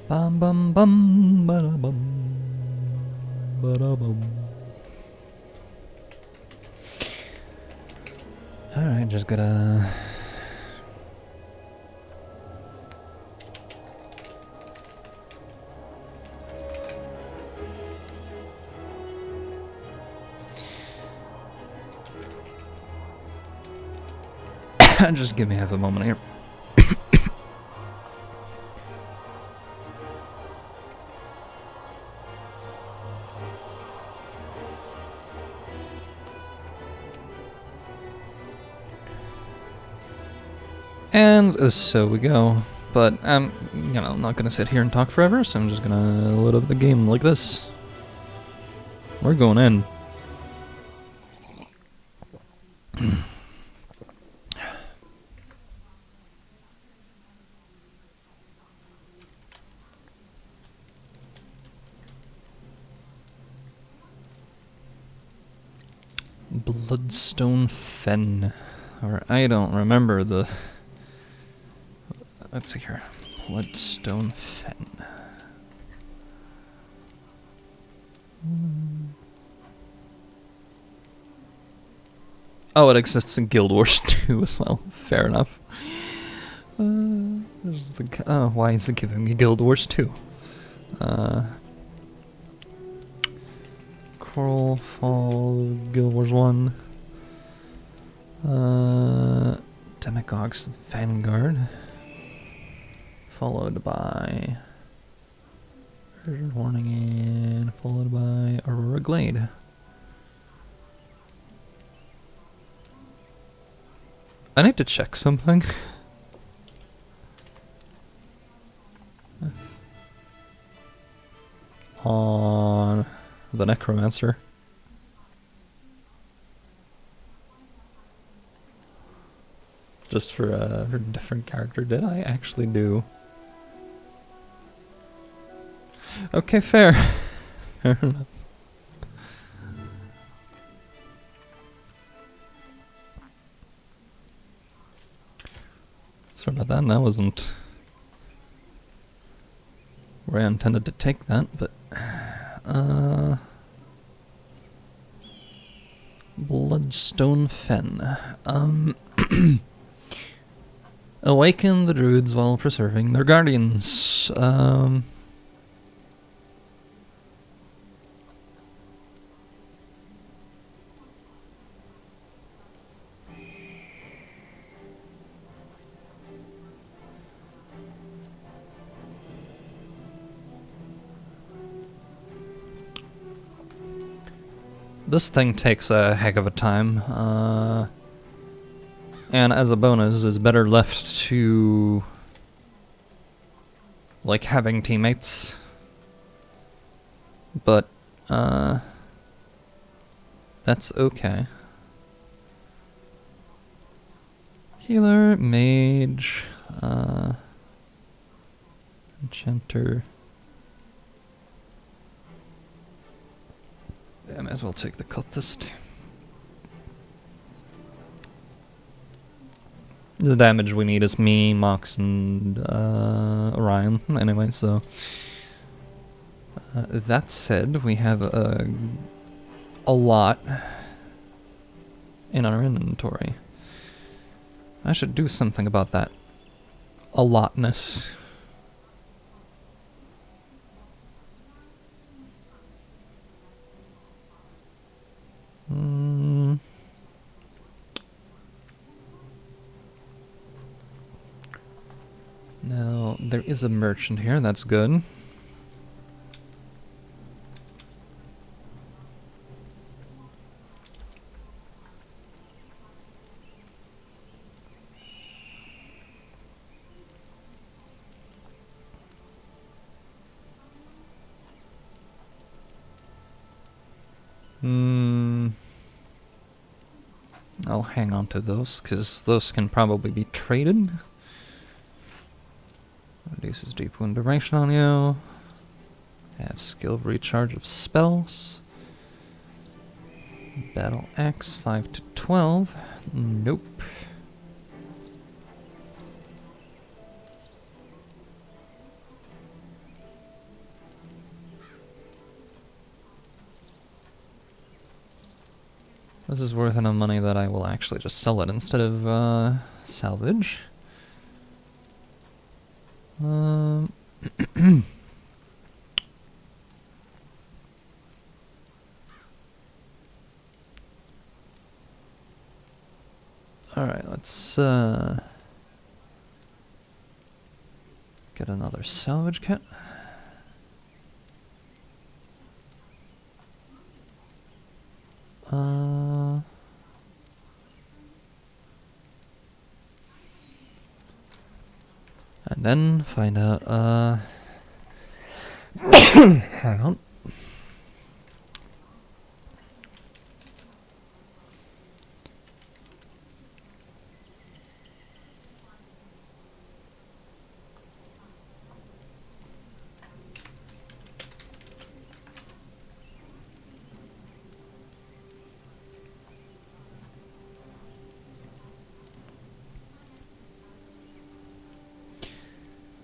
Bum bum bum ba bum ba bum. Alright, just gotta. Just give me half a moment here. And so we go. But I'm, not gonna sit here and talk forever, so I'm just gonna load up the game like this. We're going in. Bloodstone Fen. Or I don't remember the... Let's see here. Bloodstone Fen. Oh, it exists in Guild Wars 2 as well. Fair enough. There's the... why is it giving me Guild Wars 2? Coral Falls, Guild Wars 1. Demagogue's Vanguard. Followed by... Version Warning and followed by Aurora Glade. I need to check something. On the Necromancer. Just for a different character, did I actually do? Okay, fair. Fair enough. Sorry about that, that wasn't where I intended to take that, but... Bloodstone Fen. Awaken the druids while preserving their guardians. This thing takes a heck of a time, and as a bonus is better left to, like, having teammates, but, that's okay. Healer, mage, enchanter. I might as well take the cultist. The damage we need is me, Mox, and Orion. Anyway, so... that said, we have a lot in our inventory. I should do something about that a lotness. Now, there is a merchant here, that's good. I'll hang on to those, because those can probably be traded. Reduces deep wound duration on you. Have skill recharge of spells. Battle axe 5 to 12. Nope. This is worth enough money that I will actually just sell it instead of salvage. Alright, let's get another salvage kit. And then find out, hang on.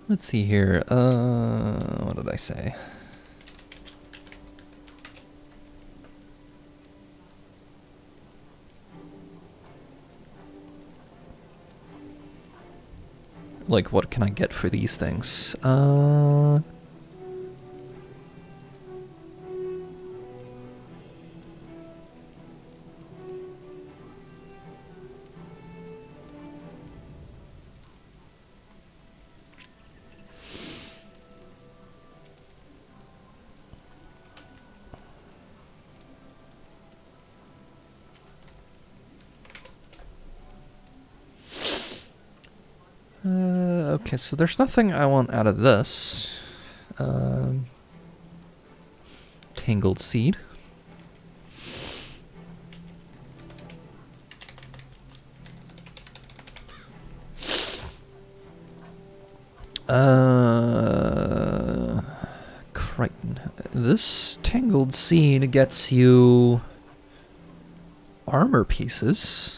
Let's see here, what did I say? Like, what can I get for these things? Okay, so there's nothing I want out of this. Tangled seed. Crichton. This tangled seed gets you armor pieces.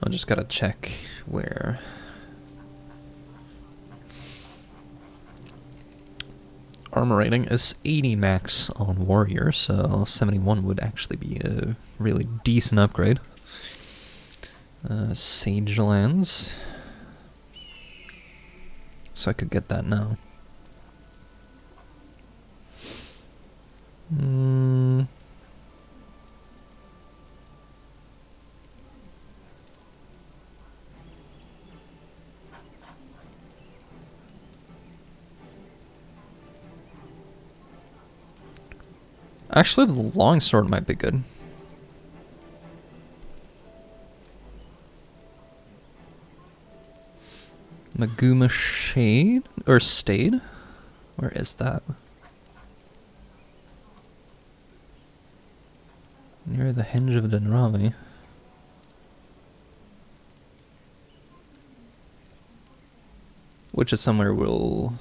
I just gotta check where. Armor rating is 80 max on warrior, so 71 would actually be a really decent upgrade. Sage lands. So I could get that now. Actually, the longsword might be good. Maguma Shade? Or Stade? Where is that? Near the Henge of Denrami. Which is somewhere we'll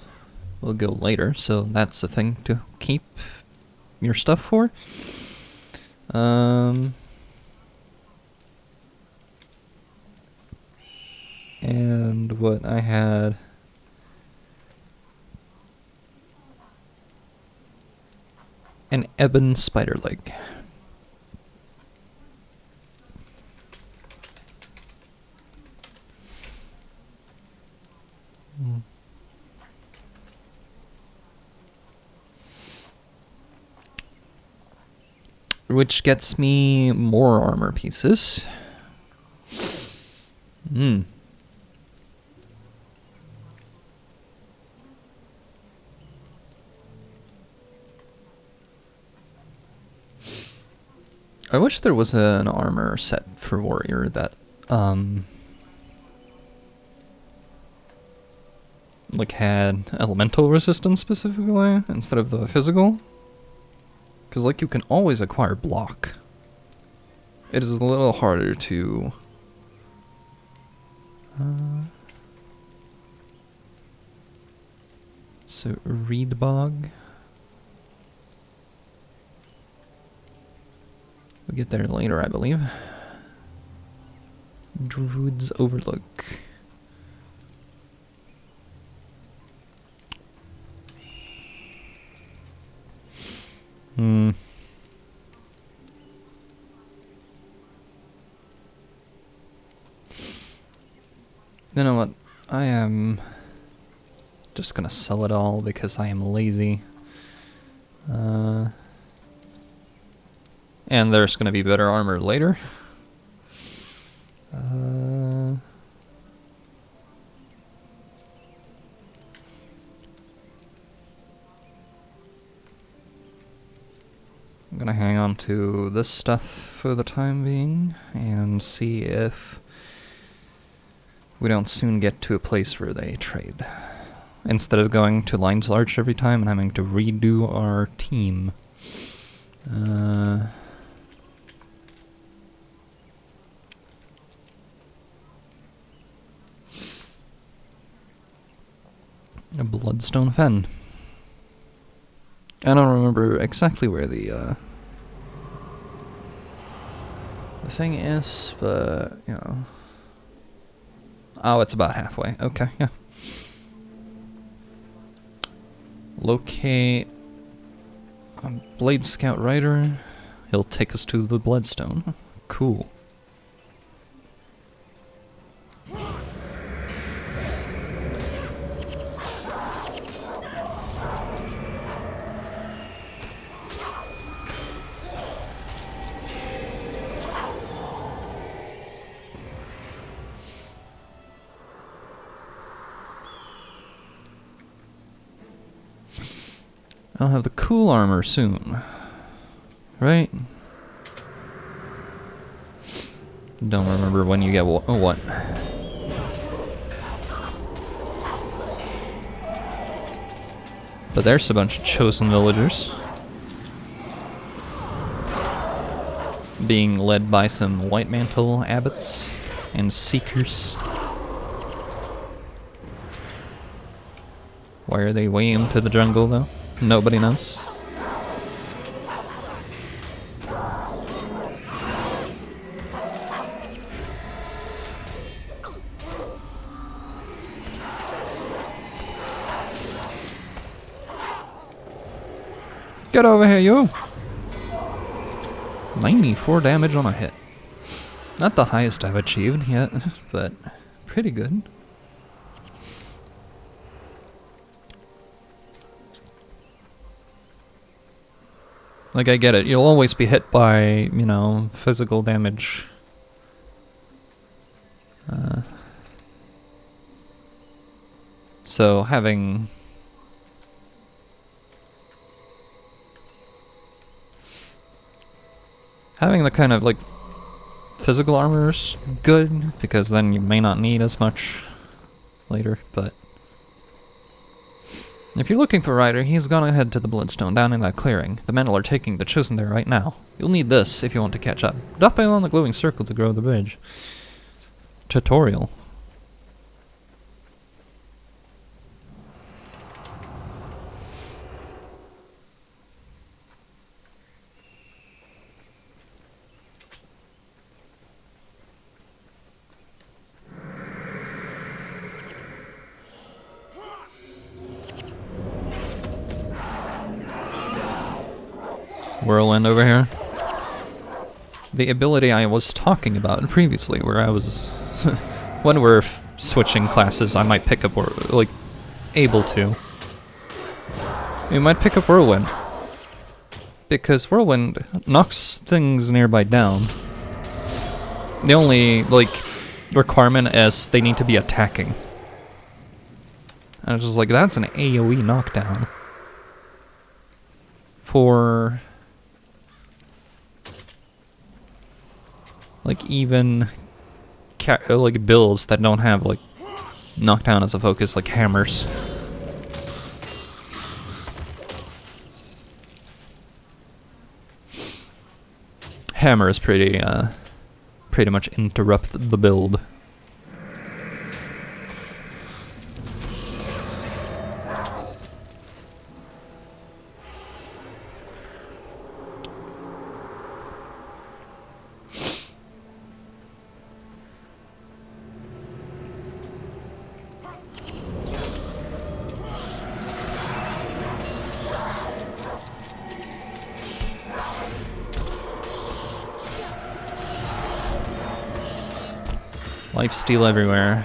go later, so that's a thing to keep your stuff for. And what I had. An ebon spider leg. Which gets me more armor pieces. I wish there was an armor set for warrior that, like had elemental resistance specifically instead of the physical. Because, like, you can always acquire block. It is a little harder to... So, Reed Bog. We get there later, I believe. Druid's Overlook. You know what? I am just gonna sell it all because I am lazy. And there's gonna be better armor later. I'm gonna hang on to this stuff for the time being and see if we don't soon get to a place where they trade. Instead of going to Lion's Larch every time and having to redo our team. A Bloodstone Fen. I don't remember exactly where the thing is, but, you know. Oh, it's about halfway. Okay, yeah. Locate a Blade Scout Rider. He'll take us to the Bloodstone. Cool. I'll have the cool armor soon. Right? Don't remember when you get what. But there's a bunch of chosen villagers. Being led by some White Mantle abbots and seekers. Why are they way into the jungle though? Nobody knows. Get over here, you! 94 damage on a hit. Not the highest I've achieved yet, but pretty good. Like, I get it. You'll always be hit by, you know, physical damage. So having the kind of, like, physical armor is good, because then you may not need as much later, but if you're looking for a rider, he's gone ahead to the Bloodstone down in that clearing. The Mantle are taking the Chosen there right now. You'll need this if you want to catch up. Drop in on the glowing circle to grow the bridge. Tutorial. Whirlwind over here. The ability I was talking about previously, where I was... when we're switching classes, I might pick up, or like, able to. We might pick up Whirlwind. Because Whirlwind knocks things nearby down. The only, like, requirement is they need to be attacking. And I was just like, that's an AoE knockdown. For... like, even like builds that don't have like knockdown as a focus, like hammers. Hammer is pretty much interrupt the build. Lifesteal everywhere.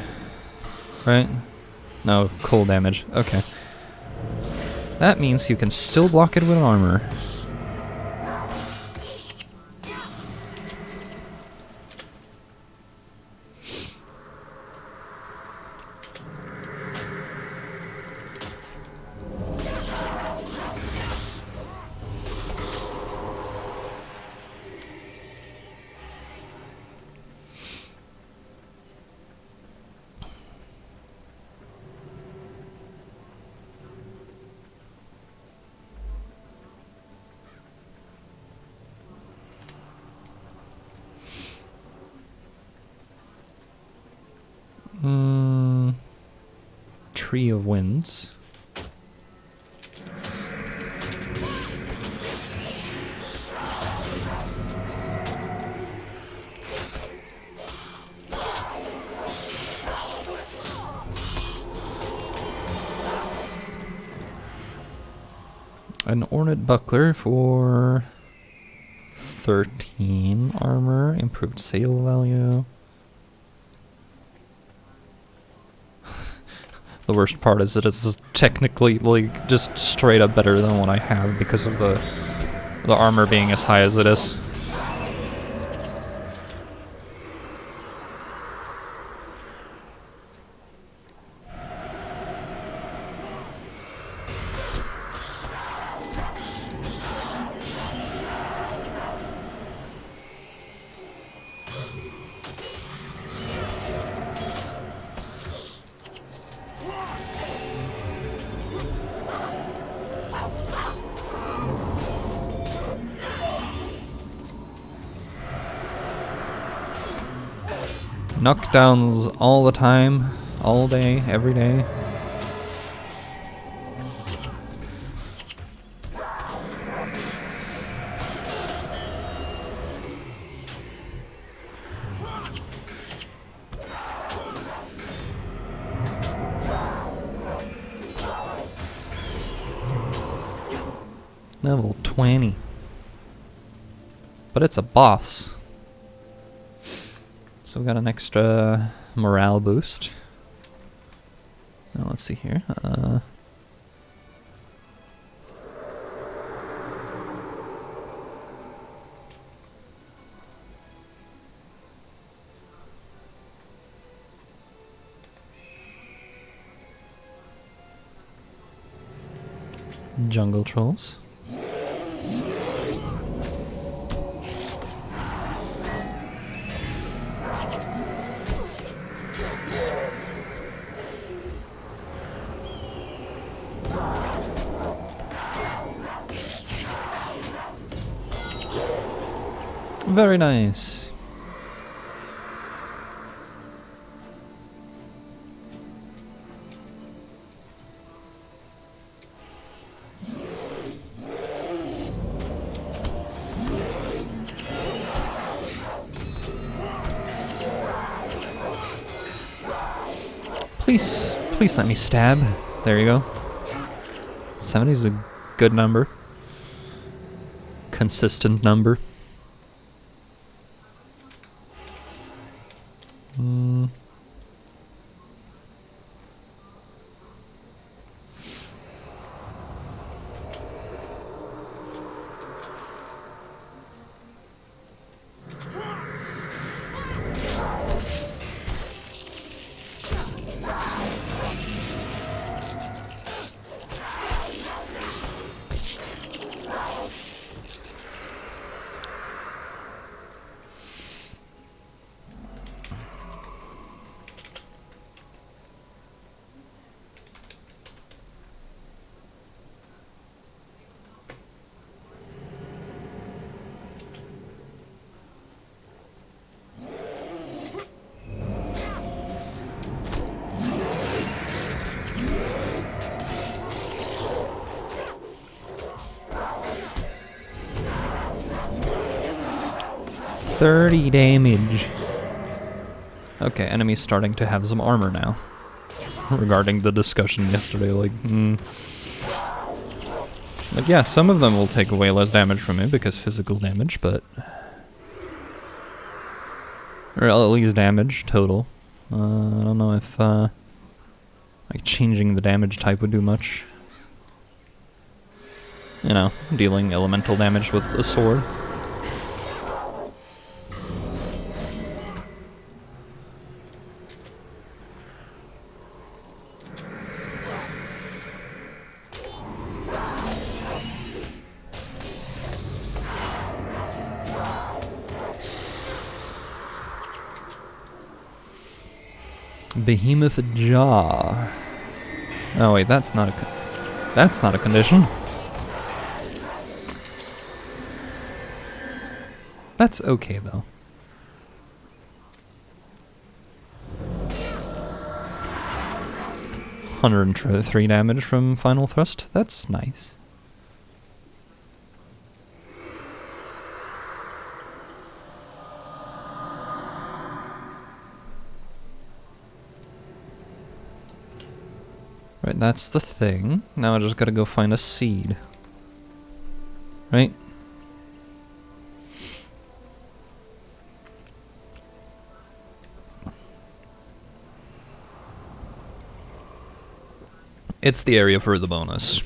Right? No, cold damage. Okay. That means you can still block it with armor. Tree of Winds. An Ornate Buckler for 13 armor, improved sale value. The worst part is that it's technically like just straight up better than what I have because of the armor being as high as it is. Knockdowns all the time, all day, every day. Level 20. But it's a boss. So we got an extra morale boost. Now let's see here. Jungle trolls. Very nice. Please let me stab. There you go. 70 is a good number. Consistent number. $30 damage. Okay, enemy's starting to have some armor now. Regarding the discussion yesterday, like, Like, yeah, some of them will take way less damage from me because physical damage, but... Or at least damage, total. I don't know if like changing the damage type would do much. You know, dealing elemental damage with a sword. Behemoth Jaw. Oh wait, that's not a condition. That's okay though. 103 damage from Final Thrust. That's nice. Right, that's the thing. Now I just gotta go find a seed. Right? It's the area for the bonus.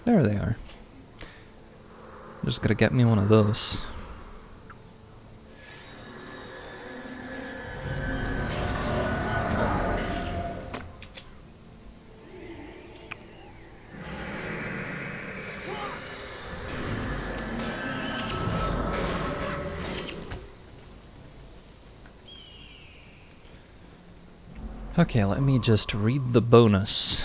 There they are. Just gotta get me one of those. Okay, let me just read the bonus.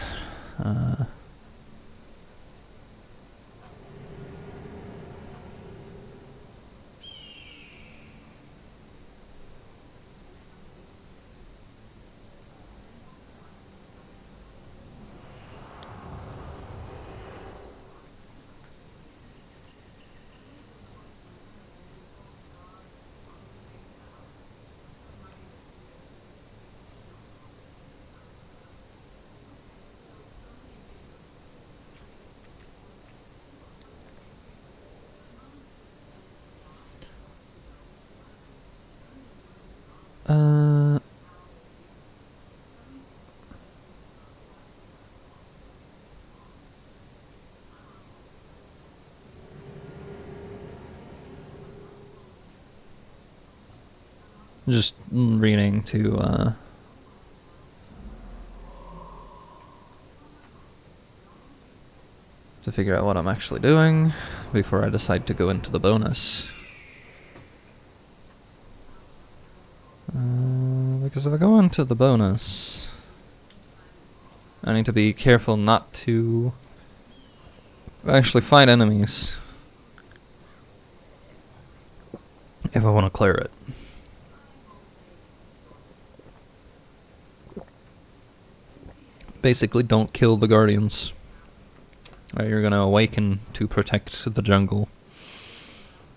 Just reading to figure out what I'm actually doing before I decide to go into the bonus. Because if I go into the bonus, I need to be careful not to actually fight enemies if I want to clear it. Basically, don't kill the guardians. Right, you're gonna awaken to protect the jungle.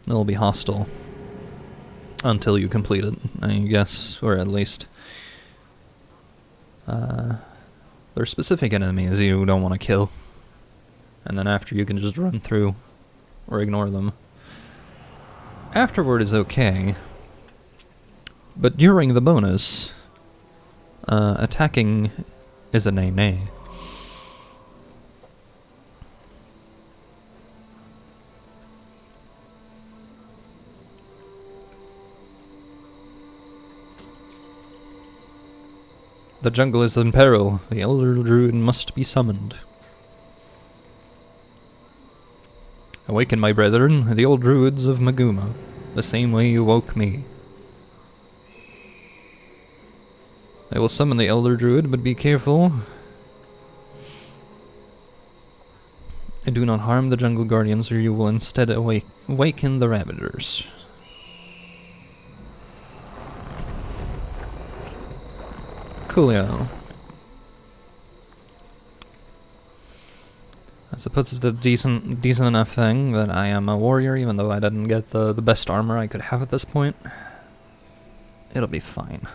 It'll be hostile until you complete it, I guess, or at least there are specific enemies you don't want to kill, and then after you can just run through or ignore them. Afterward is okay, but during the bonus, attacking is a nay-nay. The jungle is in peril. The Elder Druid must be summoned. Awaken, my brethren, the old druids of Maguma, the same way you woke me. I will summon the Elder Druid, but be careful. And do not harm the jungle guardians, or you will instead awaken the Ravagers. Coolio. I suppose it's a decent enough thing that I am a warrior, even though I didn't get the best armor I could have at this point. It'll be fine.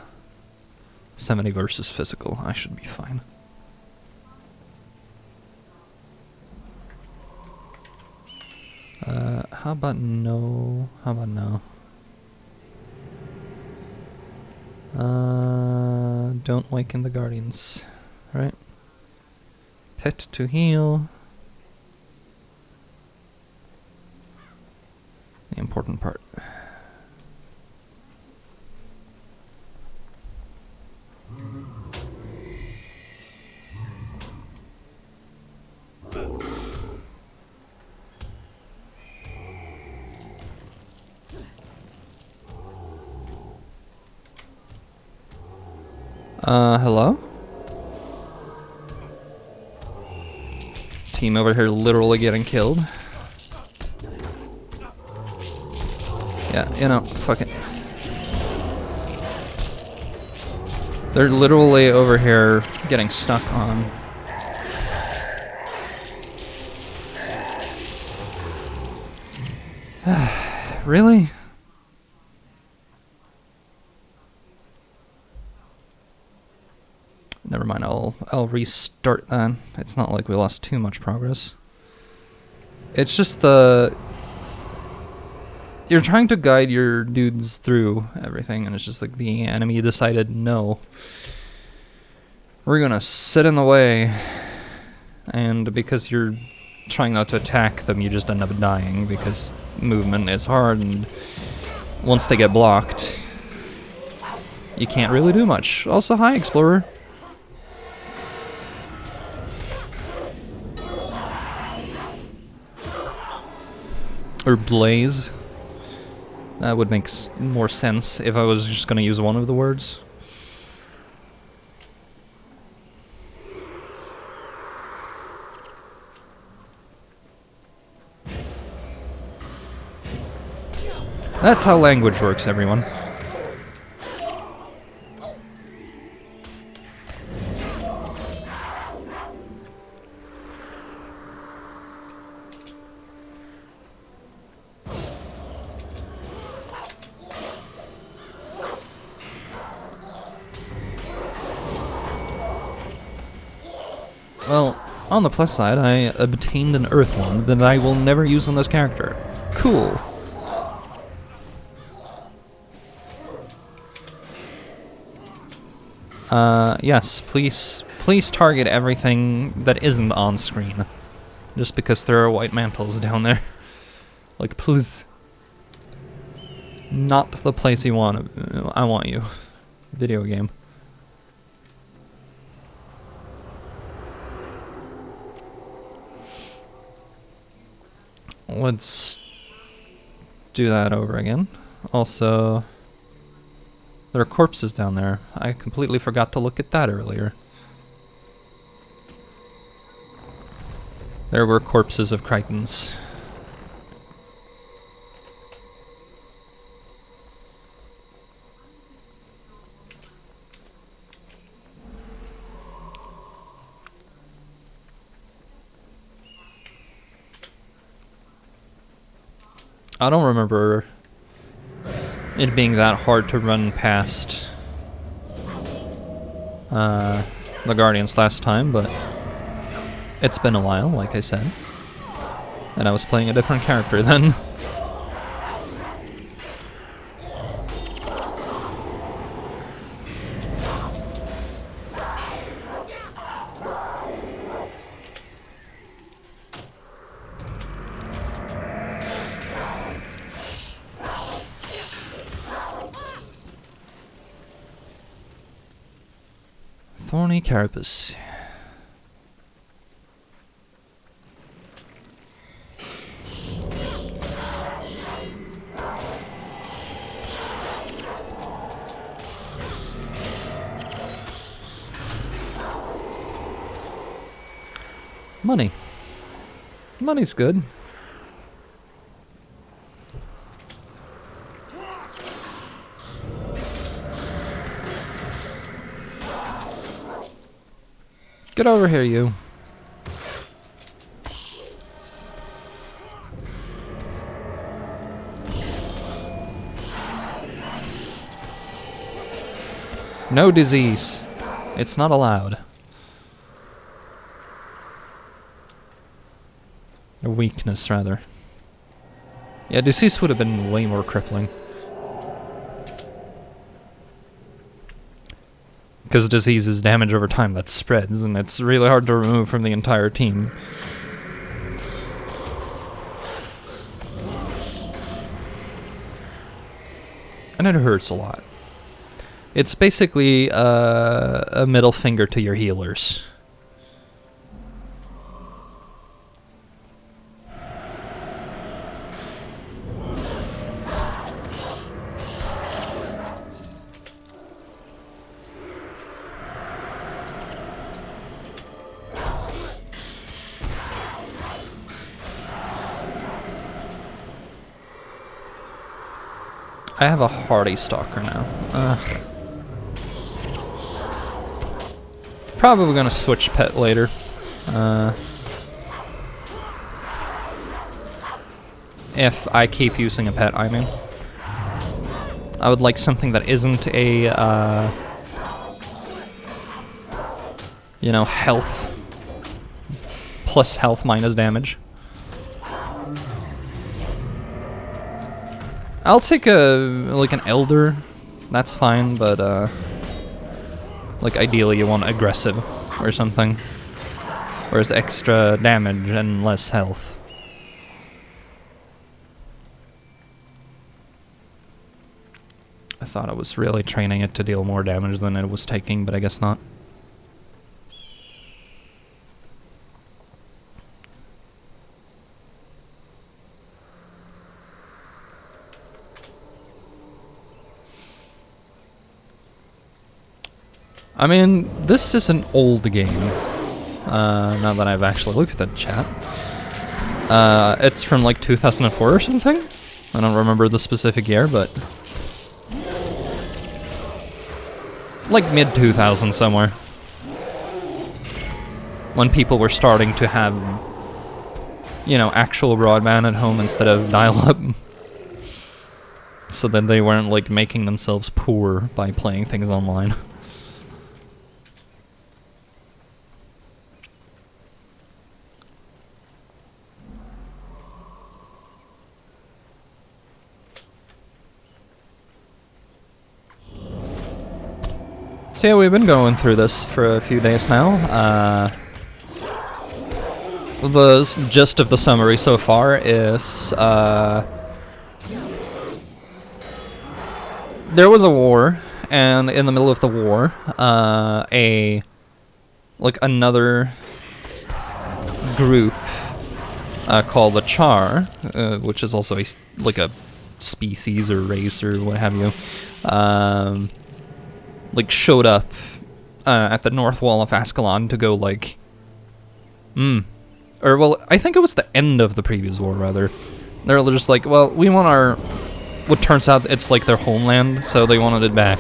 70 versus physical, I should be fine. How about no? How about no? Don't waken the guardians, right? Pet to heal. The important part. Hello? Team over here literally getting killed. Yeah, you know, fuck it. They're literally over here getting stuck on. Really? Never mind, I'll restart that. It's not like we lost too much progress. It's just you're trying to guide your dudes through everything, and it's just like the enemy decided, no. We're gonna sit in the way, and because you're trying not to attack them, you just end up dying, because movement is hard, and once they get blocked, you can't really do much. Also, hi, Explorer. Or Blaze. That would make more sense if I was just gonna use one of the words. That's how language works, everyone. Well, on the plus side, I obtained an Earth Wand that I will never use on this character. Cool. Yes, please target everything that isn't on screen. Just because there are white mantles down there. Like, please. Not the place you want. I want you. Video game. Let's do that over again. Also, there are corpses down there. I completely forgot to look at that earlier. There were corpses of Crichtons. I don't remember it being that hard to run past the Guardians last time, but it's been a while, like I said. And I was playing a different character then. Thorny Carapace. Money. Money's good. Get over here, you. No disease. It's not allowed. A weakness, rather. Yeah, disease would have been way more crippling. Because disease is damage over time that spreads, and it's really hard to remove from the entire team. And it hurts a lot. It's basically a middle finger to your healers. I have a hardy stalker now. Probably gonna switch pet later. If I keep using a pet, I mean. I would like something that isn't a, you know, health plus health minus damage. I'll take like an elder, that's fine, but like ideally you want aggressive or something, where it's extra damage and less health. I thought I was really training it to deal more damage than it was taking, but I guess not. I mean, this is an old game, now that I've actually looked at the chat. It's from like 2004 or something? I don't remember the specific year, but... like mid-2000s somewhere. When people were starting to have, you know, actual broadband at home instead of dial-up. So that they weren't like making themselves poor by playing things online. So yeah, we've been going through this for a few days now. The gist of the summary so far is, there was a war, and in the middle of the war, another group, called the Char, which is also like a species or race or what have you, like showed up at the north wall of Ascalon to go like, or well, I think it was the end of the previous war rather. They're just like, well, we want our, what turns out it's like their homeland, so they wanted it back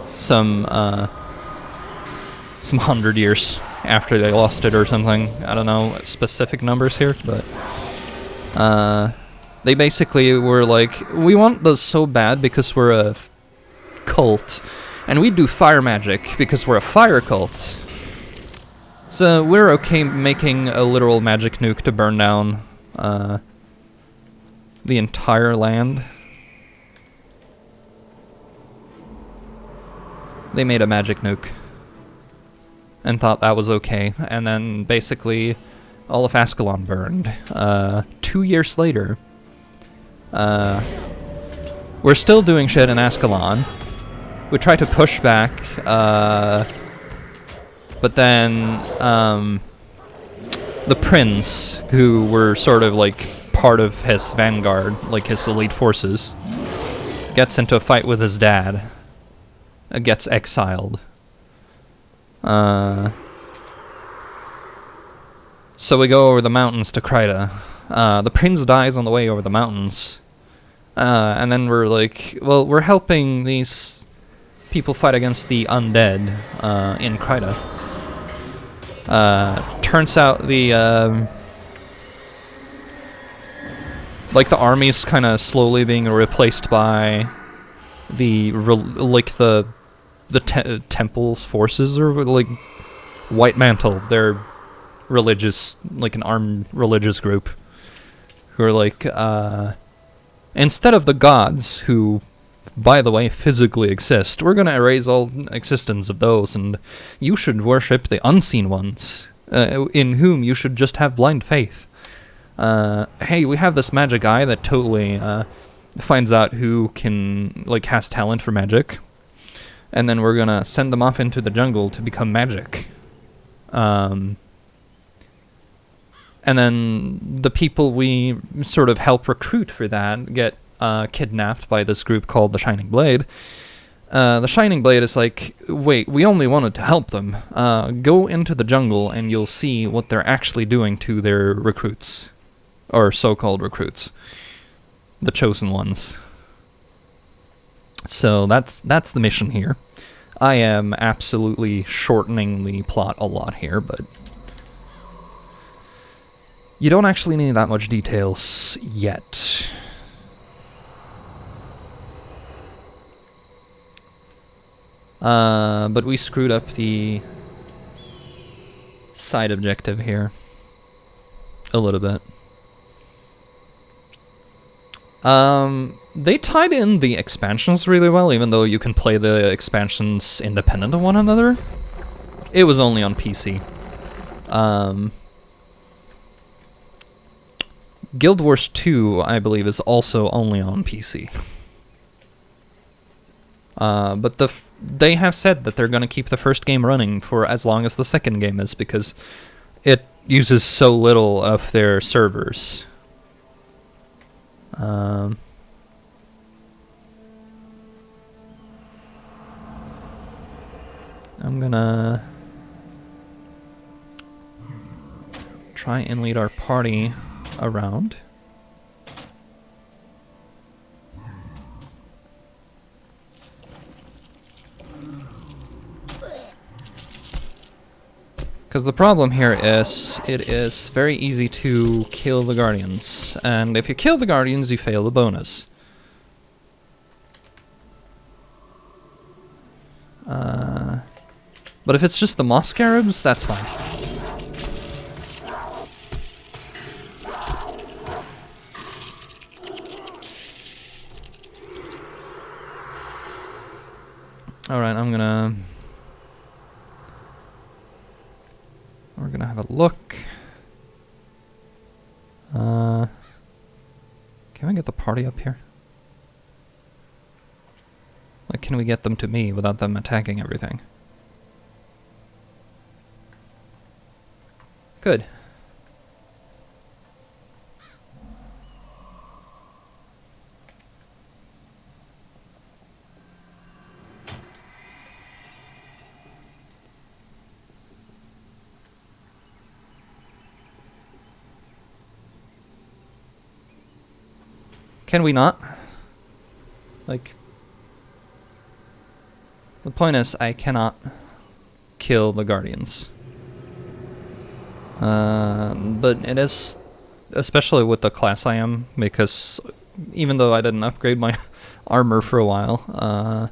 some 100 years after they lost it or something. I don't know specific numbers here, but they basically were like, we want those so bad because we're a cult. And we do fire magic because we're a fire cult. So we're okay making a literal magic nuke to burn down the entire land. They made a magic nuke and thought that was okay. And then basically all of Ascalon burned. 2 years later, we're still doing shit in Ascalon. We try to push back, but then the prince, who were sort of like part of his vanguard, like his elite forces, gets into a fight with his dad, gets exiled. So we go over the mountains to Kryta. The prince dies on the way over the mountains, and then we're like, well, we're helping these people fight against the undead in Kryta. Turns out the like the army's kind of slowly being replaced by the temple's forces, or like White Mantle. They're religious, like an armed religious group who are like instead of the gods, who by the way physically exist, we're gonna erase all existence of those, and you should worship the unseen ones, in whom you should just have blind faith. Hey, we have this magic guy that totally finds out who can, like, has talent for magic, and then we're gonna send them off into the jungle to become magic. And then the people we sort of help recruit for that get kidnapped by this group called the Shining Blade. The Shining Blade is like, wait, we only wanted to help them. Go into the jungle and you'll see what they're actually doing to their recruits. Or so-called recruits. The chosen ones. So that's the mission here. I am absolutely shortening the plot a lot here, but you don't actually need that much details yet. But we screwed up the side objective here a little bit. They tied in the expansions really well, even though you can play the expansions independent of one another. It was only on PC. Guild Wars 2, I believe, is also only on PC. But they have said that they're going to keep the first game running for as long as the second game is, because it uses so little of their servers. I'm gonna try and lead our party around. Because the problem here is, it is very easy to kill the Guardians, and if you kill the Guardians, you fail the bonus. But if it's just the Moss Scarabs, that's fine. Alright, we're gonna have a look. Can we get the party up here? Like, can we get them to me without them attacking everything? Good. Can we not? Like, the point is, I cannot kill the Guardians. But it is, especially with the class I am, because even though I didn't upgrade my armor for a while,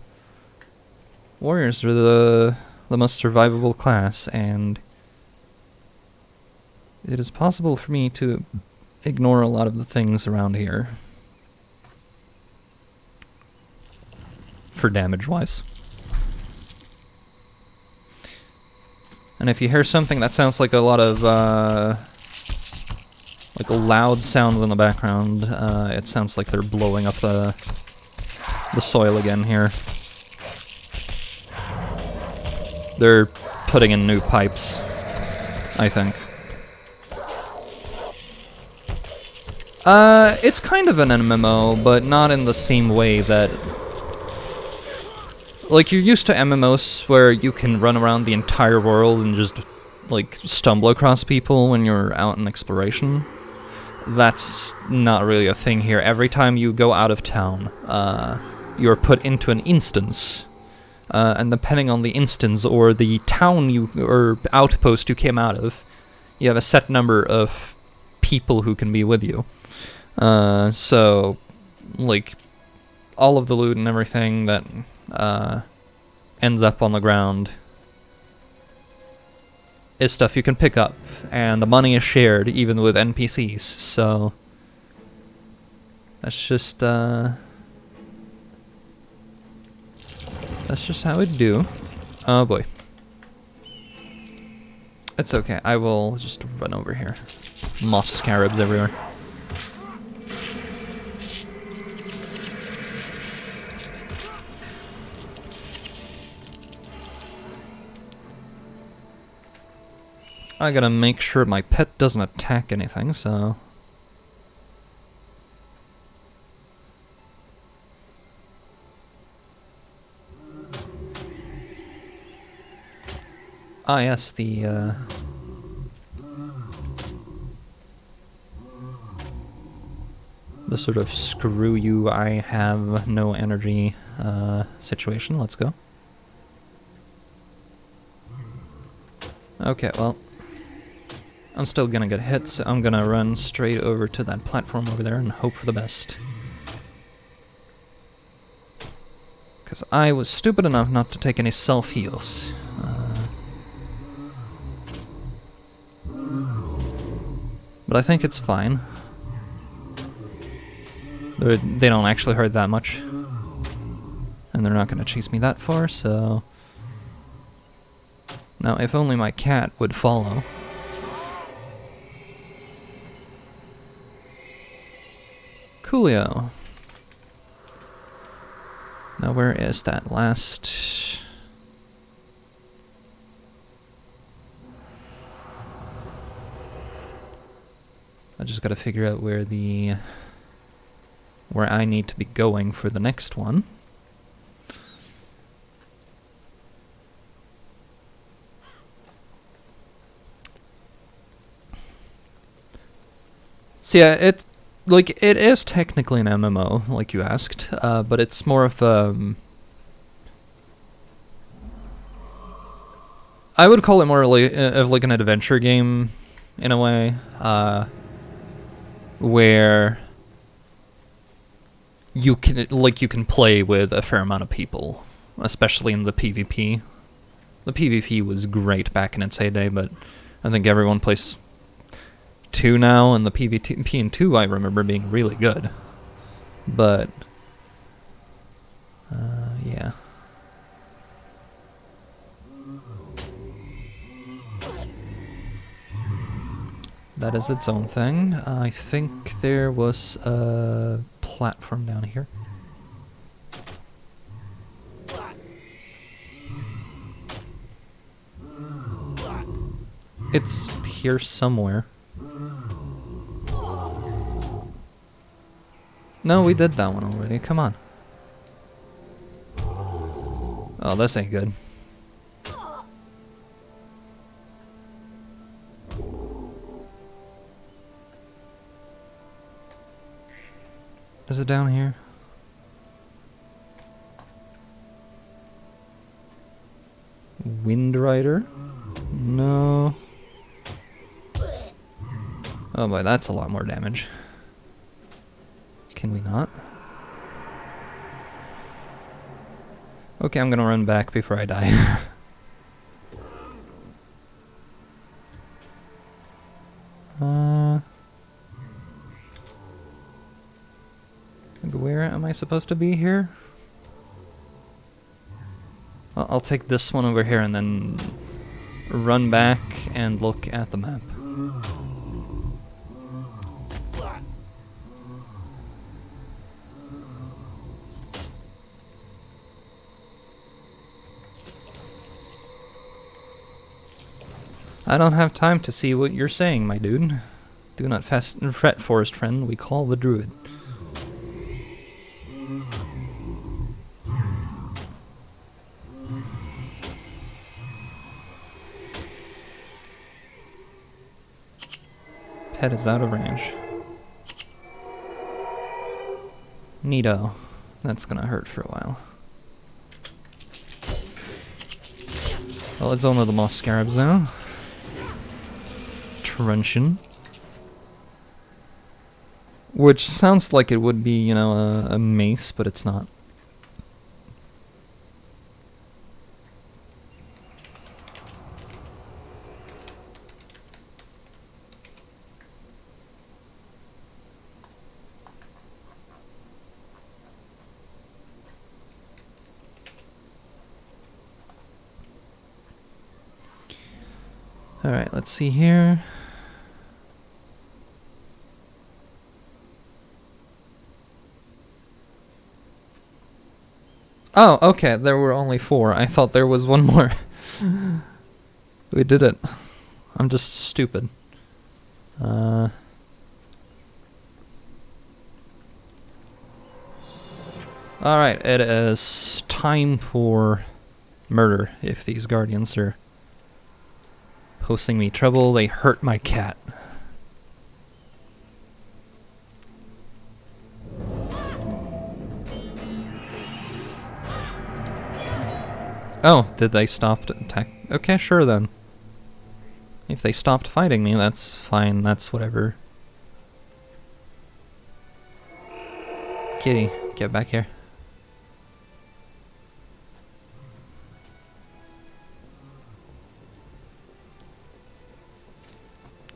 warriors are the most survivable class, and it is possible for me to ignore a lot of the things around here. For damage-wise. And if you hear something that sounds like a lot of, like a loud sound in the background, it sounds like they're blowing up the soil again here. They're putting in new pipes, I think. It's kind of an MMO, but not in the same way that... Like, you're used to MMOs where you can run around the entire world and just, like, stumble across people when you're out in exploration. That's not really a thing here. Every time you go out of town, you're put into an instance and depending on the instance or the town or outpost you came out of, you have a set number of people who can be with you. So, like, all of the loot and everything that ends up on the ground is stuff you can pick up, and the money is shared even with NPCs, so that's just how it do. Oh boy. It's okay, I will just run over here. Moss scarabs everywhere. I gotta make sure my pet doesn't attack anything, so... Ah yes, the sort of screw you, I have no energy situation. Let's go. Okay, well, I'm still gonna get hit, so I'm gonna run straight over to that platform over there and hope for the best. Because I was stupid enough not to take any self-heals. But I think it's fine. They don't actually hurt that much. And they're not gonna chase me that far, so... Now, if only my cat would follow. Coolio. Now, where is that last... I just gotta figure out where I need to be going for the next one. So yeah, it is technically an MMO, like you asked, but it's more of I would call it more of like an adventure game in a way, where you can play with a fair amount of people, especially in the PvP. The PvP was great back in its heyday, but I think everyone plays 2 now, and the PvP in 2 I remember being really good. But yeah. That is its own thing. I think there was a platform down here. It's here somewhere. No, we did that one already. Come on. Oh, this ain't good. Is it down here? Wind Rider? No. Oh boy, that's a lot more damage. Can we not? Okay, I'm gonna run back before I die. Where am I supposed to be here? I'll take this one over here and then run back and look at the map. I don't have time to see what you're saying, my dude. Do not fret, forest friend. We call the druid. Pet is out of range. Neato. That's gonna hurt for a while. Well, it's only the moss scarabs now. Truncheon. Which sounds like it would be, you know, a mace, but it's not. Alright, let's see here. Oh, okay, there were only 4. I thought there was one more. We did it. I'm just stupid. Alright, it is time for murder if these guardians are posing me trouble. They hurt my cat. Oh, did they stop to attack? Okay, sure then. If they stopped fighting me, that's fine, that's whatever. Kitty, get back here.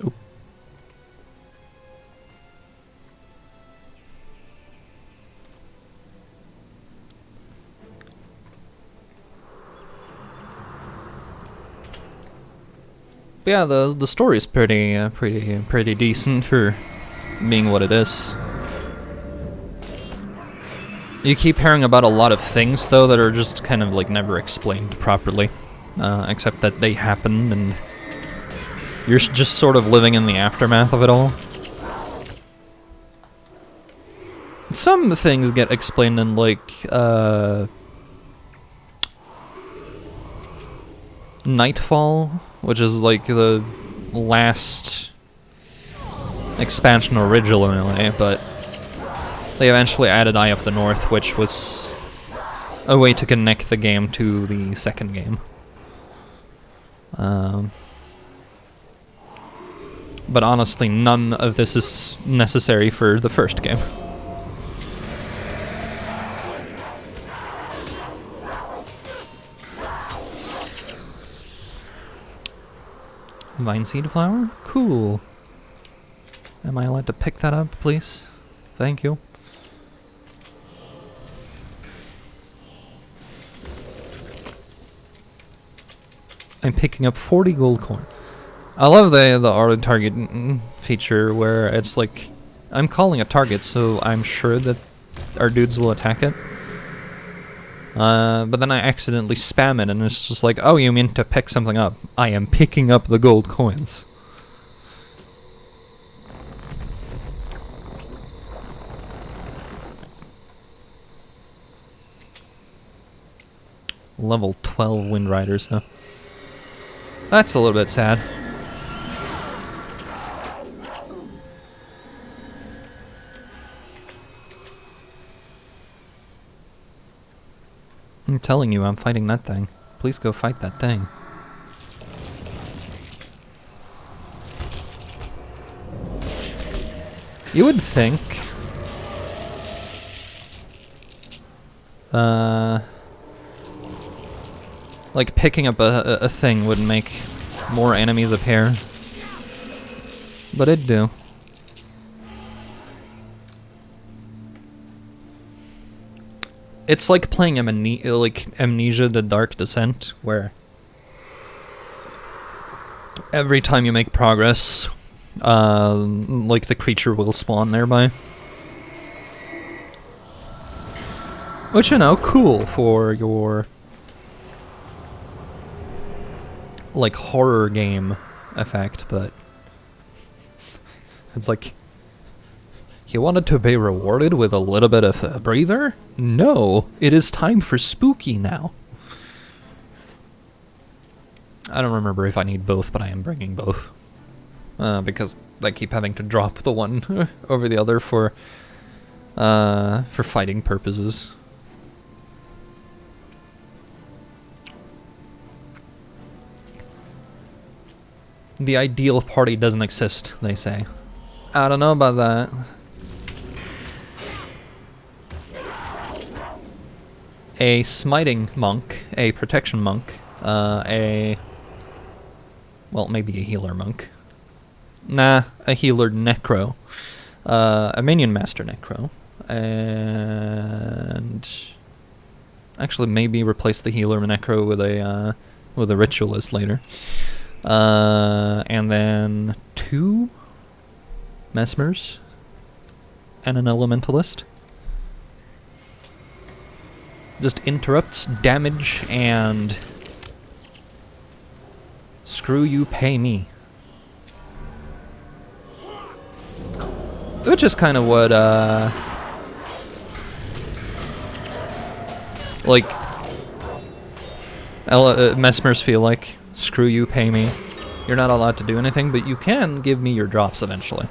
Oop. Yeah, the story is pretty decent for being what it is. You keep hearing about a lot of things though that are just kind of like never explained properly, except that they happened, and you're just sort of living in the aftermath of it all. Some things get explained in like Nightfall, which is like the last expansion originally, but they eventually added Eye of the North, which was a way to connect the game to the second game. But honestly, none of this is necessary for the first game. Vine seed flower? Cool. Am I allowed to pick that up, please? Thank you. I'm picking up 40 gold coin. I love the auto target feature where it's like, I'm calling a target, so I'm sure that our dudes will attack it. But then I accidentally spam it, and it's just like, oh, you mean to pick something up? I am picking up the gold coins. Level 12 Wind Riders, though. That's a little bit sad. I'm telling you, I'm fighting that thing. Please go fight that thing. You would think... like picking up a thing would make more enemies appear. But it do. It's like playing Amnesia: The Dark Descent, where every time you make progress, like the creature will spawn nearby. Which, you know, cool for your like horror game effect, but it's like, you wanted to be rewarded with a little bit of a breather? No, it is time for spooky now. I don't remember if I need both, but I am bringing both. Because I keep having to drop the one over the other for fighting purposes. The ideal party doesn't exist, they say. I don't know about that. A smiting monk, a protection monk, well, maybe a healer monk. Nah, a healer necro. A minion master necro. And actually maybe replace the healer necro with a ritualist later. And then 2 mesmers and an elementalist. Just interrupts damage and screw you, pay me. Which is kind of what like mesmers feel like. Screw you, pay me. You're not allowed to do anything, but you can give me your drops eventually.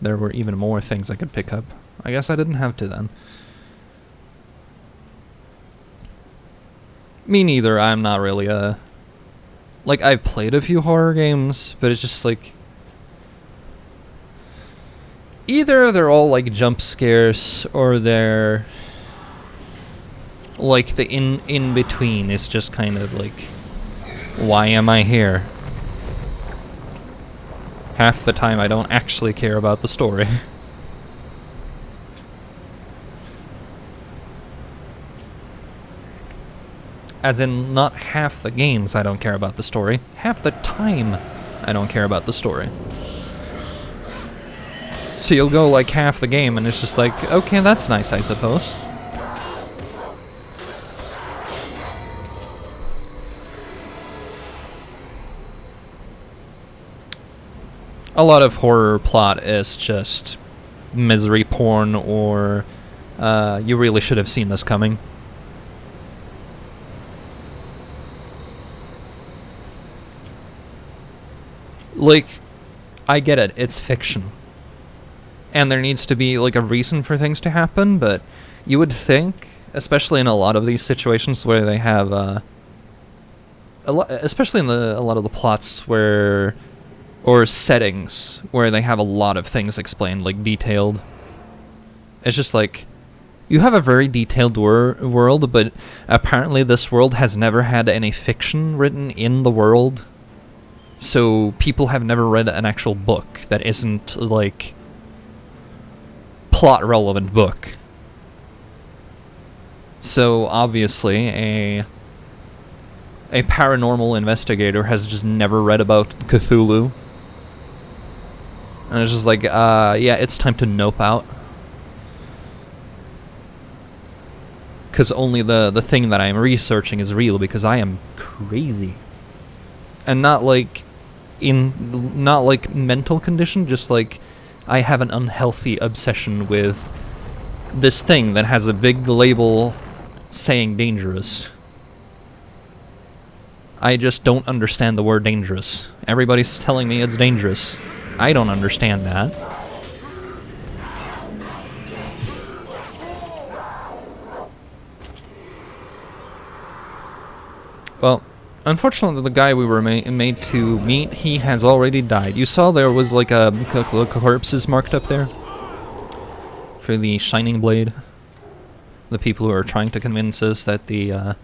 There were even more things I could pick up. I guess I didn't have to then. Me neither. I'm not really a... Like, I've played a few horror games, but it's just like... Either they're all like jump scares, or they're... Like, the in-between is just kind of like... Why am I here? Half the time I don't actually care about the story. As in, not half the games I don't care about the story. Half the time I don't care about the story. So you'll go like half the game and it's just like, okay, that's nice, I suppose. A lot of horror plot is just misery porn or you really should have seen this coming. Like, I get it, it's fiction. And there needs to be like a reason for things to happen, but you would think, especially in a lot of these situations where they have especially in a lot of the plots where... Or settings where they have a lot of things explained, like detailed. It's just like, you have a very detailed world, but apparently this world has never had any fiction written in the world. So people have never read an actual book that isn't like plot relevant book. So obviously a paranormal investigator has just never read about Cthulhu. And it's just like, yeah, it's time to nope out. Because only the thing that I'm researching is real, because I am crazy. And not like mental condition, just like I have an unhealthy obsession with this thing that has a big label saying dangerous. I just don't understand the word dangerous. Everybody's telling me it's dangerous. I don't understand that. Well, unfortunately the guy we were made to meet, he has already died. You saw there was like a corpses marked up there? For the Shining Blade. The people who are trying to convince us that the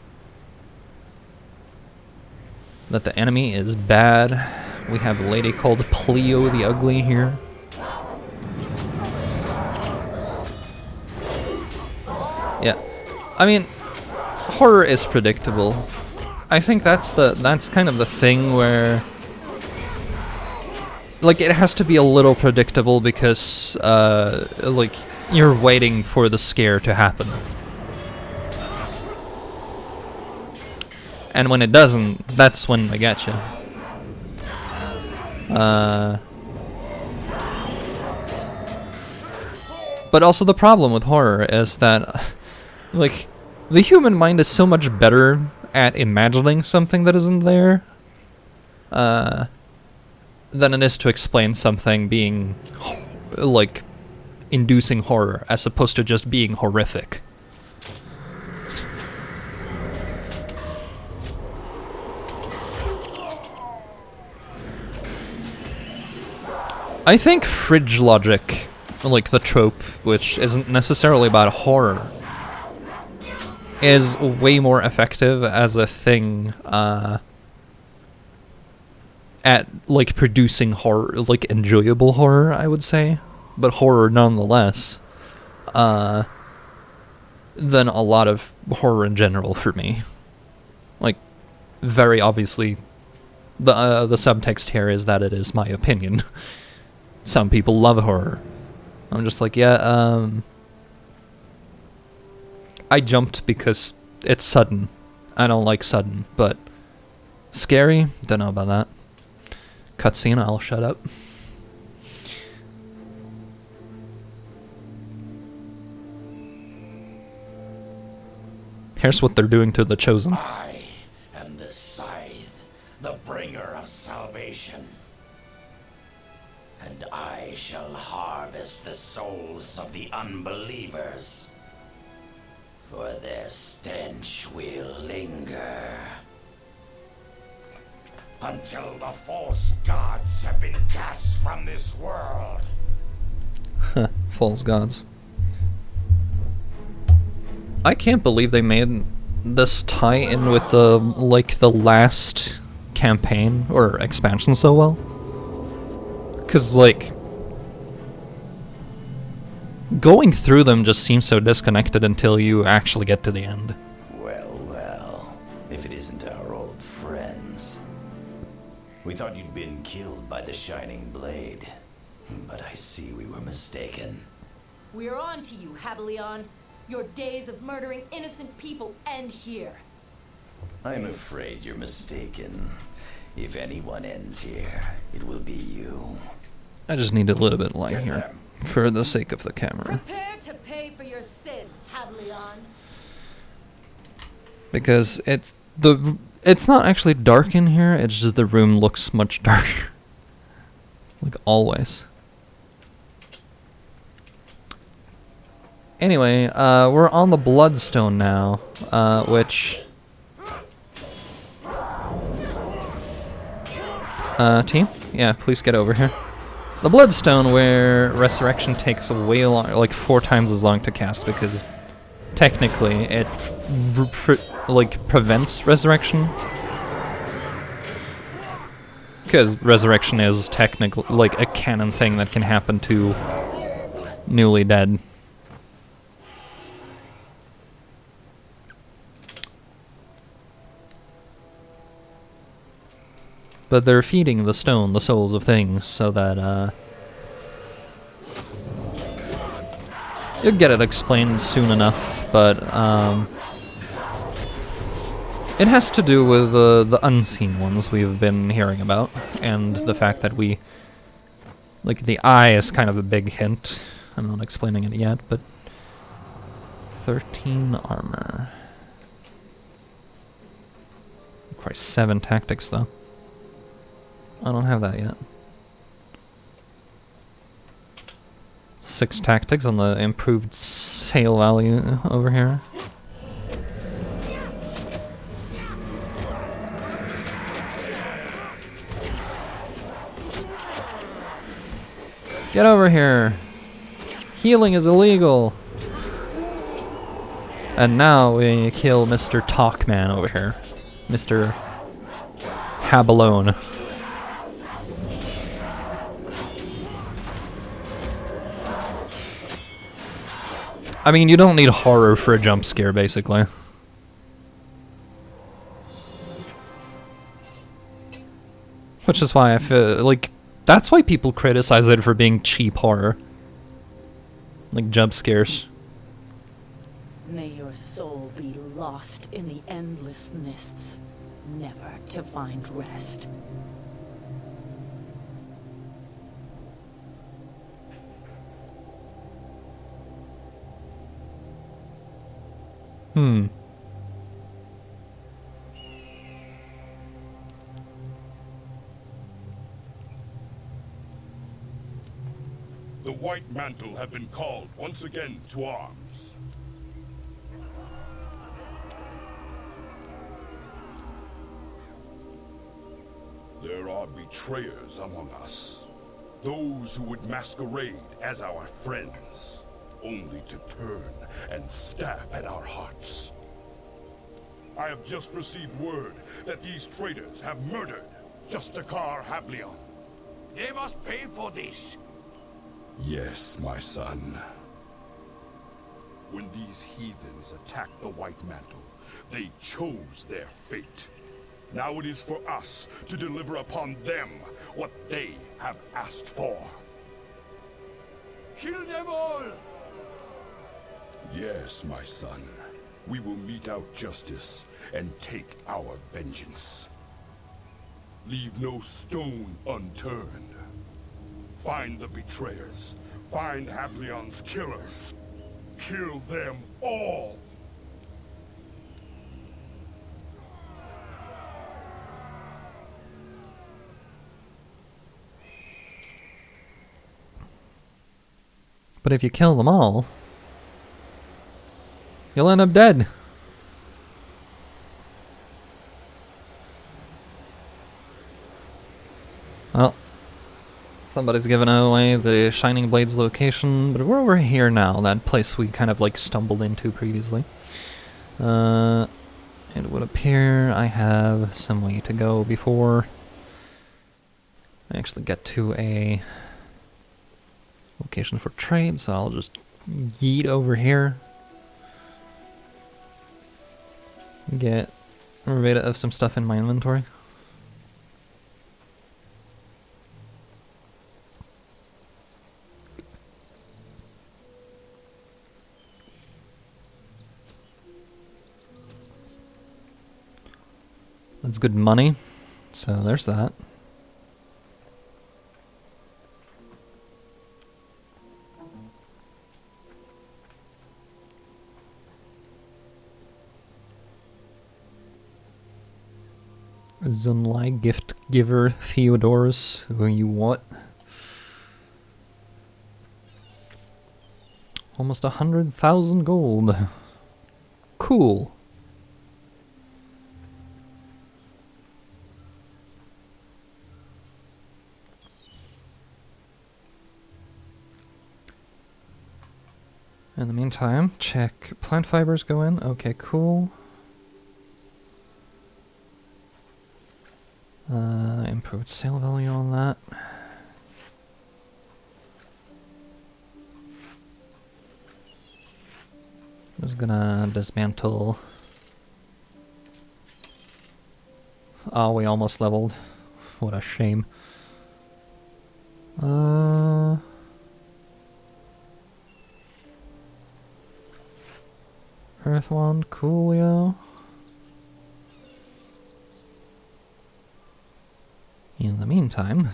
enemy is bad. We have a lady called Pleo the Ugly here. Yeah. I mean, horror is predictable. I think that's kind of the thing where... Like, it has to be a little predictable because, like, you're waiting for the scare to happen. And when it doesn't, that's when they get you. But also the problem with horror is that, like, the human mind is so much better at imagining something that isn't there, than it is to explain something being, like, inducing horror, as opposed to just being horrific. I think fridge logic, like the trope, which isn't necessarily about horror, is way more effective as a thing at like producing horror, like enjoyable horror, I would say, but horror nonetheless, than a lot of horror in general for me. Like, very obviously, the subtext here is that it is my opinion. Some people love horror. I'm just like, yeah, I jumped because it's sudden. I don't like sudden, but scary? Don't know about that. Cutscene, I'll shut up. Here's what they're doing to the Chosen. I am the Scythe, the bringer of salvation. And I shall harvest the souls of the unbelievers. For their stench will linger. Until the false gods have been cast from this world. False gods. I can't believe they made this tie-in with the, like, the last campaign or expansion so well. 'Cause, like, going through them just seems so disconnected until you actually get to the end. Well, well, if it isn't our old friends. We thought you'd been killed by the Shining Blade, but I see we were mistaken. We're on to you, Habalion. Your days of murdering innocent people end here. I'm afraid you're mistaken. If anyone ends here, it will be you. I just need a little bit of light here, for the sake of the camera. Prepare to pay for your sins, Habalion. Because it's not actually dark in here, it's just the room looks much darker. Like always. Anyway, we're on the Bloodstone now, which... team? Yeah, please get over here. The Bloodstone, where Resurrection takes way long, like 4 times as long to cast, because technically it prevents Resurrection. Because Resurrection is technically like a canon thing that can happen to newly dead. But they're feeding the stone the souls of things so that, you'll get it explained soon enough, but, it has to do with the unseen ones we've been hearing about, and the fact that we, like, the eye is kind of a big hint. I'm not explaining it yet, but 13 armor. Christ, 7 tactics, though. I don't have that yet. 6 tactics on the improved sale value over here. Get over here! Healing is illegal! And now we kill Mr. Talkman over here. Mr. Habalone. I mean, you don't need horror for a jump scare, basically. Which is why I feel like that's why people criticize it for being cheap horror. Like jump scares. May your soul be lost in the endless mists, never to find rest. The White Mantle have been called once again to arms. There are betrayers among us. Those who would masquerade as our friends, only to turn and stab at our hearts. I have just received word that these traitors have murdered Justikar Hablion. They must pay for this. Yes, my son. When these heathens attacked the White Mantle, they chose their fate. Now it is for us to deliver upon them what they have asked for. Kill them all! Yes, my son. We will mete out justice and take our vengeance. Leave no stone unturned. Find the betrayers. Find Hablion's killers. Kill them all! But if you kill them all, you'll end up dead. Well, somebody's given away the Shining Blade's location, but we're over here now, that place we kind of like stumbled into previously. It would appear I have some way to go before I actually get to a location for trade, so I'll just yeet over here. Get rid of some stuff in my inventory. That's good money, so there's that. Zunlai gift giver Theodorus, who you want? Almost 100,000 gold. Cool. In the meantime, check plant fibers go in. Okay, cool. Improved sale value on that. I'm just gonna dismantle. Oh, we almost leveled. What a shame. Earth Wand, coolio. In the meantime,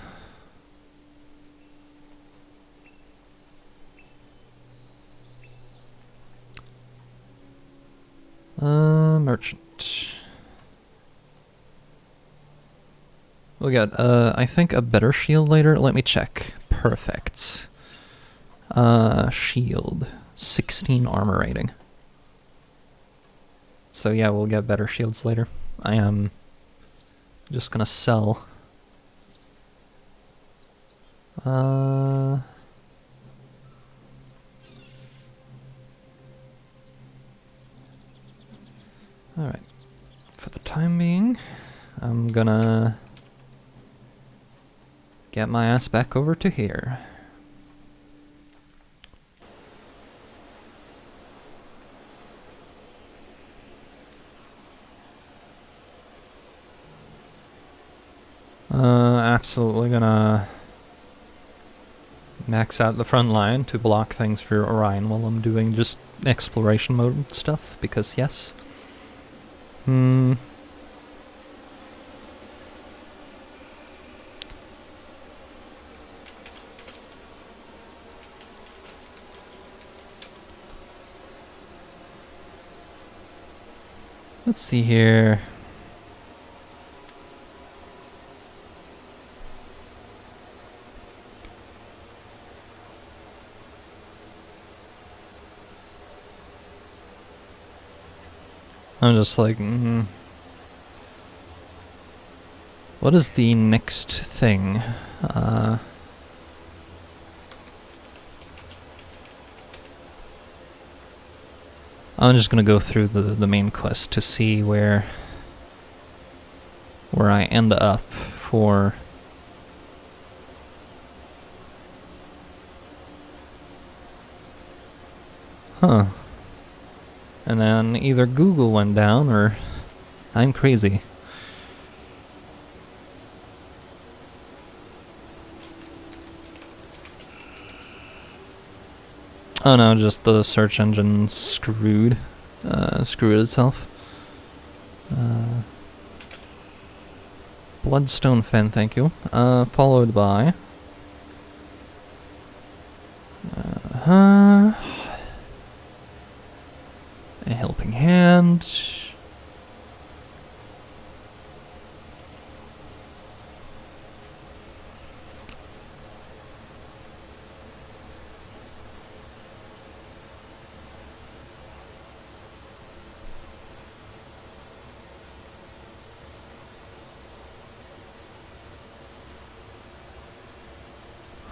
merchant. We got, I think a better shield later. Let me check. Perfect. Shield. 16 armor rating. So yeah, we'll get better shields later. I am just gonna sell. Alright. For the time being, I'm gonna get my ass back over to here. Absolutely gonna max out the front line to block things for Orion while I'm doing just exploration mode stuff, because yes. Let's see here. I'm just like, what is the next thing? I'm just gonna go through the main quest to see where I end up for... Huh. And then either Google went down or I'm crazy. Oh no, just the search engine screwed itself. Bloodstone Fen, thank you. Followed by... A helping hand.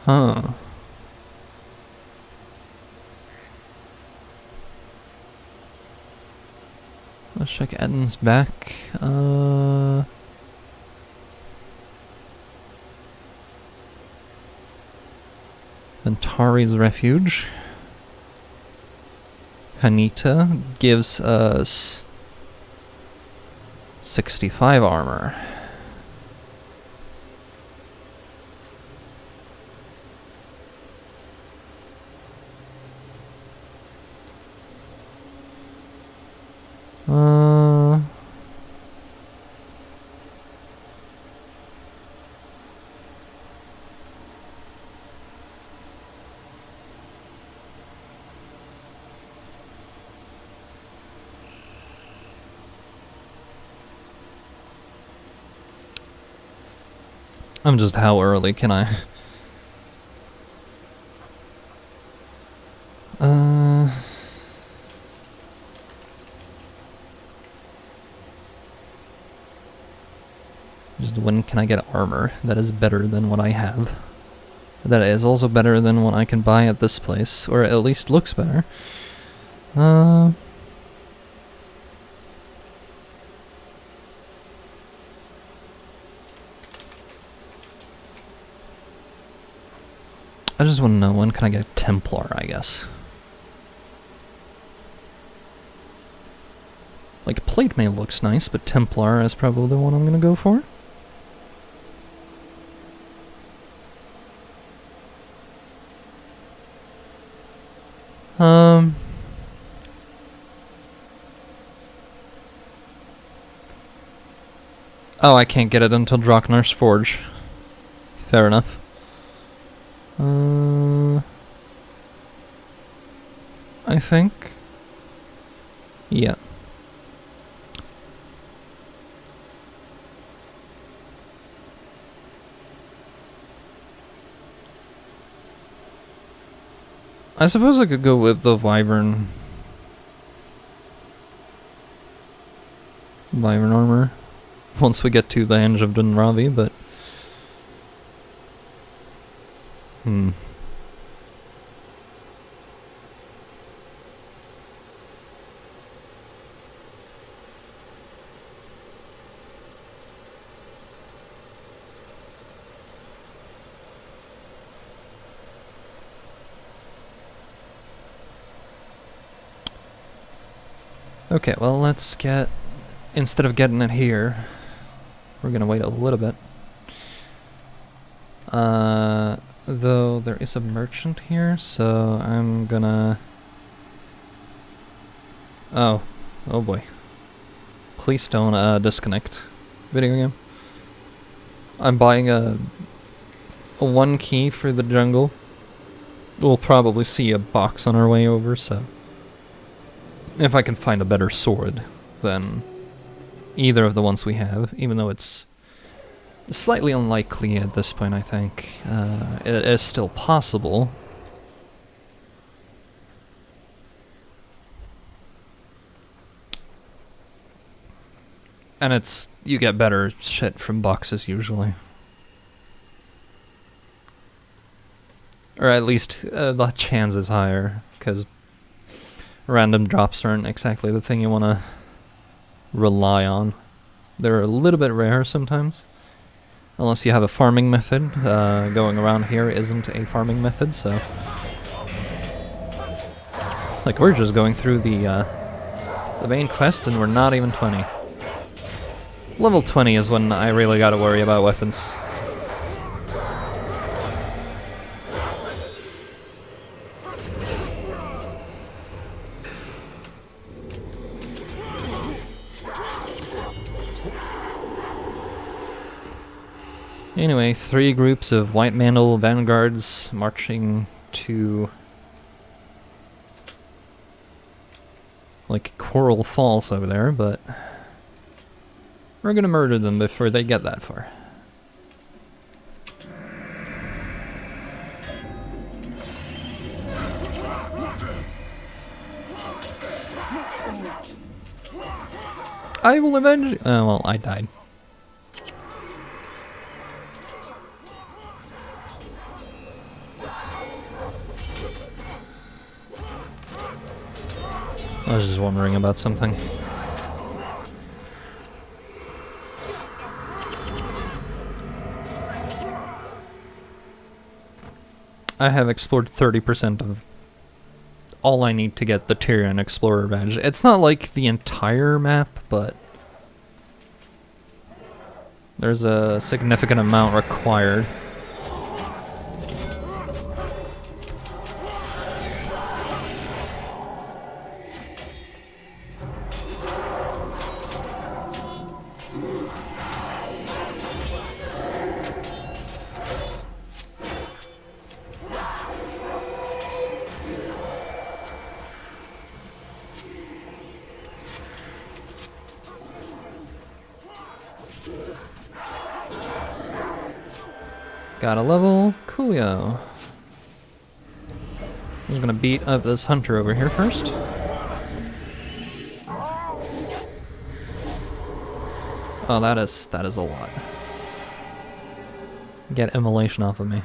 Huh. Let's check Eden's back. Ventari's Refuge. Hanita gives us 65 armor. I'm just, how early can I? Just when can I get armor that is better than what I have? That is also better than what I can buy at this place, or at least looks better. I just want to know, when can I get Templar, I guess. Like, Plate Mail looks nice, but Templar is probably the one I'm gonna go for. Oh, I can't get it until Draknar's Forge. Fair enough. I think. Yeah. I suppose I could go with the Wyvern armor once we get to the Henge of Dunravi, but okay, well, let's get, instead of getting it here, we're gonna wait a little bit. Though there is a merchant here, so I'm gonna... Oh boy. Please don't disconnect video game. I'm buying a 1 key for the jungle. We'll probably see a box on our way over, so if I can find a better sword than either of the ones we have, even though it's slightly unlikely at this point, I think. It is still possible. And it's, you get better shit from boxes usually. Or at least the chance is higher, because random drops aren't exactly the thing you want to rely on. They're a little bit rare sometimes. Unless you have a farming method. Going around here isn't a farming method, so... Like, we're just going through the main quest and we're not even 20. Level 20 is when I really gotta worry about weapons. Anyway, 3 groups of White Mantle vanguards marching to... like Coral Falls over there, but... we're gonna murder them before they get that far. I will avenge you. Oh, well, I died. I was just wondering about something. I have explored 30% of all I need to get the Tyrian Explorer badge. It's not like the entire map, but there's a significant amount required. Got a level, coolio. I'm just gonna beat up this hunter over here first. Oh, that is a lot. Get immolation off of me.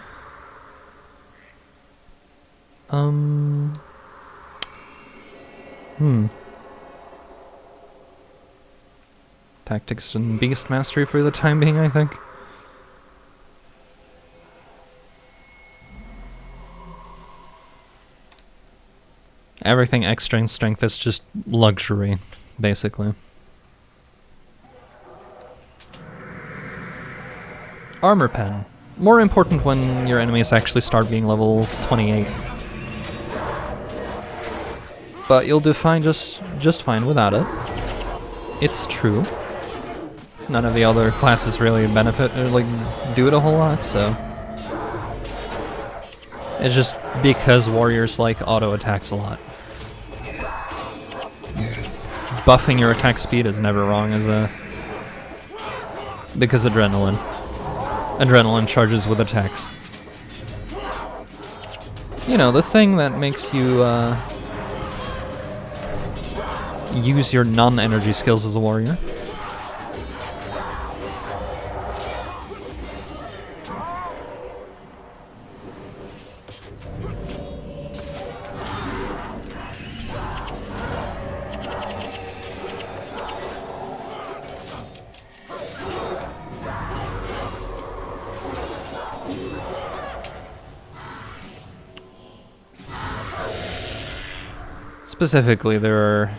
Tactics and beast mastery for the time being, I think. Everything extra in strength is just luxury, basically. Armor pen. More important when your enemies actually start being level 28. But you'll do fine, just fine without it. It's true. None of the other classes really benefit or like do it a whole lot, so it's just because warriors like auto attacks a lot. Buffing your attack speed is never wrong because adrenaline. Adrenaline charges with attacks. You know, the thing that makes you use your non-energy skills as a warrior. Specifically, there are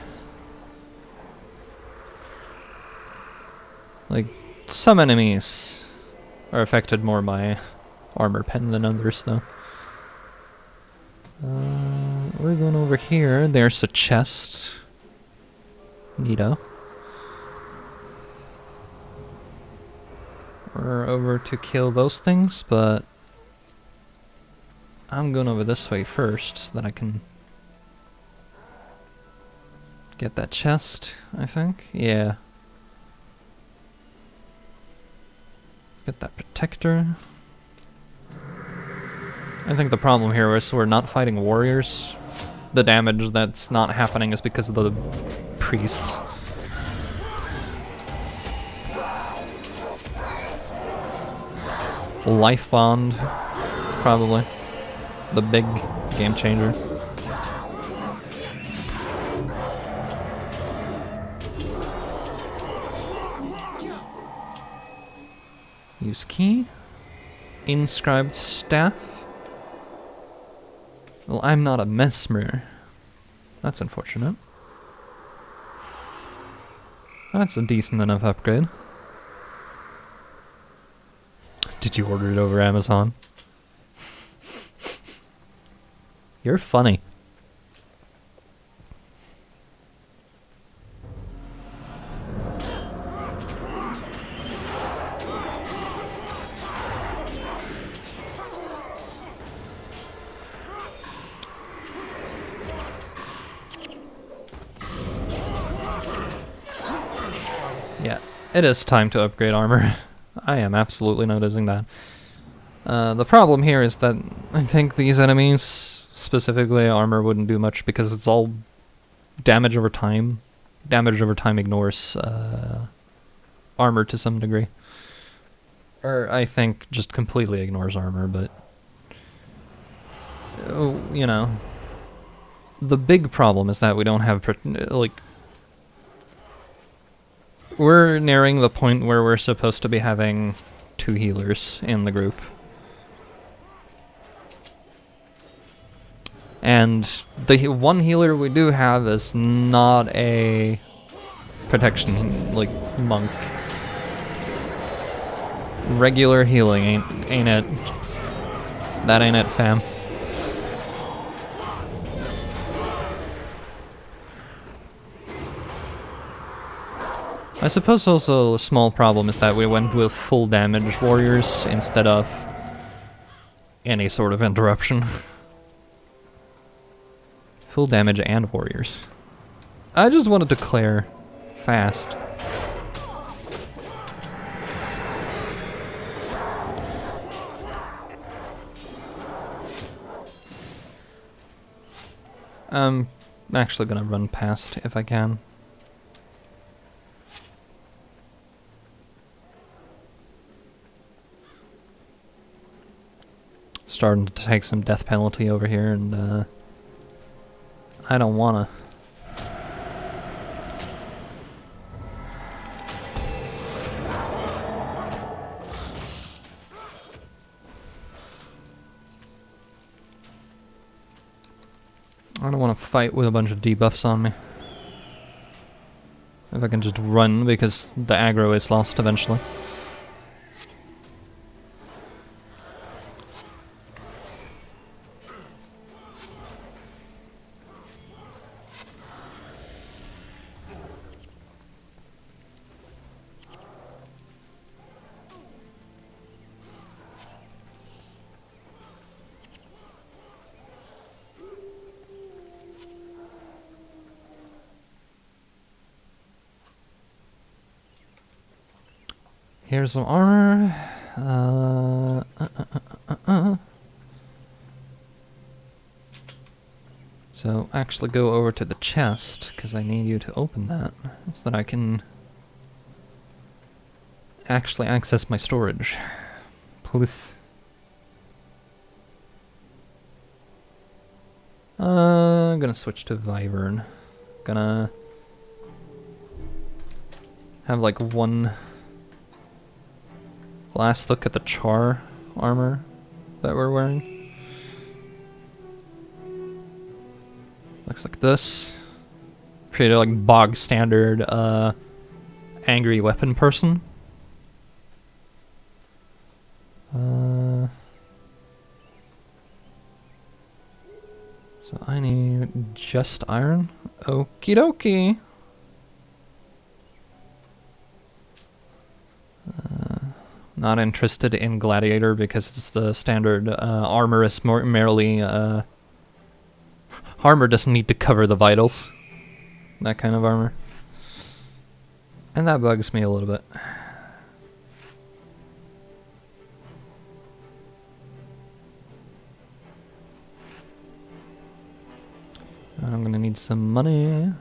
like some enemies are affected more by armor pen than others, though. We're going over here. There's a chest. Neato. We're over to kill those things, but I'm going over this way first so that I can get that chest, I think. Yeah. Get that protector. I think the problem here is we're not fighting warriors. The damage that's not happening is because of the priests. Life Bond, probably. The big game changer. Use key. Inscribed staff. Well, I'm not a mesmer. That's unfortunate. That's a decent enough upgrade. Did you order it over Amazon? You're funny. Yeah, it is time to upgrade armor. I am absolutely noticing that. The problem here is that I think these enemies, specifically armor, wouldn't do much because it's all damage over time. Damage over time ignores armor to some degree. Or I think just completely ignores armor, but... you know. The big problem is that we don't have, like... We're nearing the point where we're supposed to be having 2 healers in the group. And the one healer we do have is not a protection, like, monk. Regular healing ain't it. That ain't it, fam. I suppose also a small problem is that we went with full damage warriors instead of any sort of interruption. Full damage and warriors. I just want to declare fast. I'm actually gonna run past if I can. Starting to take some death penalty over here, and I don't wanna. I don't want to fight with a bunch of debuffs on me. If I can just run, because the aggro is lost eventually. Here's some armor. So actually go over to the chest, because I need you to open that, so that I can actually access my storage. Please. I'm gonna switch to Wyvern. Gonna have like one last look at the char armor that we're wearing. Looks like this. Pretty like bog standard angry weapon person. So I need just iron. Okie dokie. Not interested in Gladiator because it's the standard armor is merely armor doesn't need to cover the vitals. That kind of armor. And that bugs me a little bit. I'm gonna need some money.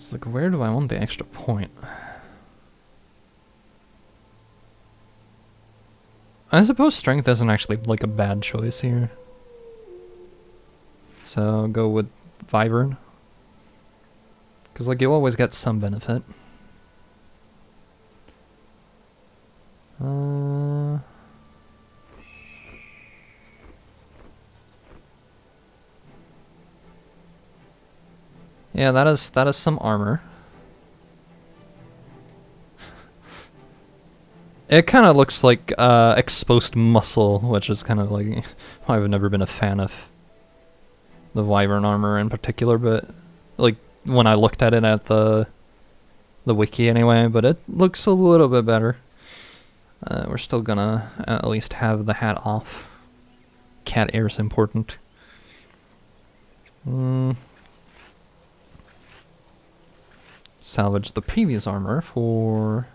It's like, where do I want the extra point? I suppose strength isn't actually like a bad choice here. So I'll go with Wyvern. Because like you always get some benefit. Yeah, that is some armor. It kind of looks like exposed muscle, which is kind of like I've never been a fan of the Wyvern armor in particular, but like when I looked at it at the wiki anyway, but it looks a little bit better. We're still gonna at least have the hat off. Cat air is important. Salvage the previous armor for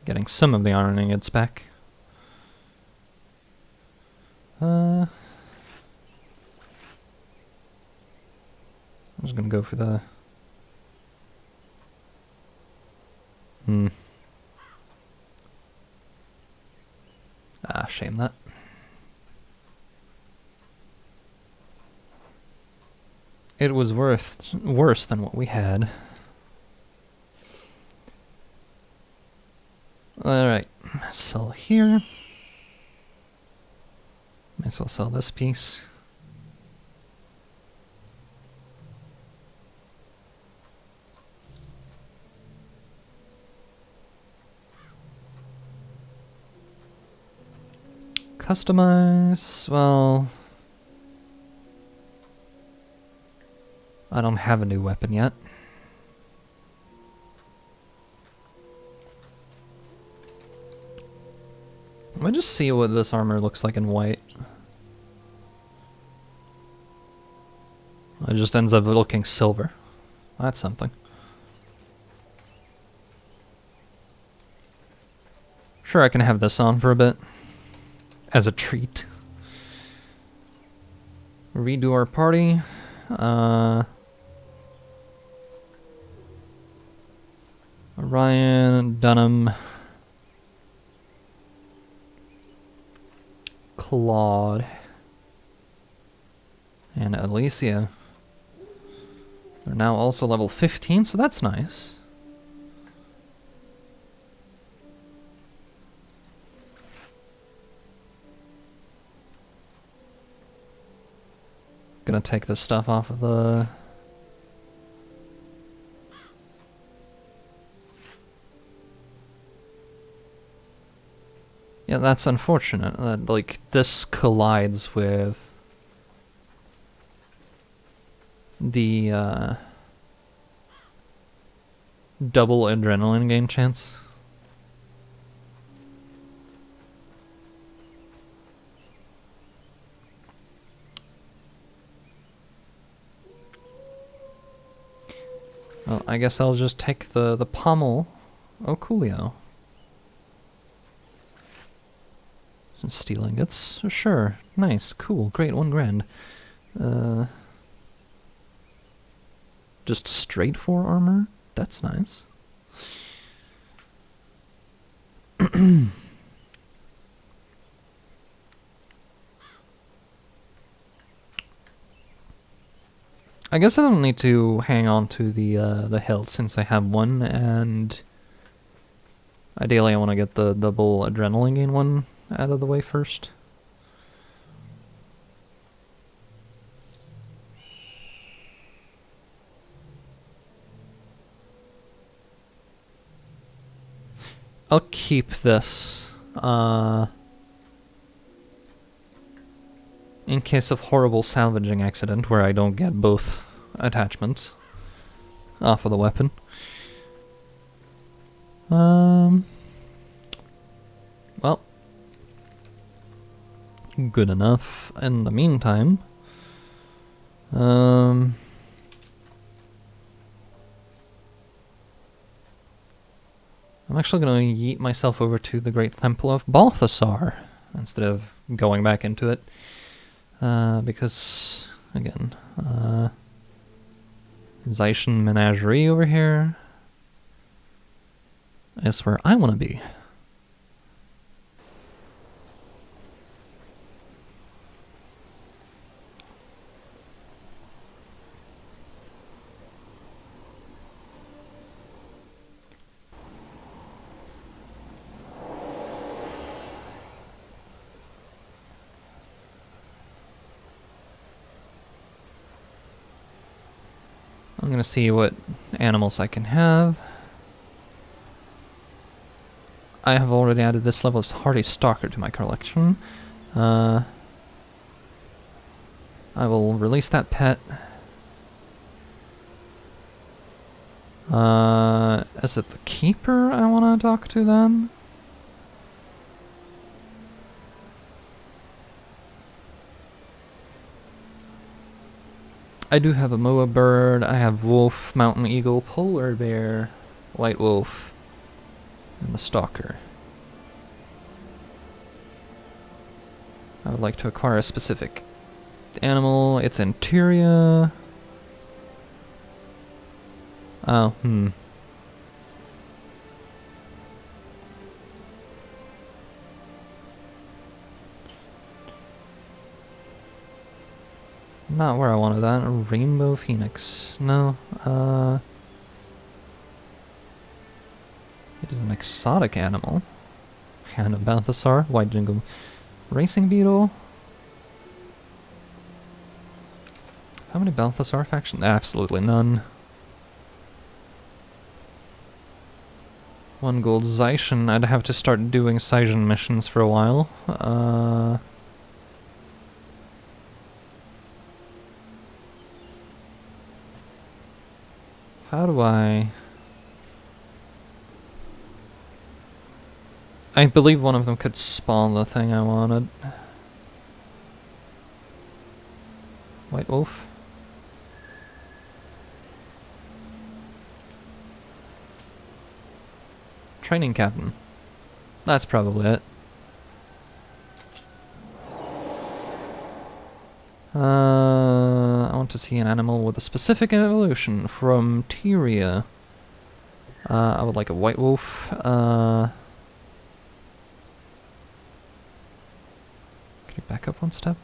getting some of the Iron Ingots back. I'm just gonna go for the... shame that. It was worse than what we had. Alright, sell here. Might as well sell this piece. Customize, well... I don't have a new weapon yet. Let me just see what this armor looks like in white. It just ends up looking silver. That's something. Sure, I can have this on for a bit. As a treat. Redo our party. Ryan, Dunham, Claude, and Alicia. They're now also level 15, so that's nice. Gonna take this stuff off of the... Yeah, that's unfortunate that, like, this collides with the, double adrenaline gain chance. Well, I guess I'll just take the pommel. Oh, coolio. Some steel ingots. Sure. Nice. Cool. Great. 1 grand. Just straight 4 armor? That's nice. I guess I don't need to hang on to the health since I have 1, and ideally I want to get the double adrenaline gain one out of the way first. I'll keep this in case of horrible salvaging accident where I don't get both attachments off of the weapon. Well, good enough. In the meantime, I'm actually going to yeet myself over to the Great Temple of Balthasar instead of going back into it. Because, again, Zaishin Menagerie over here. That's where I want to be. I'm gonna see what animals I can have. I have already added this level of Hardy Stalker to my collection. I will release that pet. Is it the keeper I want to talk to then? I do have a Moa bird, I have wolf, mountain eagle, polar bear, white wolf, and the stalker. I would like to acquire a specific animal. It's Anteria. Oh, Not where I wanted that. A rainbow phoenix. No, it is an exotic animal. Hannah Balthasar, white jingle. Racing beetle. How many Balthasar factions? Absolutely none. 1 gold Zaishin. I'd have to start doing Zaishin missions for a while. How do I believe one of them could spawn the thing I wanted. White wolf. Training captain. That's probably it. I want to see an animal with a specific evolution from Tyria. I would like a white wolf. Can you back up one step?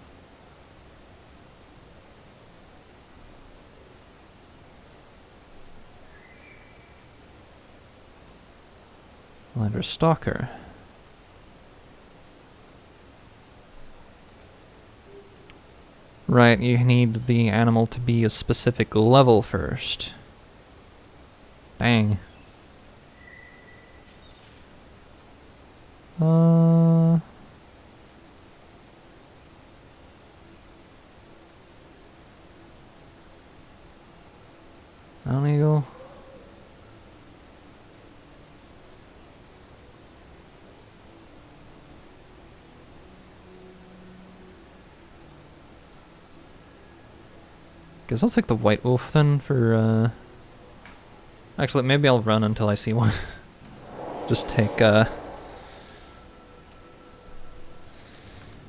Lander Stalker. Right, you need the animal to be a specific level first. Dang. Mountain eagle. Guess I'll take the white wolf then for, actually, maybe I'll run until I see one. Just take,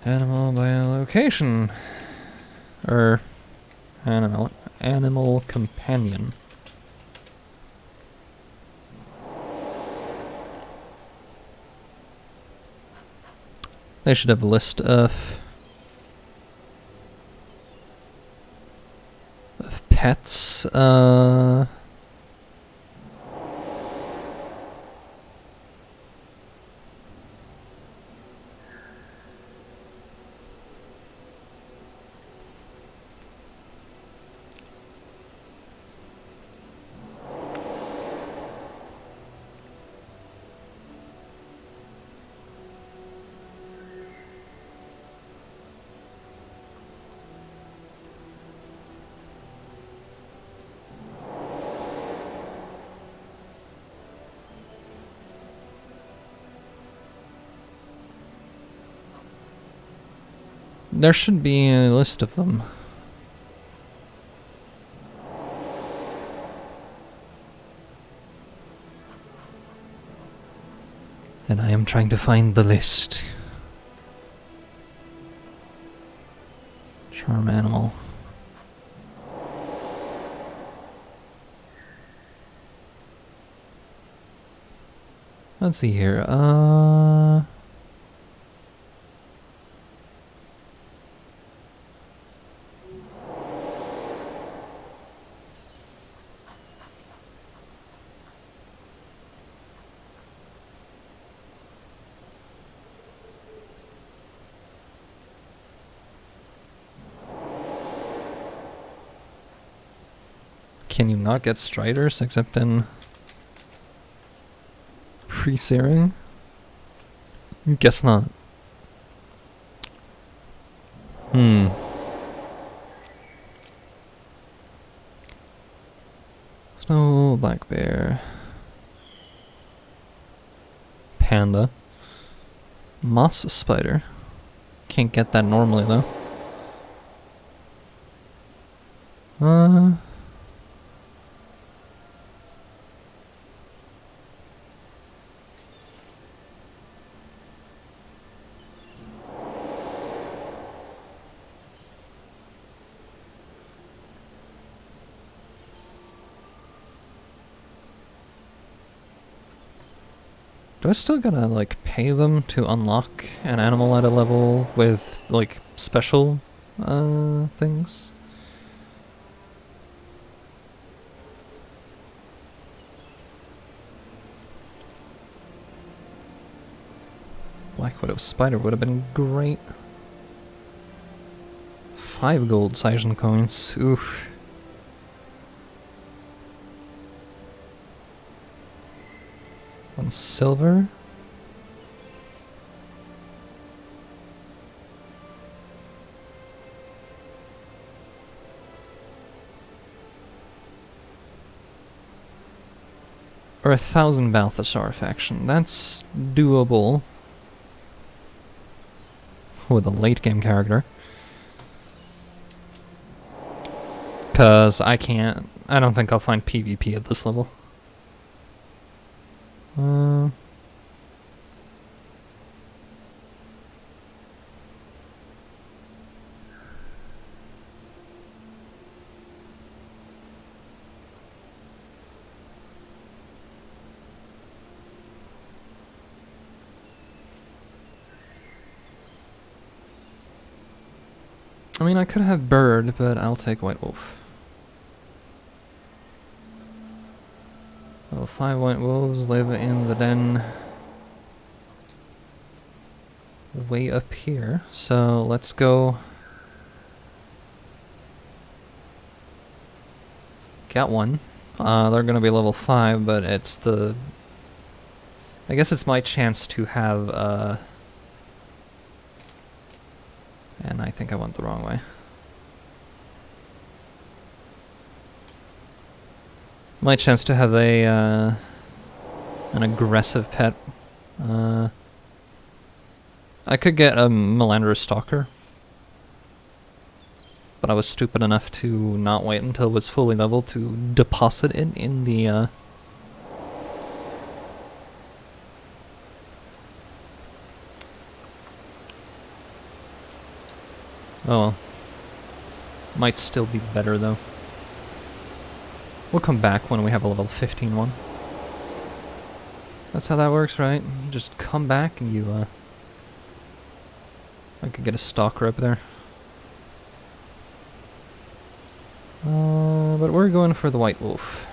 animal by location. Or, animal companion. They should have a list of pets. There should be a list of them. And I am trying to find the list. Charm animal. Let's see here. Can you not get Striders except in pre-searing? Guess not. Snow, black bear, panda, moss spider. Can't get that normally though. Do I still gotta, like, pay them to unlock an animal at a level with, like, special, things? Black Widow Spider would have been great. 5 gold Saiyan coins, oof. One silver. Or 1,000 Balthasar faction. That's doable. With a late game character. Cause I don't think I'll find PvP at this level. I mean, I could have bird, but I'll take white wolf. Well, 5 white wolves live in the den way up here, so let's go get one. They're gonna be level 5, but it's the... I guess it's my chance to have, and I think I went the wrong way. My chance to have a an aggressive pet. I could get a Melandra Stalker, but I was stupid enough to not wait until it was fully leveled to deposit it in the oh well. Might still be better though. We'll come back when we have a level 15 one. That's how that works, right? You just come back and you, I could get a stalker up there. But we're going for the white wolf.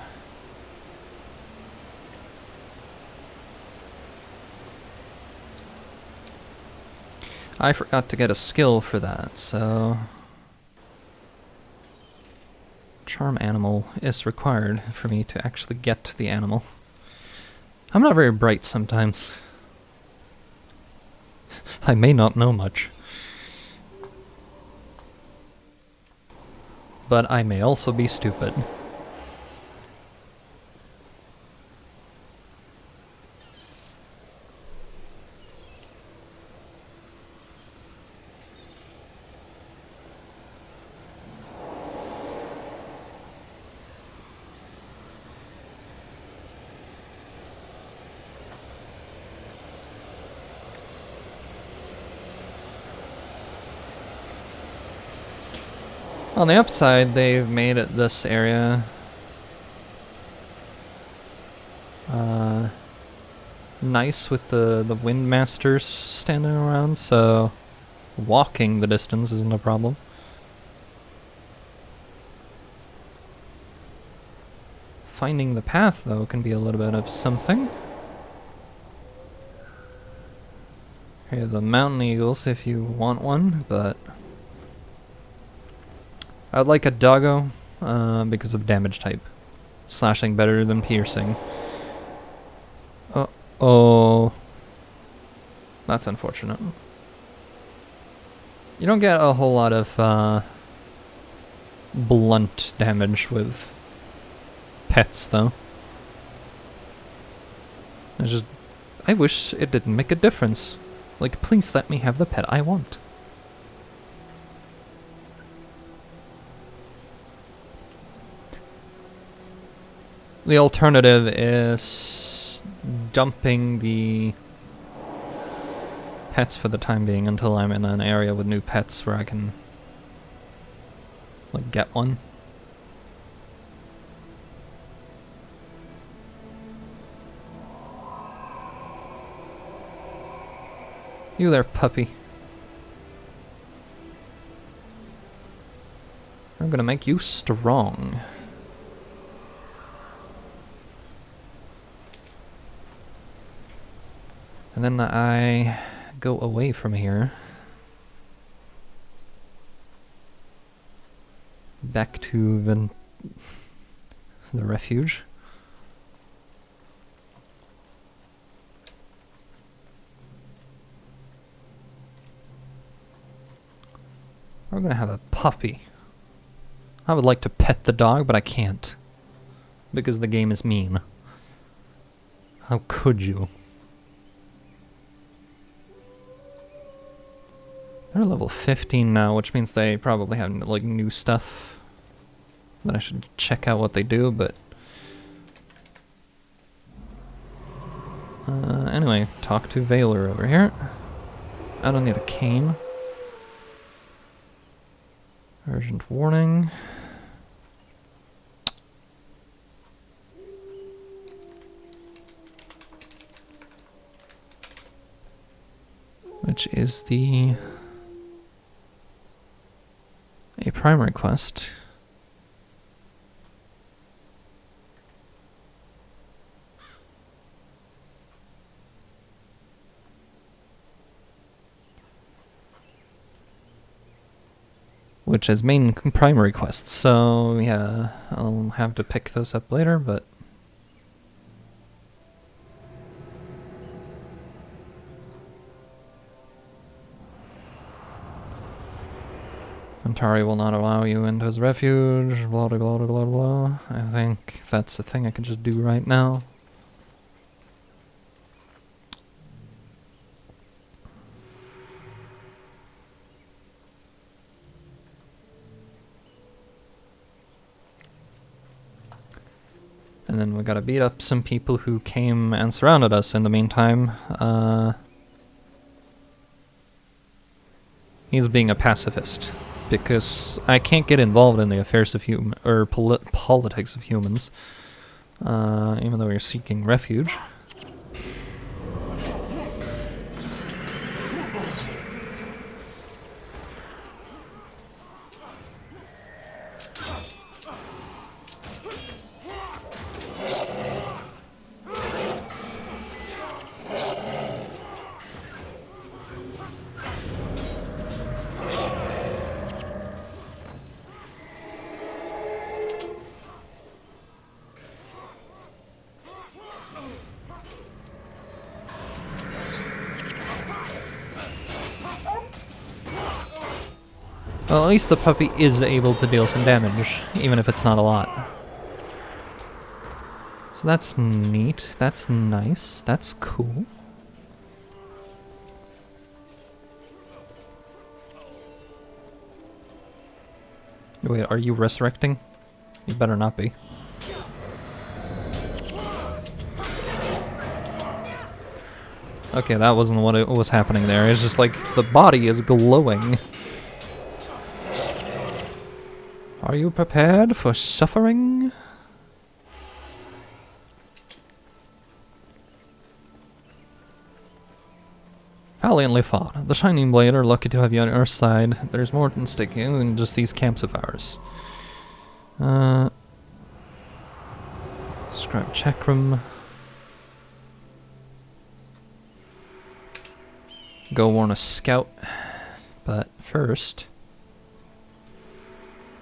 I forgot to get a skill for that, so... Charm animal is required for me to actually get to the animal. I'm not very bright sometimes. I may not know much. But I may also be stupid. On the upside, they've made it this area nice with the wind masters standing around, so walking the distance isn't a problem. Finding the path, though, can be a little bit of something. Here are the mountain eagles if you want one, but I'd like a doggo because of damage type. Slashing better than piercing. Oh, that's unfortunate. You don't get a whole lot of blunt damage with pets, though. I wish it didn't make a difference. Like, please let me have the pet I want. The alternative is dumping the pets for the time being until I'm in an area with new pets where I can, like, get one. You there, puppy. I'm gonna make you strong. And then I go away from here. Back to the refuge. We're gonna have a puppy. I would like to pet the dog, but I can't. Because the game is mean. How could you? They're level 15 now, which means they probably have like new stuff that I should check out what they do, but anyway, talk to Valor over here. I don't need a cane. Urgent warning. Which is a primary quest. Which is main primary quests, so yeah, I'll have to pick those up later, but Antari will not allow you into his refuge, blah blah blah blah blah. I think that's a thing I can just do right now. And then we gotta beat up some people who came and surrounded us in the meantime. He's being a pacifist, because I can't get involved in the affairs of politics of humans, even though you're seeking refuge. Well, at least the puppy is able to deal some damage, even if it's not a lot. So that's neat, that's nice, that's cool. Wait, are you resurrecting? You better not be. Okay, that wasn't what was happening there. It's just like the body is glowing. Are you prepared for suffering? Valiantly fought. The Shining Blade are lucky to have you on our side. There's more than sticking than just these camps of ours. Describe Chakram. Go warn a scout. But first,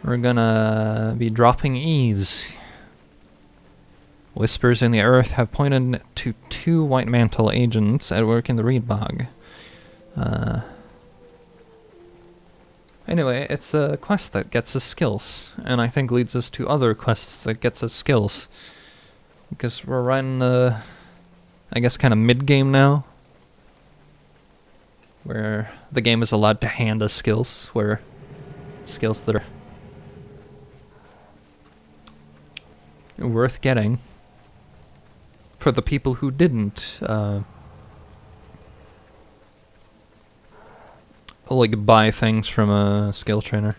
we're gonna be dropping eaves. Whispers in the earth have pointed to 2 White Mantle agents at work in the Reed Bog. Anyway, it's a quest that gets us skills, and I think leads us to other quests that gets us skills. Because we're running, I guess, kind of mid-game now, where the game is allowed to hand us skills, where skills that are worth getting for the people who didn't, like, buy things from a skill trainer.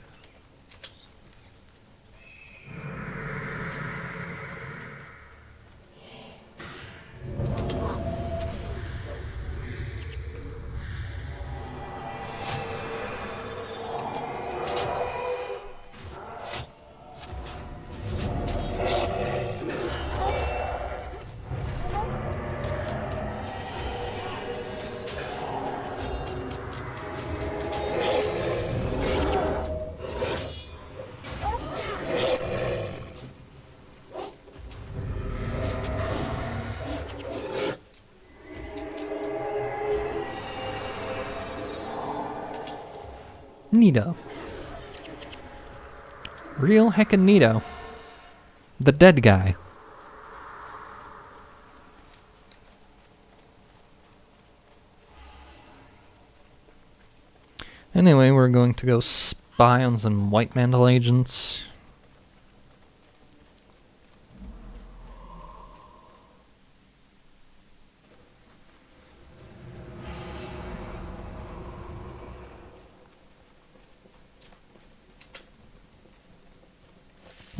Neato. Real heckin' neato. The dead guy. Anyway, we're going to go spy on some White Mantle agents.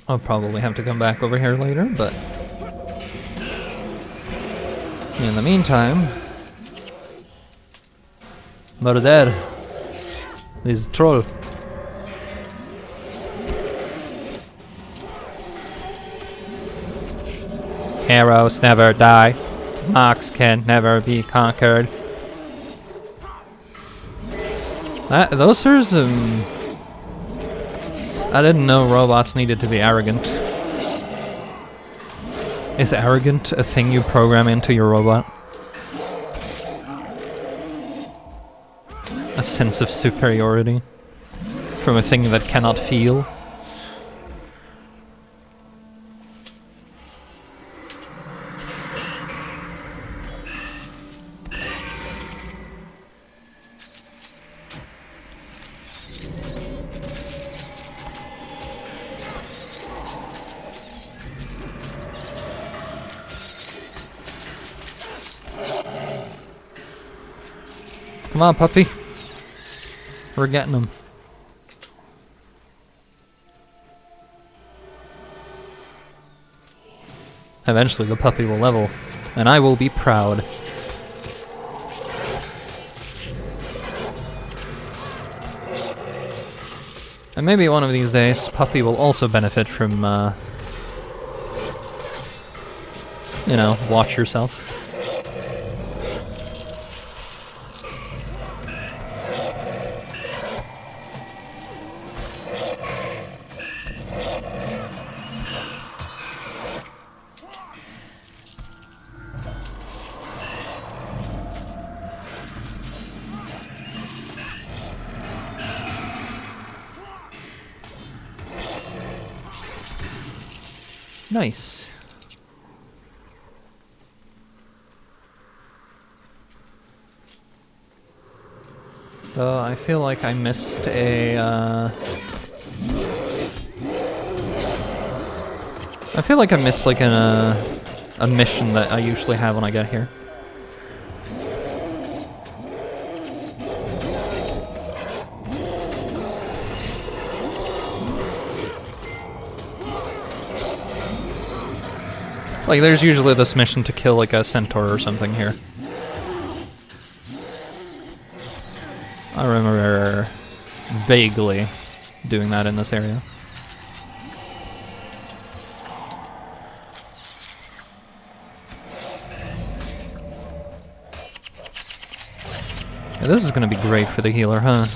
I'll probably have to come back over here later, but in the meantime, murder this troll. Heroes never die. Marks can never be conquered. Those are some... I didn't know robots needed to be arrogant. Is arrogant a thing you program into your robot? A sense of superiority from a thing that cannot feel? Come on, puppy. We're getting them. Eventually the puppy will level, and I will be proud. And maybe one of these days, puppy will also benefit from, you know, watch yourself. Nice. Though I feel like I missed a, I feel like I missed like a mission that I usually have when I get here. Like, there's usually this mission to kill, like, a centaur or something here. I remember vaguely doing that in this area. Yeah, this is gonna be great for the healer, huh?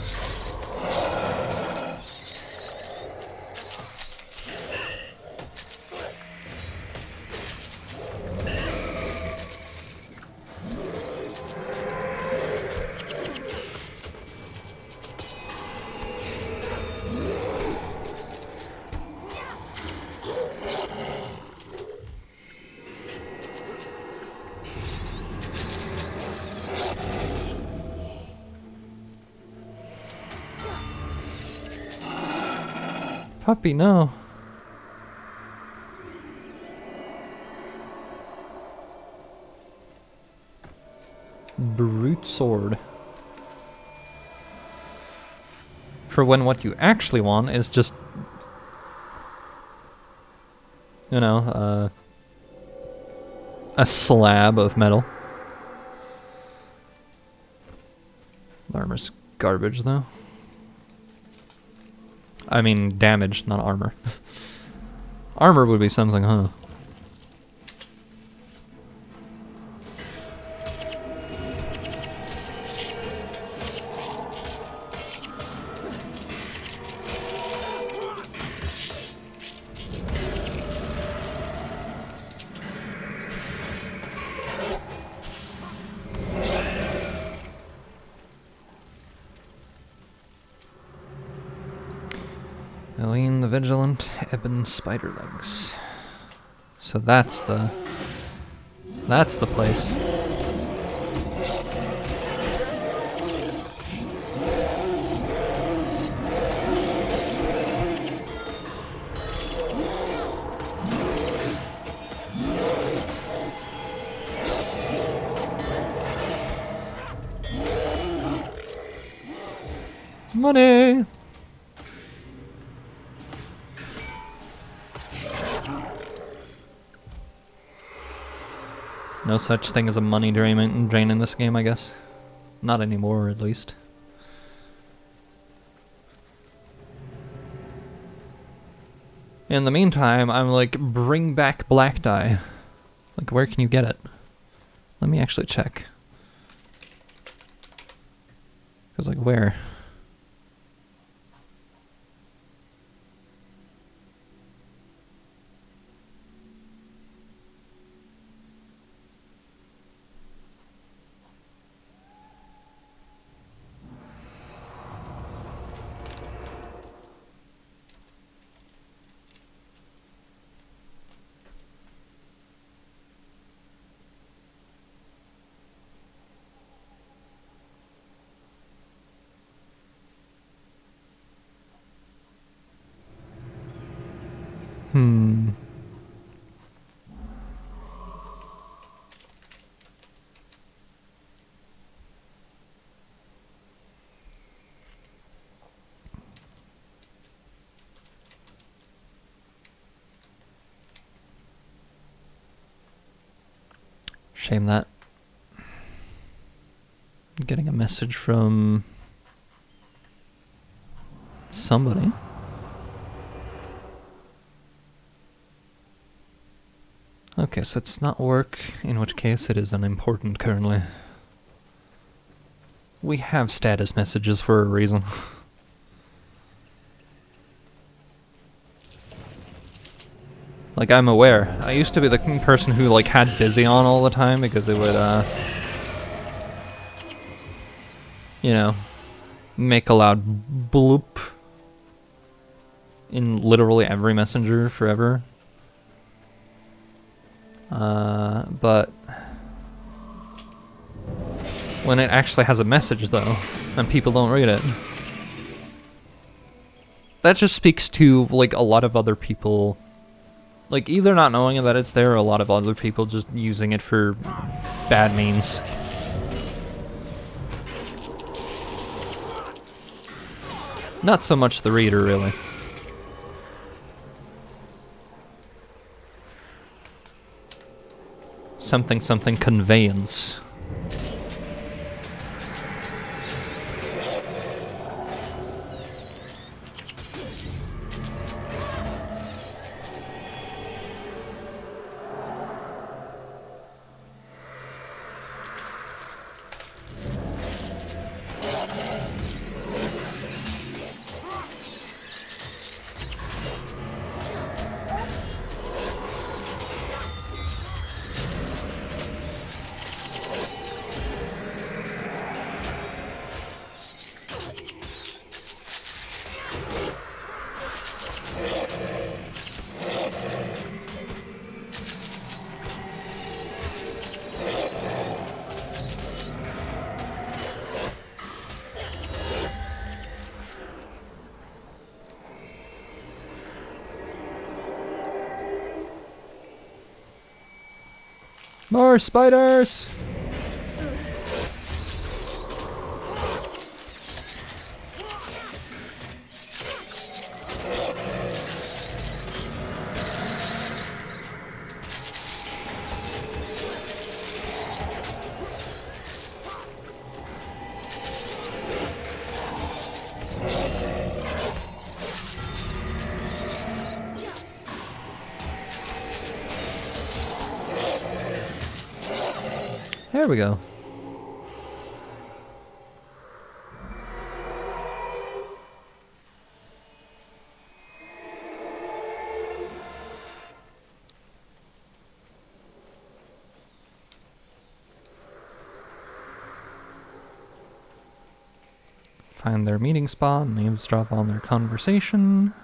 Puppy, no. Brute sword. For when what you actually want is just, you know, a slab of metal. Armor's garbage, though. I mean, damage, not armor. Armor would be something, huh? Eileen the Vigilant, Eben Spiderlegs. So that's the place. Money! No such thing as a money drain in this game, I guess. Not anymore, at least. In the meantime, I'm like, bring back black dye. Like, where can you get it? Let me actually check. Because, like, where? Shame that. Getting a message from somebody. Okay, so it's not work, in which case it is unimportant currently. We have status messages for a reason. Like, I'm aware. I used to be the person who, like, had busy on all the time because it would, you know, make a loud bloop in literally every messenger forever. But when it actually has a message, though, and people don't read it, that just speaks to, like, a lot of other people, like, either not knowing that it's there or a lot of other people just using it for bad means. Not so much the reader, really. Something something conveyance. More spiders! There we go. Find their meeting spot and eavesdrop on their conversation.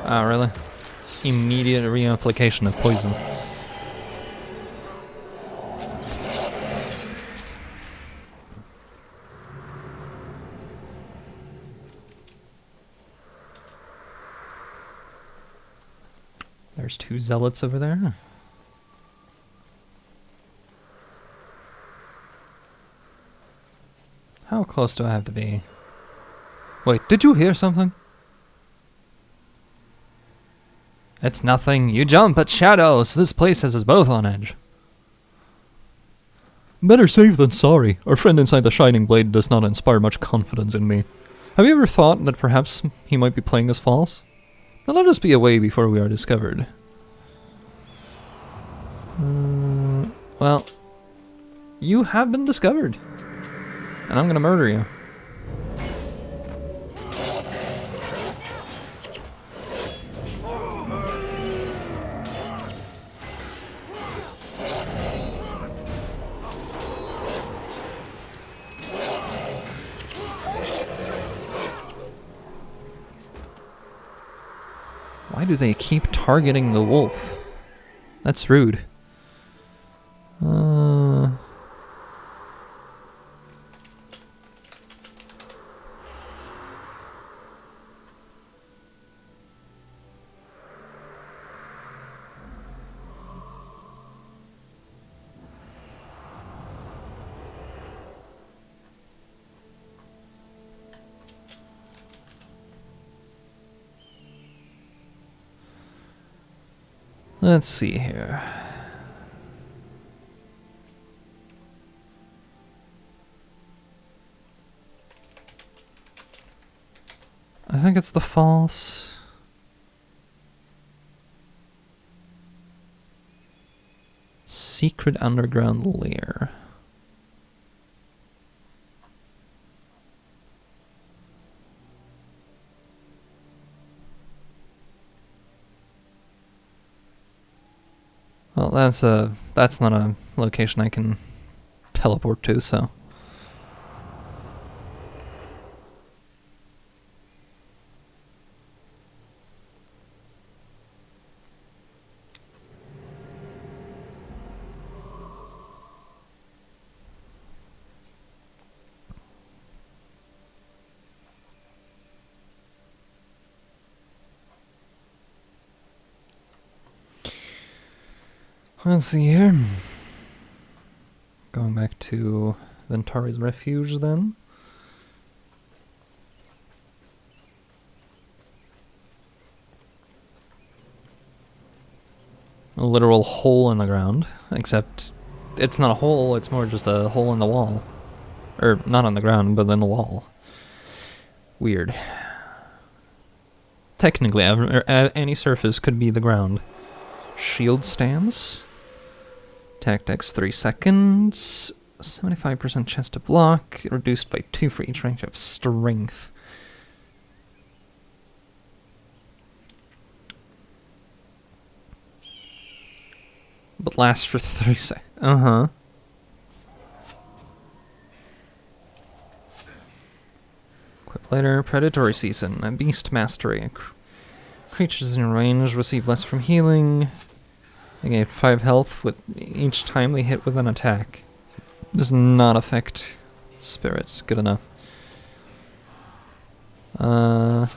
Oh, really? Immediate reapplication of poison. There's 2 zealots over there. How close do I have to be? Wait, did you hear something? It's nothing. You jump at shadows. This place has us both on edge. Better safe than sorry. Our friend inside the Shining Blade does not inspire much confidence in me. Have you ever thought that perhaps he might be playing us false? Now let us be away before we are discovered. Well, you have been discovered. And I'm gonna murder you. Why do they keep targeting the wolf? That's rude. Let's see here. I think it's the false. Secret underground lair. Well, that's not a location I can teleport to, so. Let's see here. Going back to Ventari's Refuge then. A literal hole in the ground, except it's not a hole, it's more just a hole in the wall. Or, not on the ground, but in the wall. Weird. Technically, any surface could be the ground. Shield stance. Tactics 3 seconds. 75% chance to block. Reduced by 2 for each range of strength. But lasts for 3 seconds. Uh-huh. Equip later. Predatory Season. A Beast Mastery. Creatures in range receive less from healing. They gain 5 health with each time they hit with an attack. Does not affect Spirits, good enough. And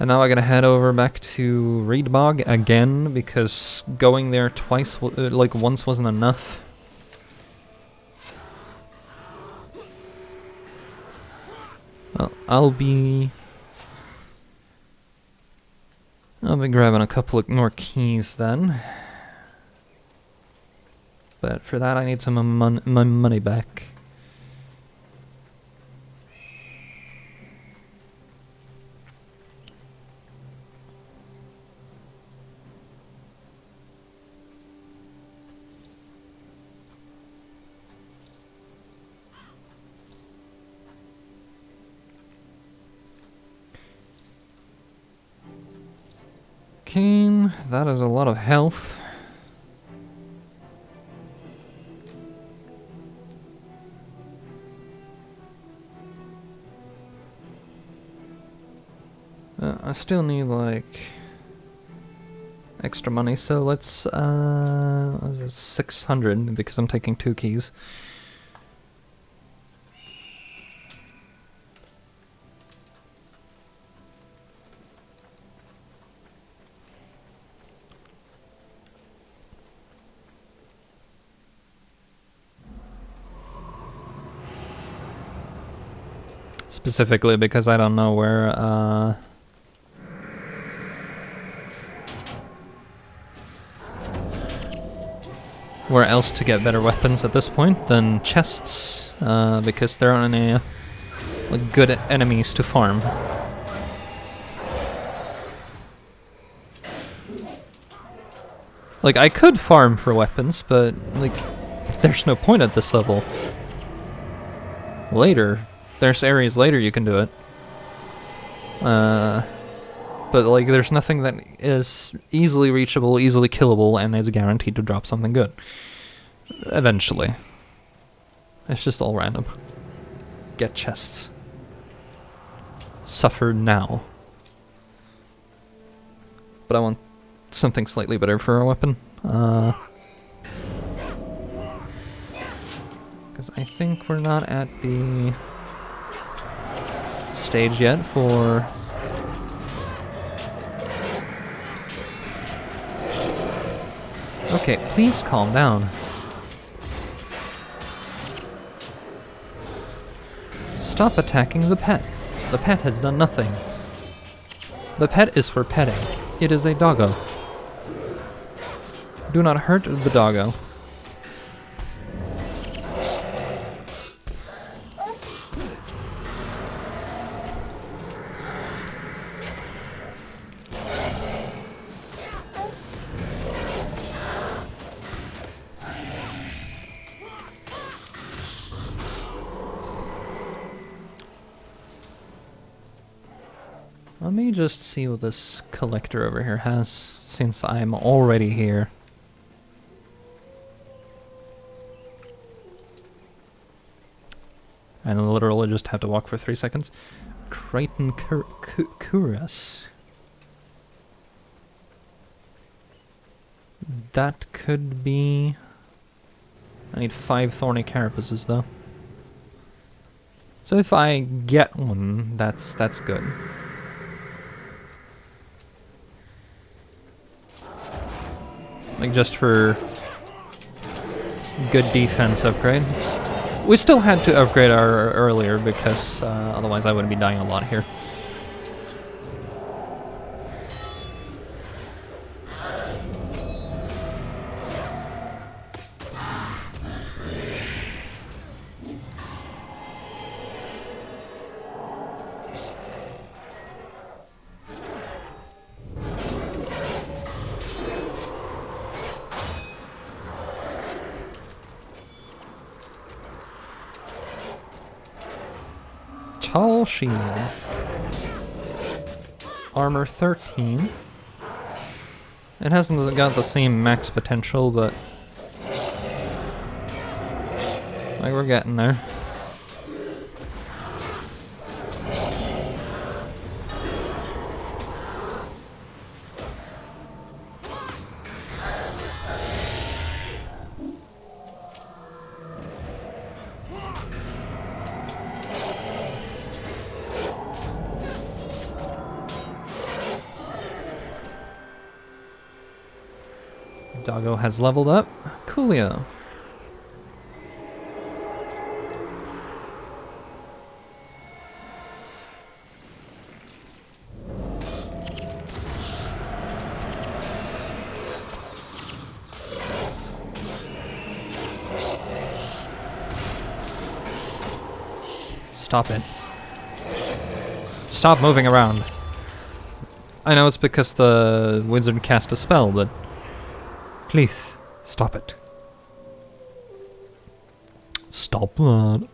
now I'm gonna head over back to Reedbog again, because going there twice, like once wasn't enough. Well, I'll be grabbing a couple of more keys then. But for that I need some my money back. Okay, that is a lot of health. I still need like extra money, so let's what is it, 600 because I'm taking 2 keys. Specifically because I don't know where else to get better weapons at this point than chests, because there aren't any like good enemies to farm. Like I could farm for weapons, but like there's no point at this level. Later. There's areas later you can do it. But like there's nothing that is easily reachable, easily killable, and is guaranteed to drop something good. Eventually. It's just all random. Get chests. Suffer now. But I want something slightly better for a weapon. Because I think we're not at the stage yet for okay, please calm down. Stop attacking the pet. The pet has done nothing. The pet is for petting. It is a doggo. Do not hurt the doggo. Let me just see what this collector over here has, since I'm already here. And I literally just have to walk for 3 seconds. Crichton Cuirass. That could be... I need 5 thorny carapaces though. So if I get one, that's good. Like just for good defense upgrade. We still had to upgrade our earlier because otherwise I would be dying a lot here. Tall shield. Armor 13. It hasn't got the same max potential, but like we're getting there. Doggo has leveled up. Coolio. Stop it. Stop moving around. I know it's because the wizard cast a spell, but please, stop it. Stop that.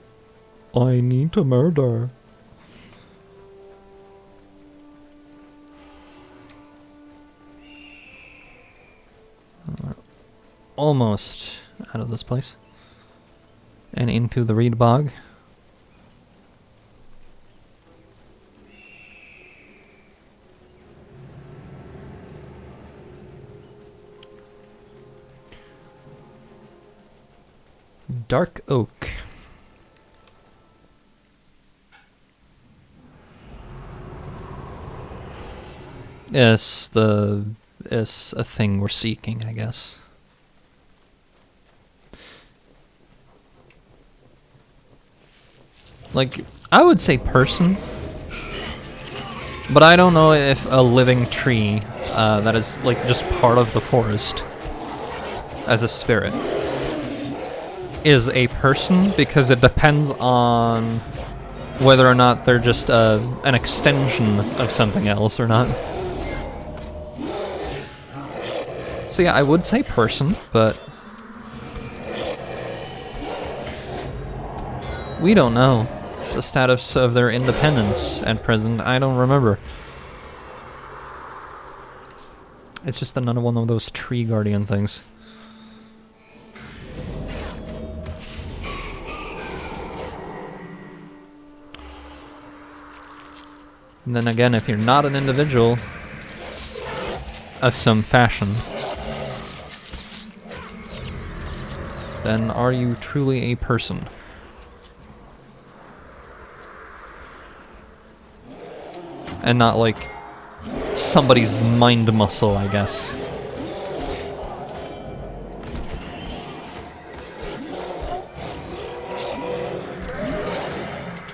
I need to murder. Almost out of this place. And into the reed bog. Dark Oak. Is a thing we're seeking, I guess. Like, I would say person, but I don't know if a living tree that is like just part of the forest as a spirit is a person, because it depends on whether or not they're just an extension of something else or not. So yeah, I would say person, but we don't know the status of their independence at present. I don't remember. It's just another one of those tree guardian things. And then again, if you're not an individual of some fashion, then are you truly a person? And not like somebody's mind muscle, I guess.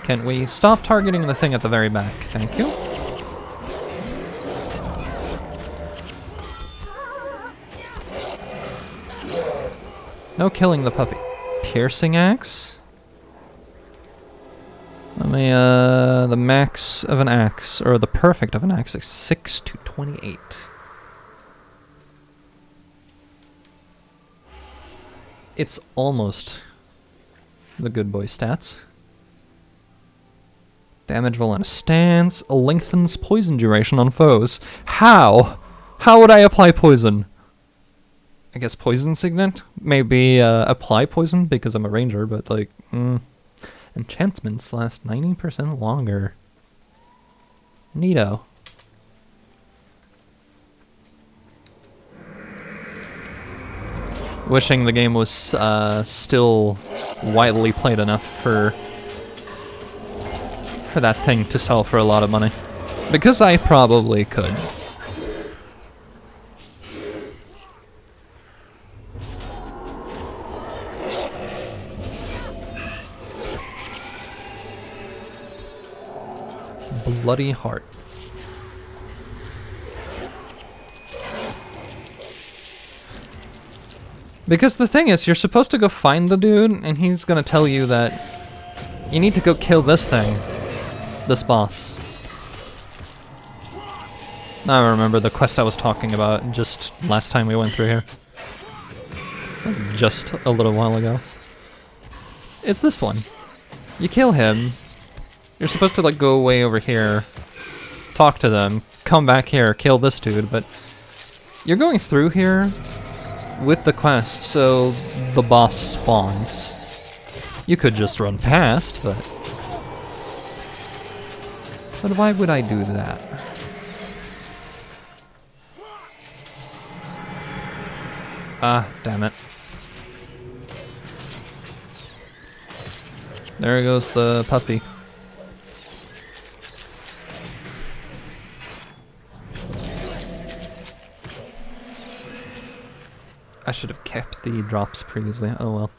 Can we stop targeting the thing at the very back? Thank you. No killing the puppy. Piercing axe? Let me, the max of an axe, or the perfect of an axe, is 6 to 28. It's almost the good boy stats. Damage while in a stance, lengthens poison duration on foes. How? How would I apply poison? I guess poison signet? Maybe apply poison because I'm a ranger, but like, enchantments last 90% longer. Neato. Wishing the game was still widely played enough for that thing to sell for a lot of money. Because I probably could. Bloody heart. Because the thing is, you're supposed to go find the dude, and he's gonna tell you that you need to go kill this thing. This boss. Now I remember the quest I was talking about just last time we went through here. Like just a little while ago. It's this one. You kill him. You're supposed to like go way over here, talk to them, come back here, kill this dude, but you're going through here with the quest, so the boss spawns. You could just run past, but why would I do that? Ah, damn it. There goes the puppy. I should have kept the drops previously. Oh well.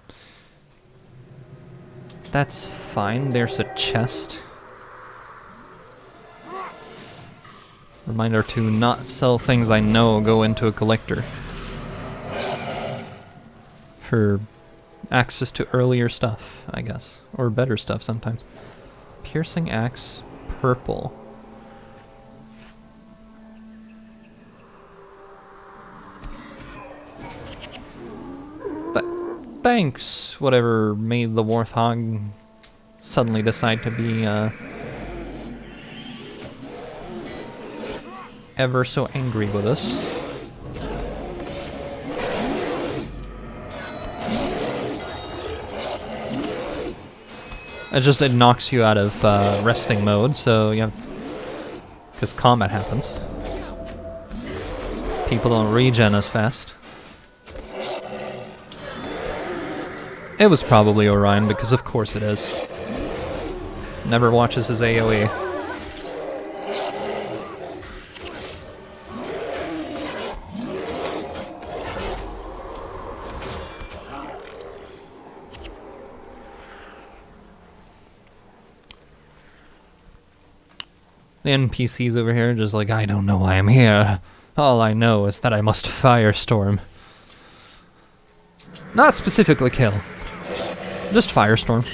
That's fine. There's a chest. Reminder to not sell things I know go into a collector. For access to earlier stuff, I guess. Or better stuff sometimes. Piercing axe, purple. Thanks, whatever made the Warthog suddenly decide to be ever so angry with us. It knocks you out of resting mode, so you have, because combat happens. People don't regen as fast. It was probably Orion, because of course it is. Never watches his AoE. The NPCs over here are just like, I don't know why I'm here. All I know is that I must firestorm. Not specifically kill. Just firestorm.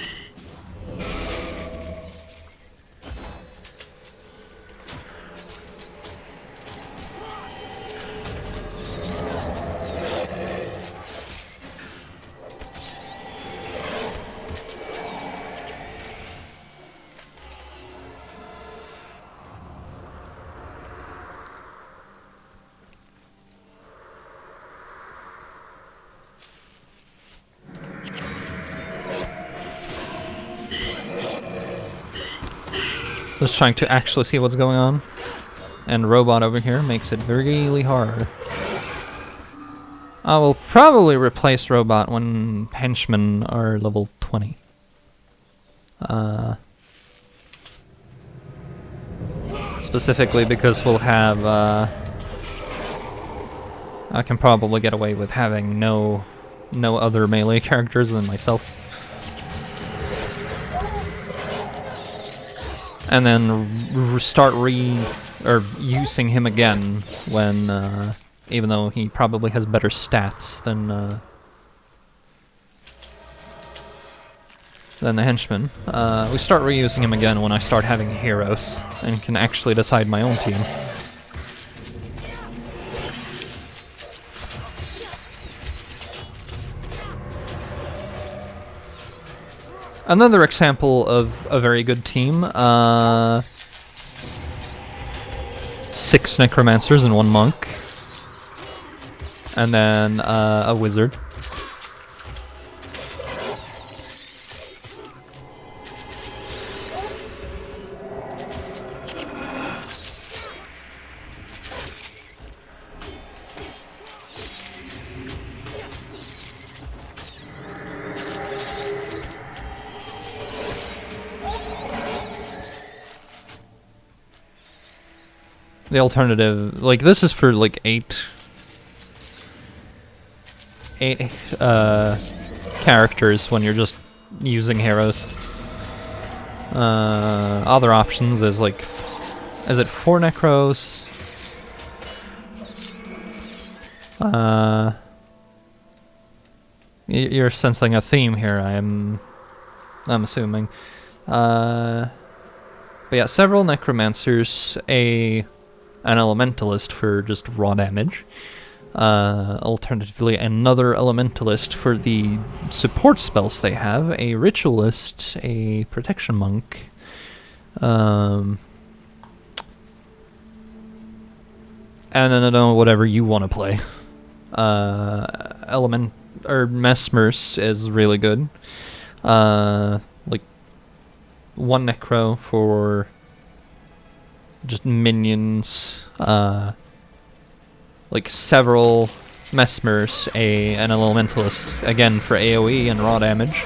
Just trying to actually see what's going on. And Robot over here makes it really hard. I will probably replace Robot when Henchmen are level 20. Specifically because we'll have... I can probably get away with having no other melee characters than myself. And then start using him again when, even though he probably has better stats than the henchman. We start reusing him again when I start having heroes and can actually decide my own team. Another example of a very good team, 6 necromancers and 1 monk, and then a wizard. The alternative, like, this is for like 8 characters when you're just using heroes. Other options is like, is it 4 necros? You're sensing a theme here, I'm assuming. But yeah, several necromancers, an elementalist for just raw damage. Alternatively, another elementalist for the support spells they have, a ritualist, a protection monk, and then whatever you want to play. Mesmers is really good. Like 1 necro for just minions, like several Mesmers, an elementalist, again for AoE and raw damage,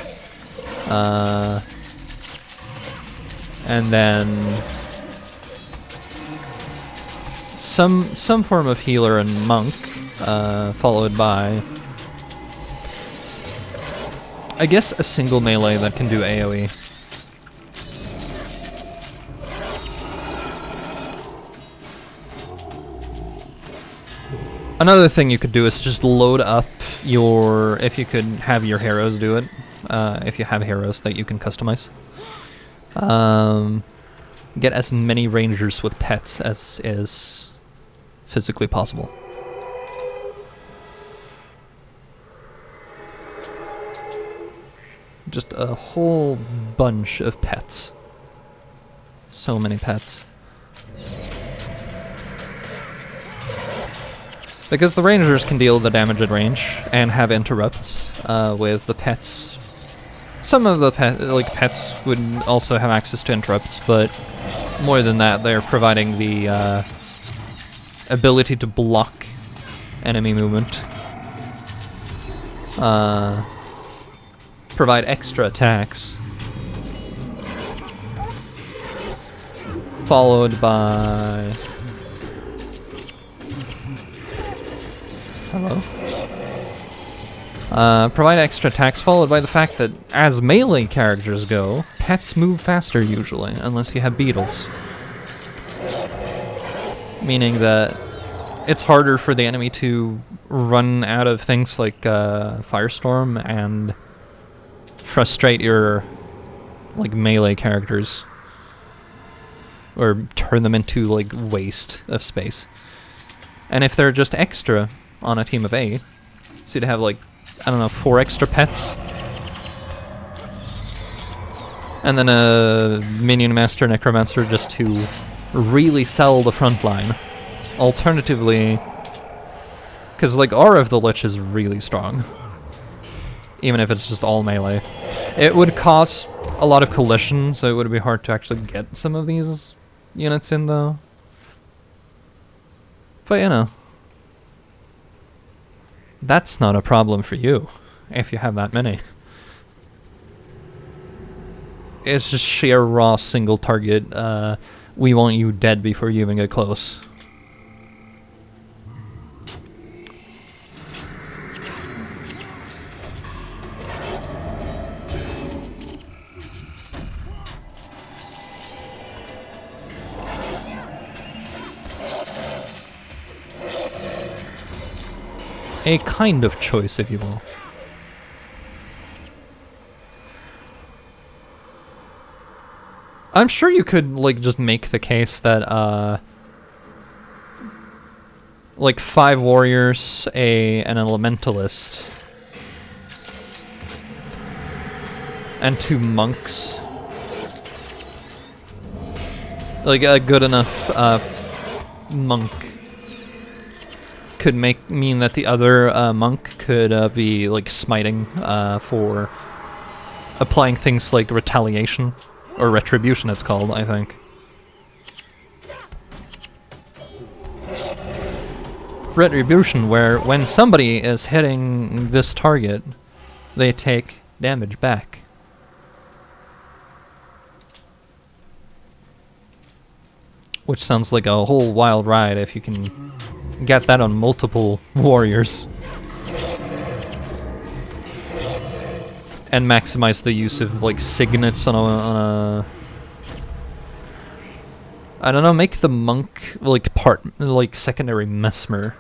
and then some form of healer and monk, followed by I guess a single melee that can do AoE. Another thing you could do is just load up your, if you could have your heroes do it, if you have heroes that you can customize. Get as many rangers with pets as is physically possible. Just a whole bunch of pets. So many pets. Because the rangers can deal the damage at range and have interrupts with the pets. Some of the pets would also have access to interrupts, but more than that, they're providing the ability to block enemy movement. Provide extra attacks. Followed by... Hello? Provide extra attacks, followed by the fact that, as melee characters go, pets move faster usually, unless you have beetles. Meaning that it's harder for the enemy to run out of things like Firestorm and frustrate your melee characters. Or turn them into waste of space. And if they're just extra on a team of 8, so you'd have I don't know, 4 extra pets. And then a Minion Master Necromancer just to really sell the front line. Alternatively, because Aura of the Lich is really strong. Even if it's just all melee. It would cause a lot of collision, so it would be hard to actually get some of these units in though. But you know. That's not a problem for you, if you have that many. It's just sheer raw single target, we want you dead before you even get close. A kind of choice, if you will. I'm sure you could, just make the case that, 5 warriors, an elementalist, and 2 monks. A good enough, monk could mean that the other monk could be smiting for applying things like retaliation or retribution, it's called, I think. Retribution, where when somebody is hitting this target, they take damage back. Which sounds like a whole wild ride if you can get that on multiple warriors. And maximize the use of signets on a I don't know, make the monk secondary mesmer.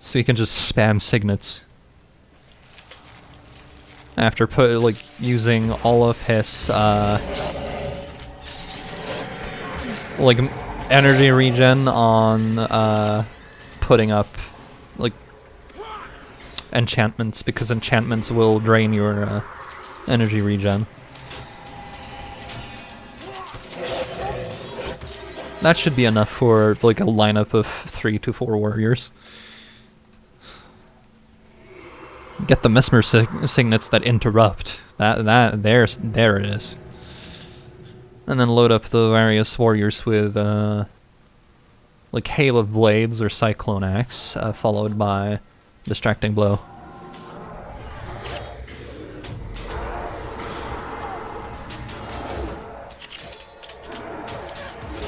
So you can just spam signets. After using all of his energy regen on putting up enchantments, because enchantments will drain your energy regen. That should be enough for a lineup of 3 to 4 warriors. Get the mesmer signets that interrupt. There it is. And then load up the various warriors with Hail of Blades or Cyclone Axe, followed by Distracting Blow.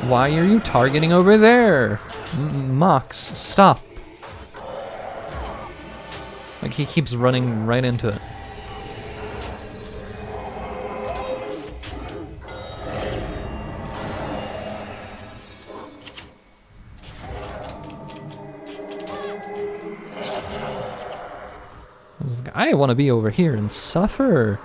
Why are you targeting over there? Mox, stop. Like, he keeps running right into it. I want to be over here and suffer.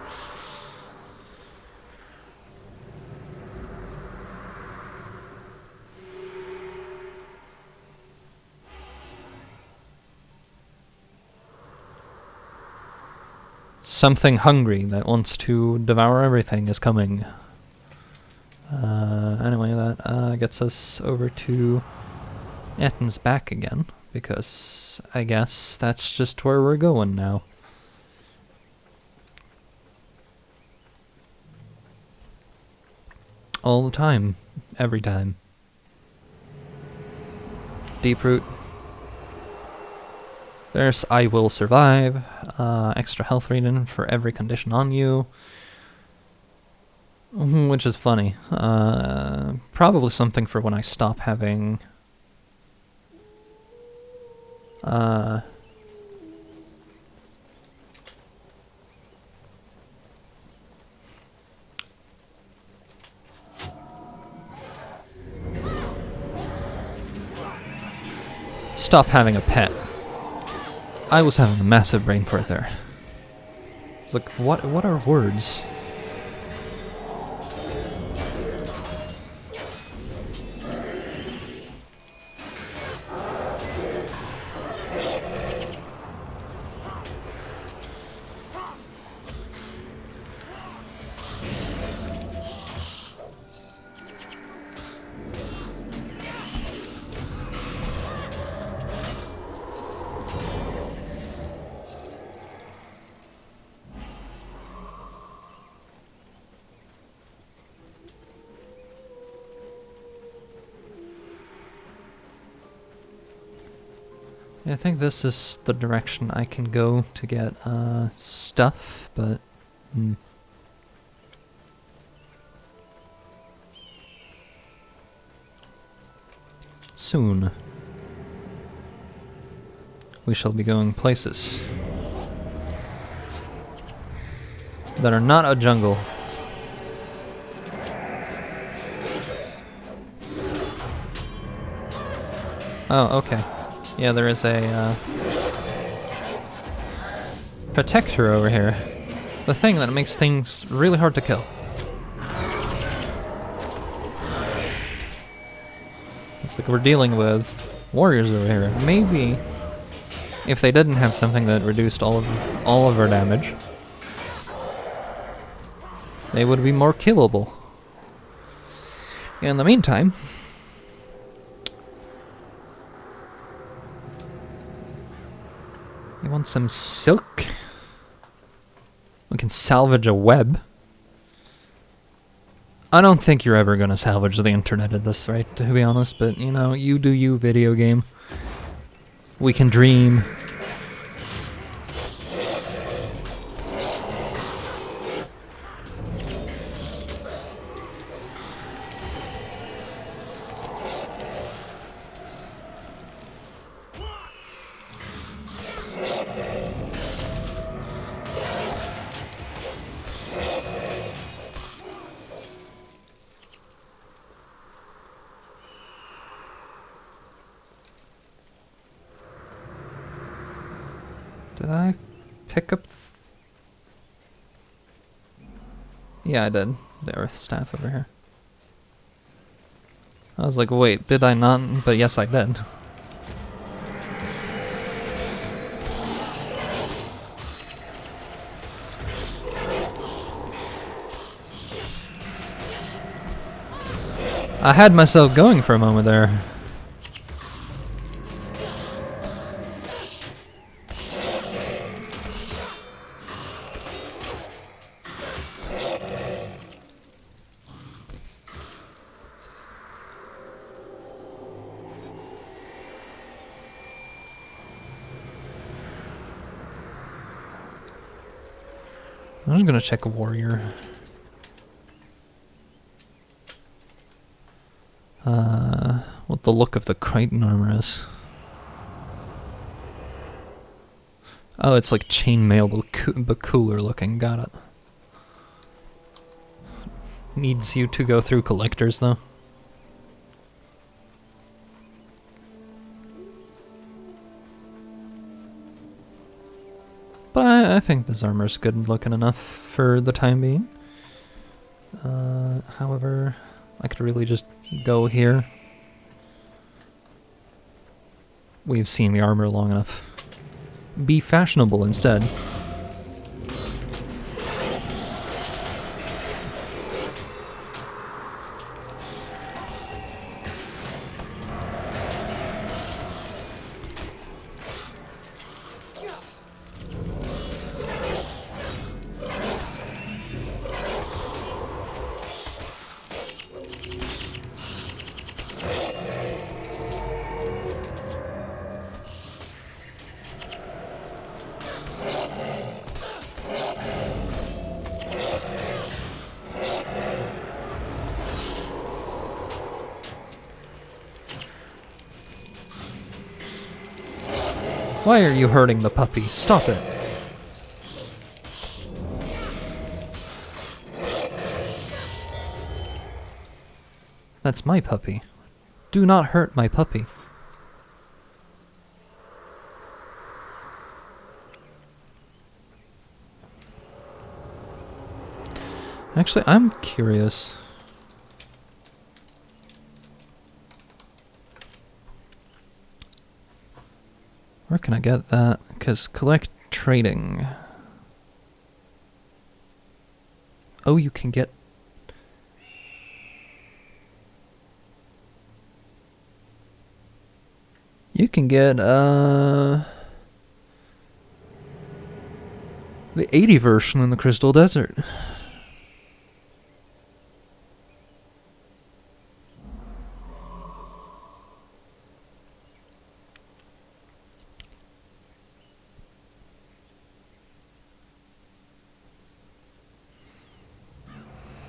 Something hungry that wants to devour everything is coming. Anyway, that gets us over to Etten's back again, because I guess that's just where we're going now. All the time. Every time. Deeproot. There's I will survive. Extra health regen for every condition on you. Which is funny. Probably something for when I stop having... stop having a pet. I was having a massive brain fart there. It's like, what are words? I think this is the direction I can go to get stuff, but soon we shall be going places that are not a jungle. Oh, okay. Yeah, there is a protector over here. The thing that makes things really hard to kill. It's like we're dealing with warriors over here. Maybe if they didn't have something that reduced all of our damage, they would be more killable. In the meantime, you want some silk? We can salvage a web. I don't think you're ever gonna salvage the internet at this rate, to be honest, but you know, you do you, video game. We can dream. Did I pick up yeah, I did. The earth staff over here. I was like, wait, did I not? But yes, I did. I had myself going for a moment there. I'm just gonna check a warrior. What the look of the Crichton armor is. Oh, it's like chainmail but cooler looking. Got it. Needs you to go through collectors though. But I think this armor's good looking enough for the time being. However, I could really just go here. We've seen the armor long enough. Be fashionable instead. Why are you hurting the puppy? Stop it. That's my puppy. Do not hurt my puppy. Actually, I'm curious. Where can I get that? Because collect trading. Oh, you can get... You can get, the 80 version in the Crystal Desert.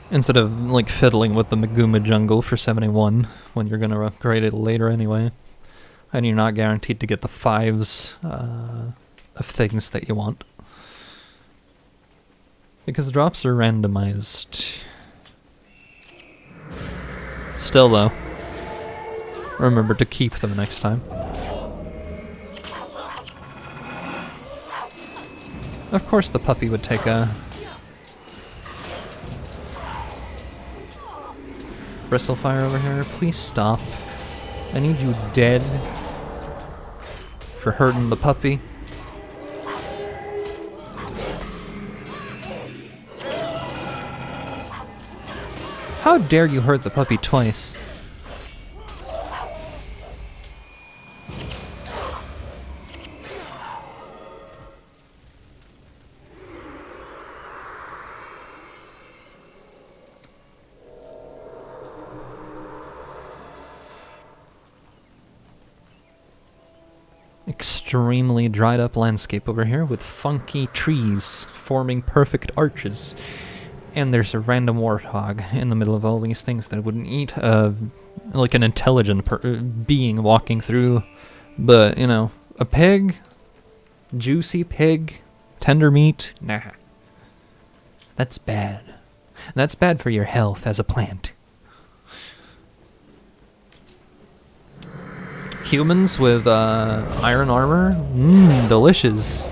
Instead of, like, fiddling with the Maguma jungle for 71, when you're gonna upgrade it later anyway. And you're not guaranteed to get the 5s of things that you want. Because drops are randomized. Still, though, remember to keep them next time. Of course the puppy would take a... Bristlefire over here, please stop. I need you dead for hurting the puppy. How dare you hurt the puppy twice? Extremely dried up landscape over here with funky trees forming perfect arches. And there's a random warthog in the middle of all these things that wouldn't eat like an intelligent being walking through. But, you know, a pig, juicy pig, tender meat, nah. That's bad. That's bad for your health as a plant. Humans with iron armor? Mmm, delicious.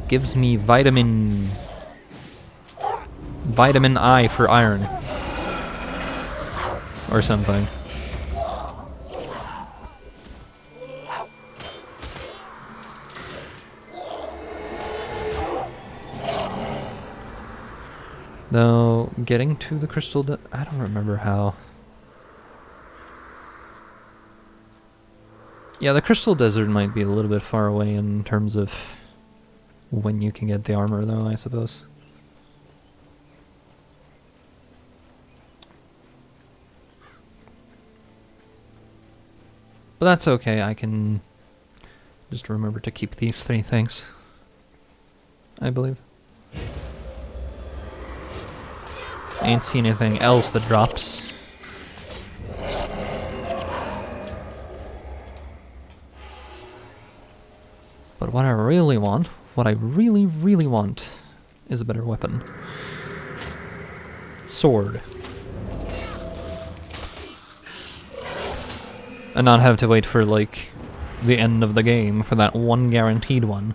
Gives me vitamin I for iron. Or something. Though, getting to the crystal... I don't remember how... Yeah, the Crystal Desert might be a little bit far away in terms of when you can get the armor, though, I suppose. But that's okay, I can just remember to keep these 3 things, I believe. I ain't seen anything else that drops. But what I really want what I really, really want is a better weapon. Sword. And not have to wait for, like, the end of the game for that one guaranteed one.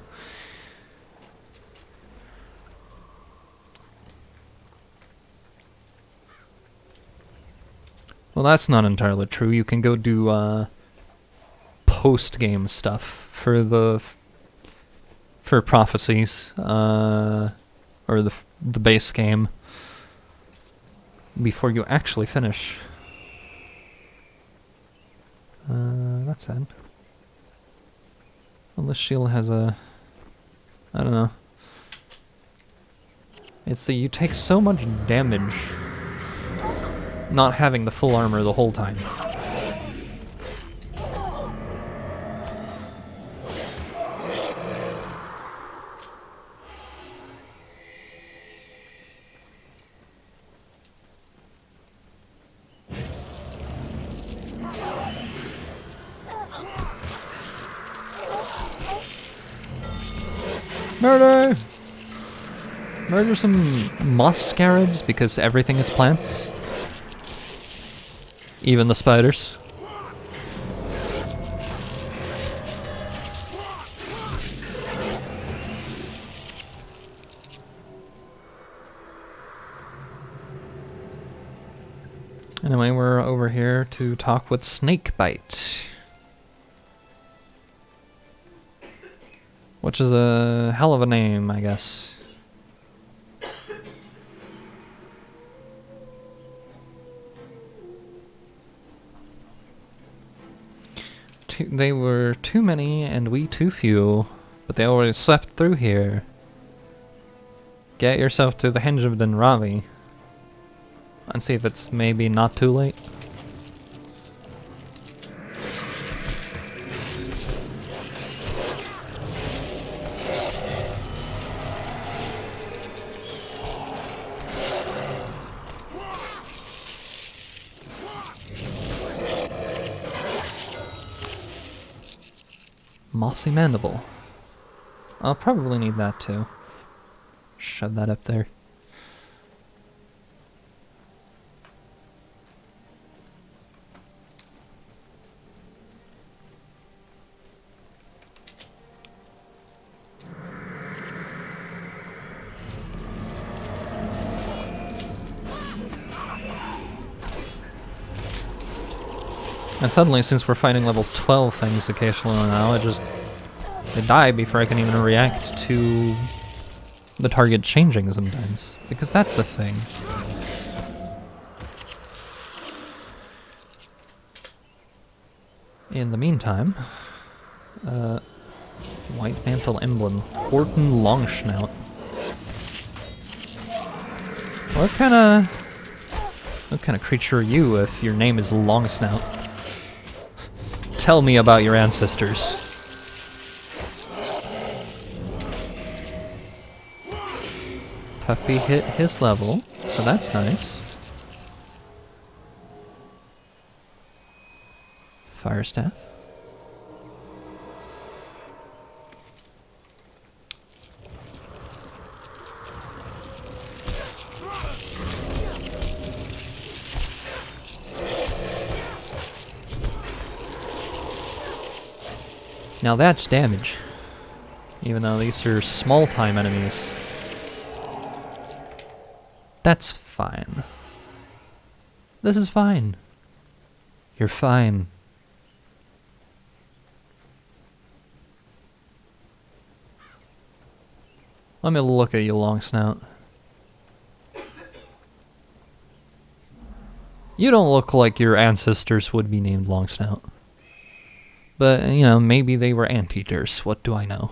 Well, that's not entirely true. You can go do, post-game stuff for Prophecies, or the base game, before you actually finish. That's sad. Well, this shield has a... I don't know. It's that you take so much damage not having the full armor the whole time. Murder! Murder some moss scarabs because everything is plants. Even the spiders. Anyway, we're over here to talk with Snakebite. Which is a hell of a name, I guess. They were too many and we too few, but they already slept through here. Get yourself to the Henge of Denravi and see if it's maybe not too late. Mossy Mandible. I'll probably need that too. Shove that up there. And suddenly, since we're fighting level 12 things occasionally now, they die before I can even react to the target changing sometimes. Because that's a thing. In the meantime, White Mantle Emblem, Horton Longsnout. What kind of creature are you if your name is Longsnout? Tell me about your ancestors. Tuppy hit his level, so that's nice. Fire Staff. Now that's damage, even though these are small-time enemies. That's fine. This is fine. You're fine. Let me look at you, Longsnout. You don't look like your ancestors would be named Longsnout. But, you know, maybe they were anteaters. What do I know?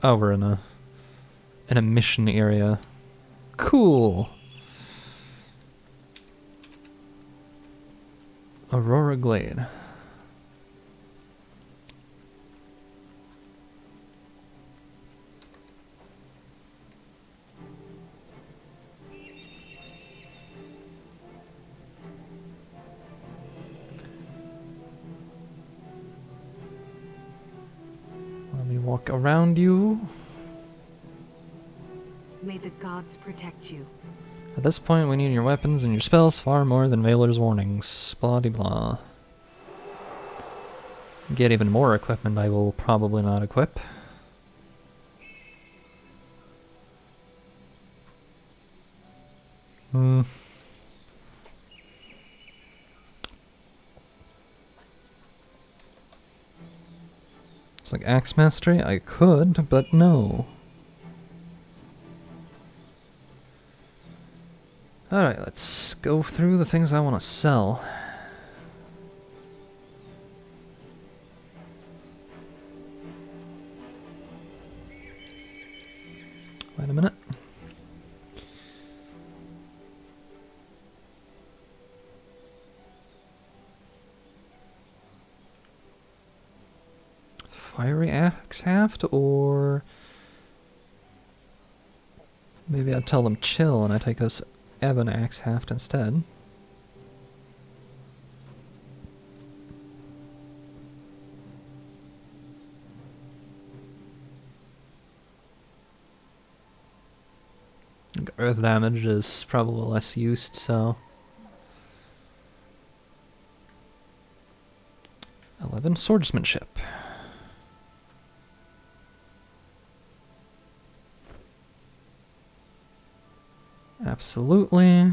Oh, we're in a mission area. Cool. Aurora Glade. walk around you. May the gods protect you. At this point, we need your weapons and your spells far more than Valor's warnings. Blah de blah. Get even more equipment I will probably not equip. It's like Axe Mastery? I could, but no. Alright, let's go through the things I want to sell. Wait a minute. Fiery axe haft, or maybe I'd tell them chill and I take this ebon axe haft instead. Earth damage is probably less used, so 11 swordsmanship. Absolutely,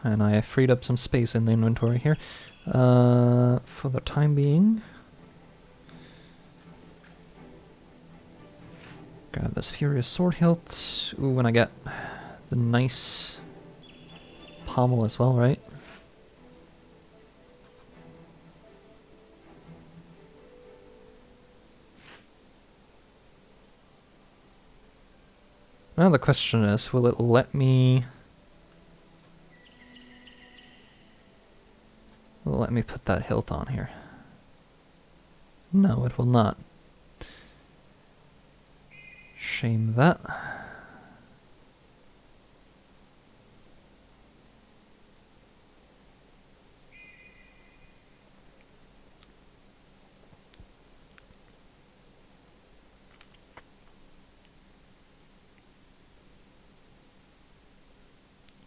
and I freed up some space in the inventory here. For the time being, grab this Furious Sword hilt. Ooh, and I get the nice pommel as well, right? Now the question is, will it let me... Will it let me put that hilt on here? No, it will not. Shame that.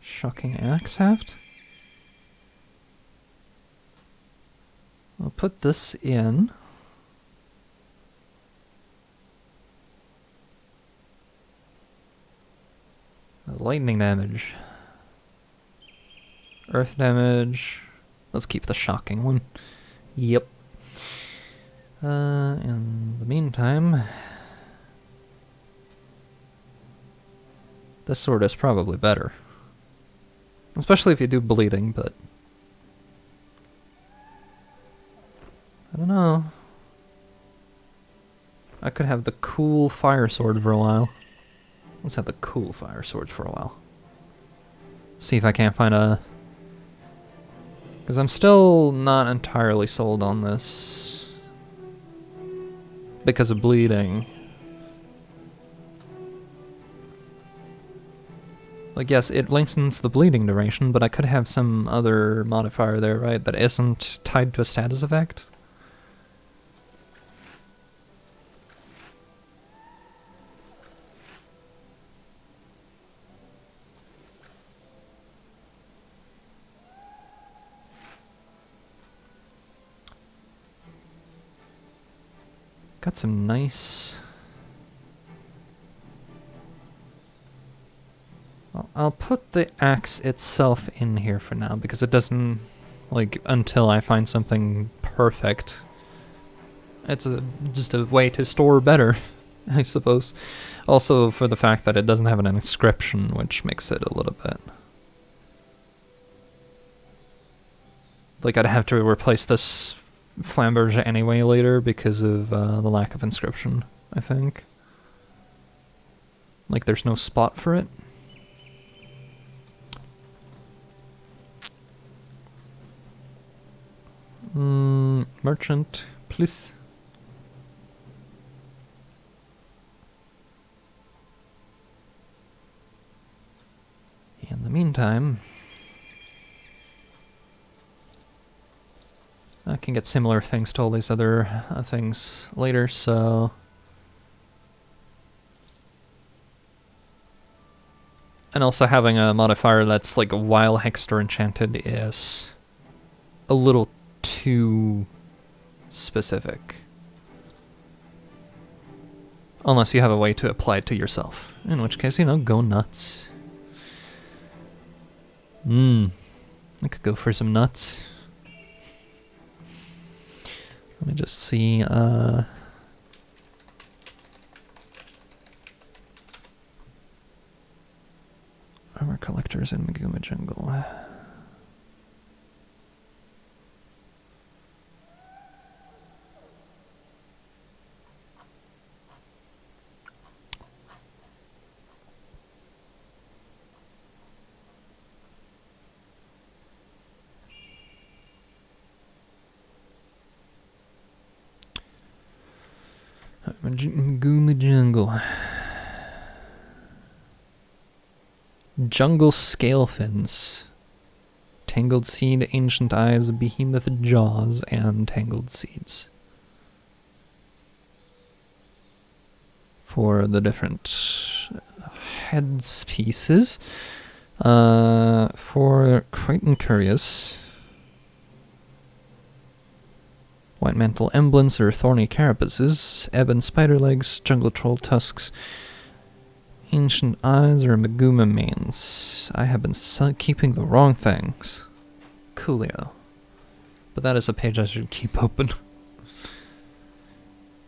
Shocking axe haft. I'll put this in. Lightning damage. Earth damage. Let's keep the shocking one. Yep. In the meantime, this sword is probably better. Especially if you do bleeding, but I don't know. I could have the cool fire sword for a while. Let's have the cool fire sword for a while. See if I can't find a... Because I'm still not entirely sold on this. Because of bleeding. Like, yes, it lengthens the bleeding duration, but I could have some other modifier there, right, that isn't tied to a status effect. Got some nice... I'll put the axe itself in here for now, because it doesn't, like, until I find something perfect. It's just a way to store better, I suppose. Also for the fact that it doesn't have an inscription, which makes it a little bit... Like, I'd have to replace this flamberge anyway later because of the lack of inscription, I think. Like, there's no spot for it. Merchant, please. In the meantime, I can get similar things to all these other things later, so And also having a modifier that's like while hexed or enchanted is a little too specific. Unless you have a way to apply it to yourself. In which case, you know, go nuts. I could go for some nuts. Let me just see, Armor collectors in Maguma Jungle. Maguma Jungle. Jungle Scalefins. Tangled Seed, Ancient Eyes, Behemoth Jaws, and Tangled Seeds. For the different heads pieces. For Crichton Curious. White Mantle Emblems or Thorny Carapaces, Ebon Spiderlegs, Jungle Troll Tusks, Ancient Eyes or Maguma Manes. I have been keeping the wrong things. Coolio. But that is a page I should keep open.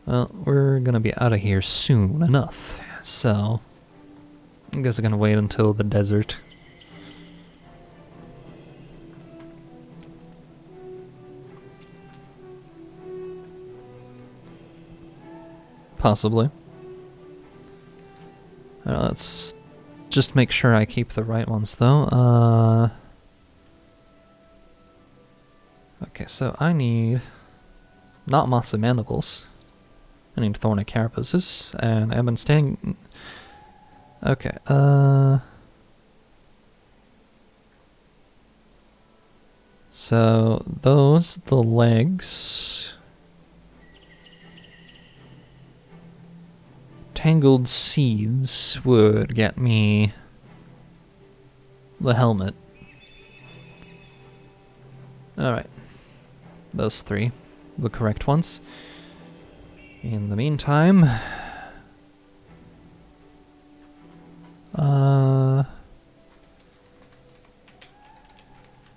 Well, we're gonna be out of here soon enough, so I guess I'm gonna wait until the desert. Possibly. Let's just make sure I keep the right ones, though. Okay, so I need not Mossy Mandibles. I need Thorny Carapaces and Ebon Sting. Okay, so those, the legs. Tangled Seeds would get me the helmet. Alright. Those three. The correct ones. In the meantime... let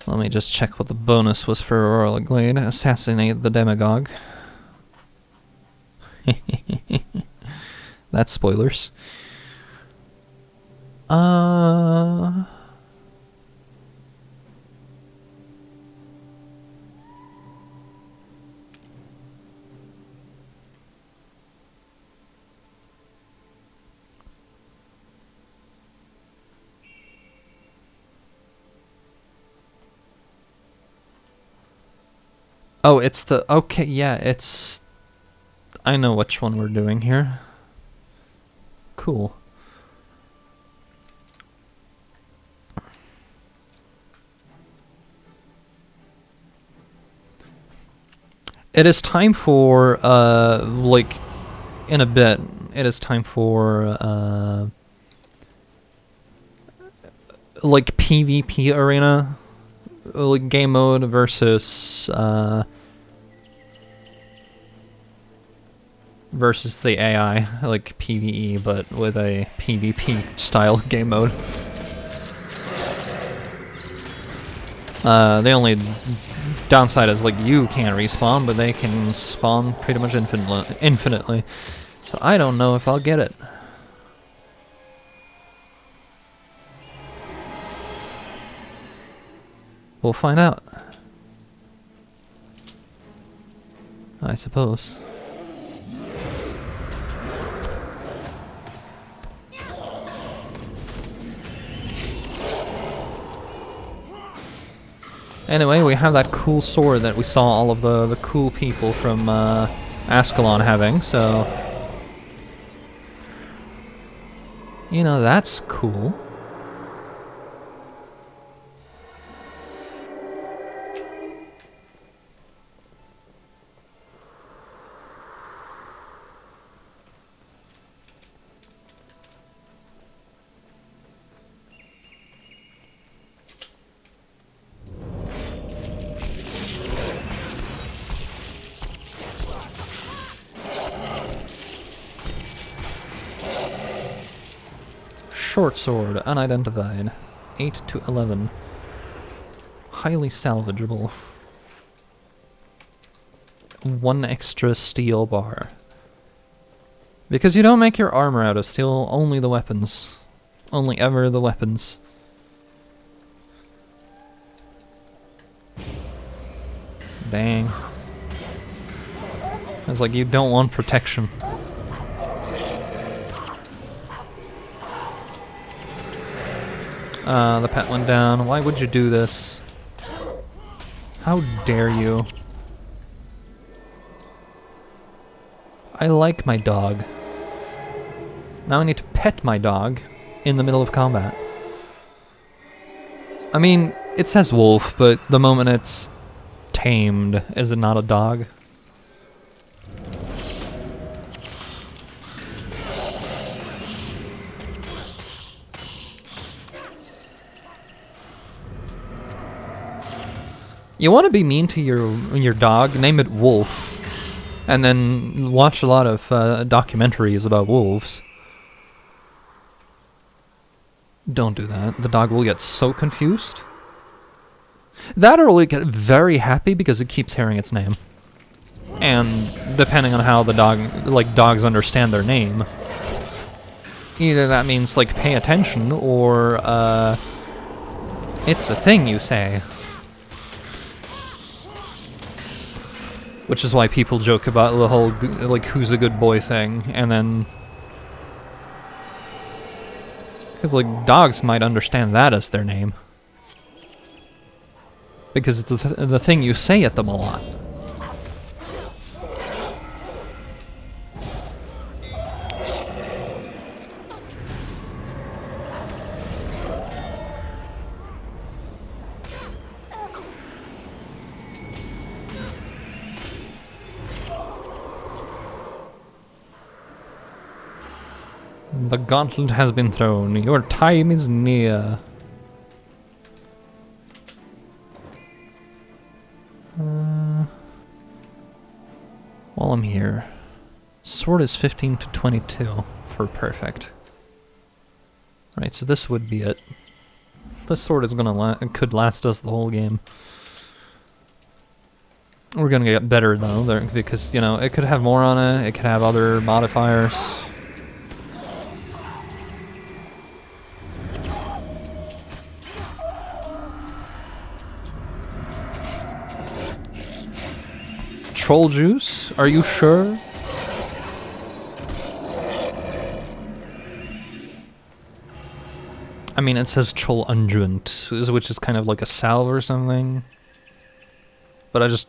me just check what the bonus was for Aurora Glade. Assassinate the Demagogue. That's spoilers. Oh, it's the... Okay, yeah, it's... I know which one we're doing here. Cool. It is time for, like, in a bit, it is time for, like, PvP arena, like, game mode versus, versus the AI, like PvE, but with a PvP style game mode. The only downside is like you can't respawn, but they can spawn pretty much infinitely. So I don't know if I'll get it. We'll find out, I suppose. Anyway, we have that cool sword that we saw all of the cool people from Ascalon having, so... You know, that's cool. Short sword, unidentified. 8 to 11. Highly salvageable. 1 extra steel bar. Because you don't make your armor out of steel, only the weapons. Only ever the weapons. Dang. It's like you don't want protection. The pet went down. Why would you do this? How dare you? I like my dog. Now I need to pet my dog in the middle of combat. I mean, it says wolf, but the moment it's tamed, is it not a dog? You want to be mean to your dog, name it Wolf, and then watch a lot of documentaries about wolves. Don't do that. The dog will get so confused. That or will get very happy because it keeps hearing its name. And depending on how the dog, like dogs understand their name, either that means like pay attention or it's the thing you say. Which is why people joke about the whole, like, who's a good boy thing, and then... Because, like, dogs might understand that as their name. Because it's the thing you say at them a lot. The gauntlet has been thrown. Your time is near. While I'm here, sword is 15 to 22 for perfect. Right, so this would be it. This sword is could last us the whole game. We're gonna get better though, because you know it could have more on it. It could have other modifiers. Troll juice? Are you sure? I mean, it says troll unguent, which is kind of like a salve or something. But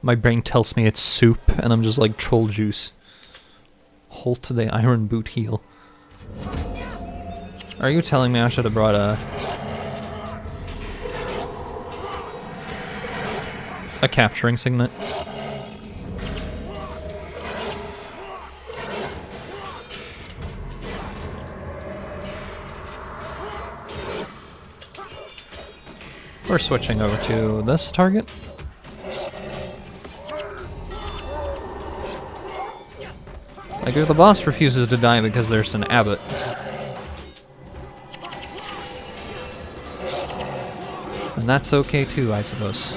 my brain tells me it's soup, and I'm just like, troll juice. Halt the iron boot heel. Are you telling me I should have brought a capturing signet? We're switching over to this target. Like, if the boss refuses to die because there's an abbot. And that's okay too, I suppose.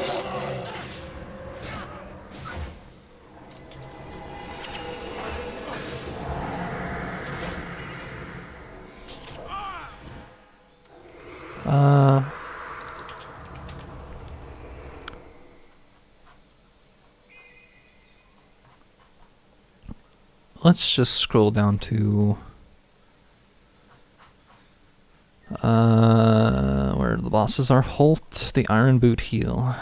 Let's just scroll down to where the bosses are. Holt, the iron boot heel.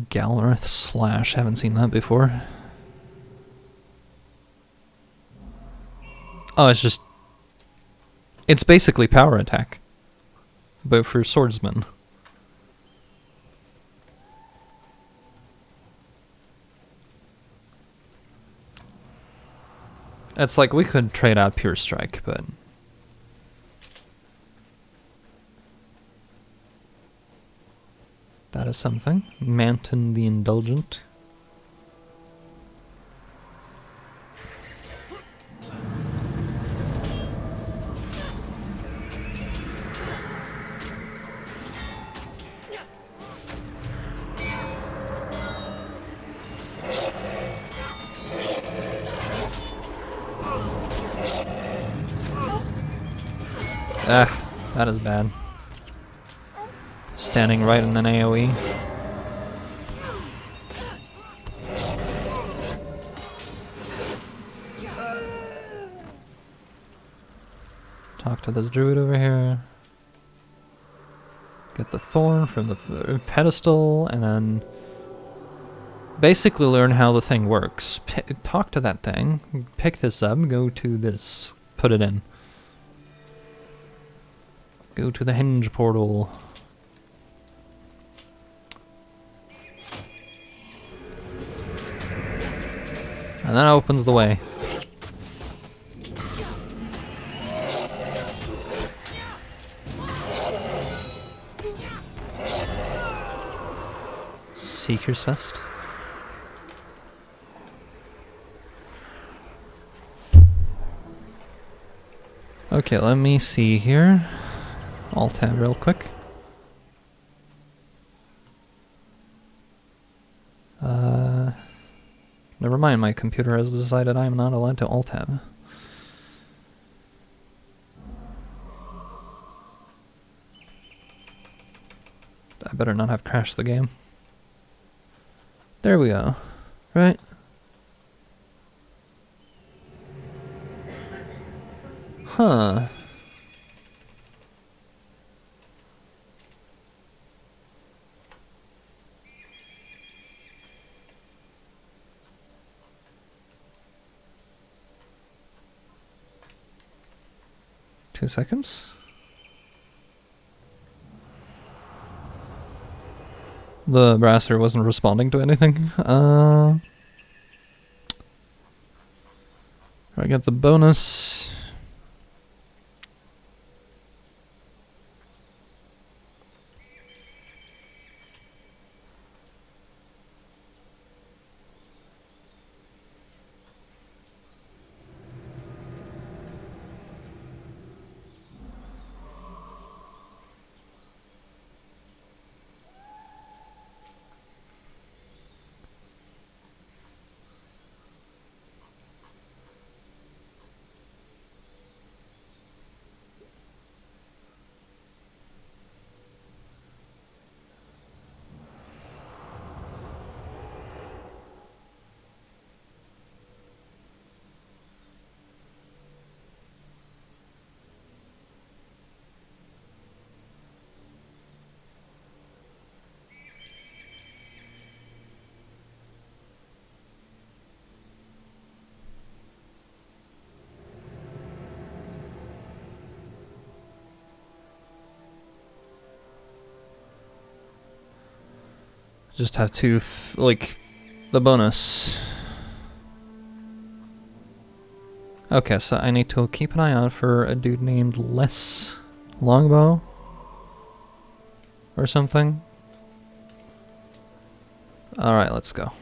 Galrith slash, haven't seen that before. Oh, it's basically power attack, but for swordsmen. It's like we could trade out Pure Strike, but... That is something. Manton the Indulgent. Ah, that is bad. Standing right in an AoE. Talk to this druid over here. Get the thorn from the pedestal, and then basically learn how the thing works. Talk to that thing, pick this up, go to this, put it in. Go to the hinge portal. And that opens the way. Seeker's Fest. Okay, let me see here. Alt-tab real quick. Never mind, my computer has decided I am not allowed to alt-tab. I better not have crashed the game. There we go. Right? Huh. Two seconds. The brasser wasn't responding to anything. I get the bonus. Just have to, like, the bonus. Okay, so I need to keep an eye out for a dude named Les Longbow or something. Alright, let's go.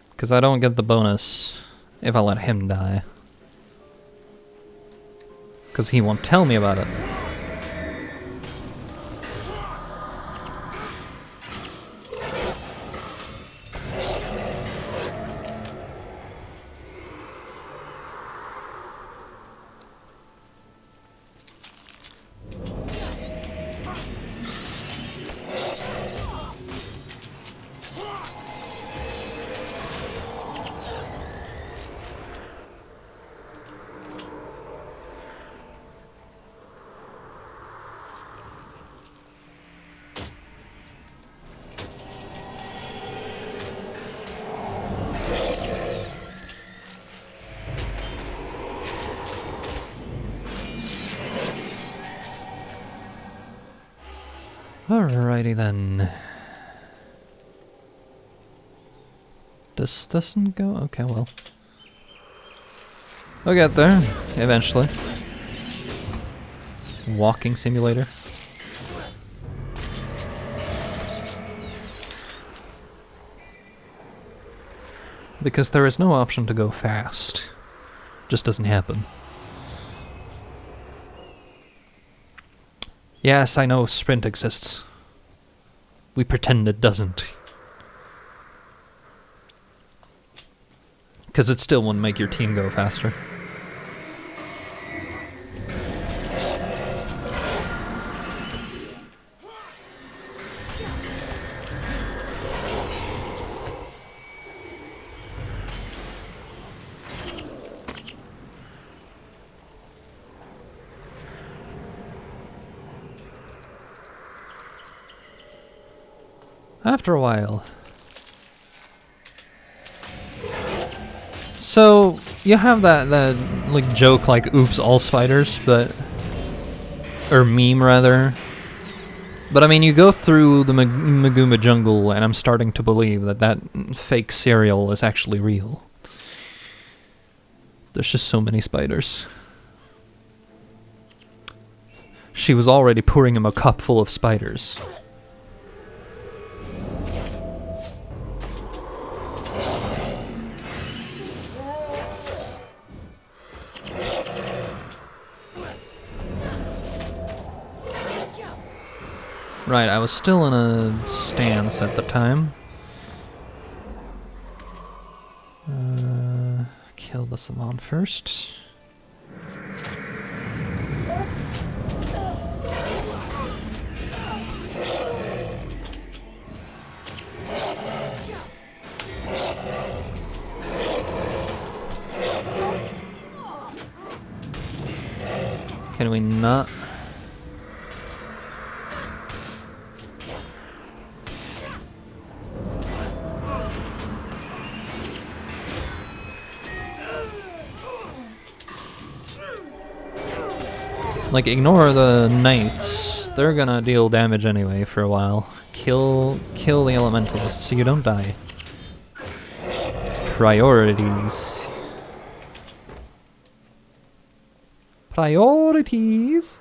Because I don't get the bonus if I let him die. Because he won't tell me about it. Alrighty then. This doesn't go? Okay, well. We'll get there, eventually. walking simulator. Because there is no option to go fast. Just doesn't happen. Yes, I know sprint exists. We pretend it doesn't. Because it still wouldn't make your team go faster. After a while. So, you have that like joke like, oops, all spiders, but... or meme, rather. But I mean, you go through the Maguma jungle, and I'm starting to believe that that fake cereal is actually real. There's just so many spiders. She was already pouring him a cup full of spiders. Right, I was still in a stance at the time. Kill the Salon first. Can we not? Like, ignore the knights. They're gonna deal damage anyway for a while. Kill the elementals so you don't die. Priorities. Priorities!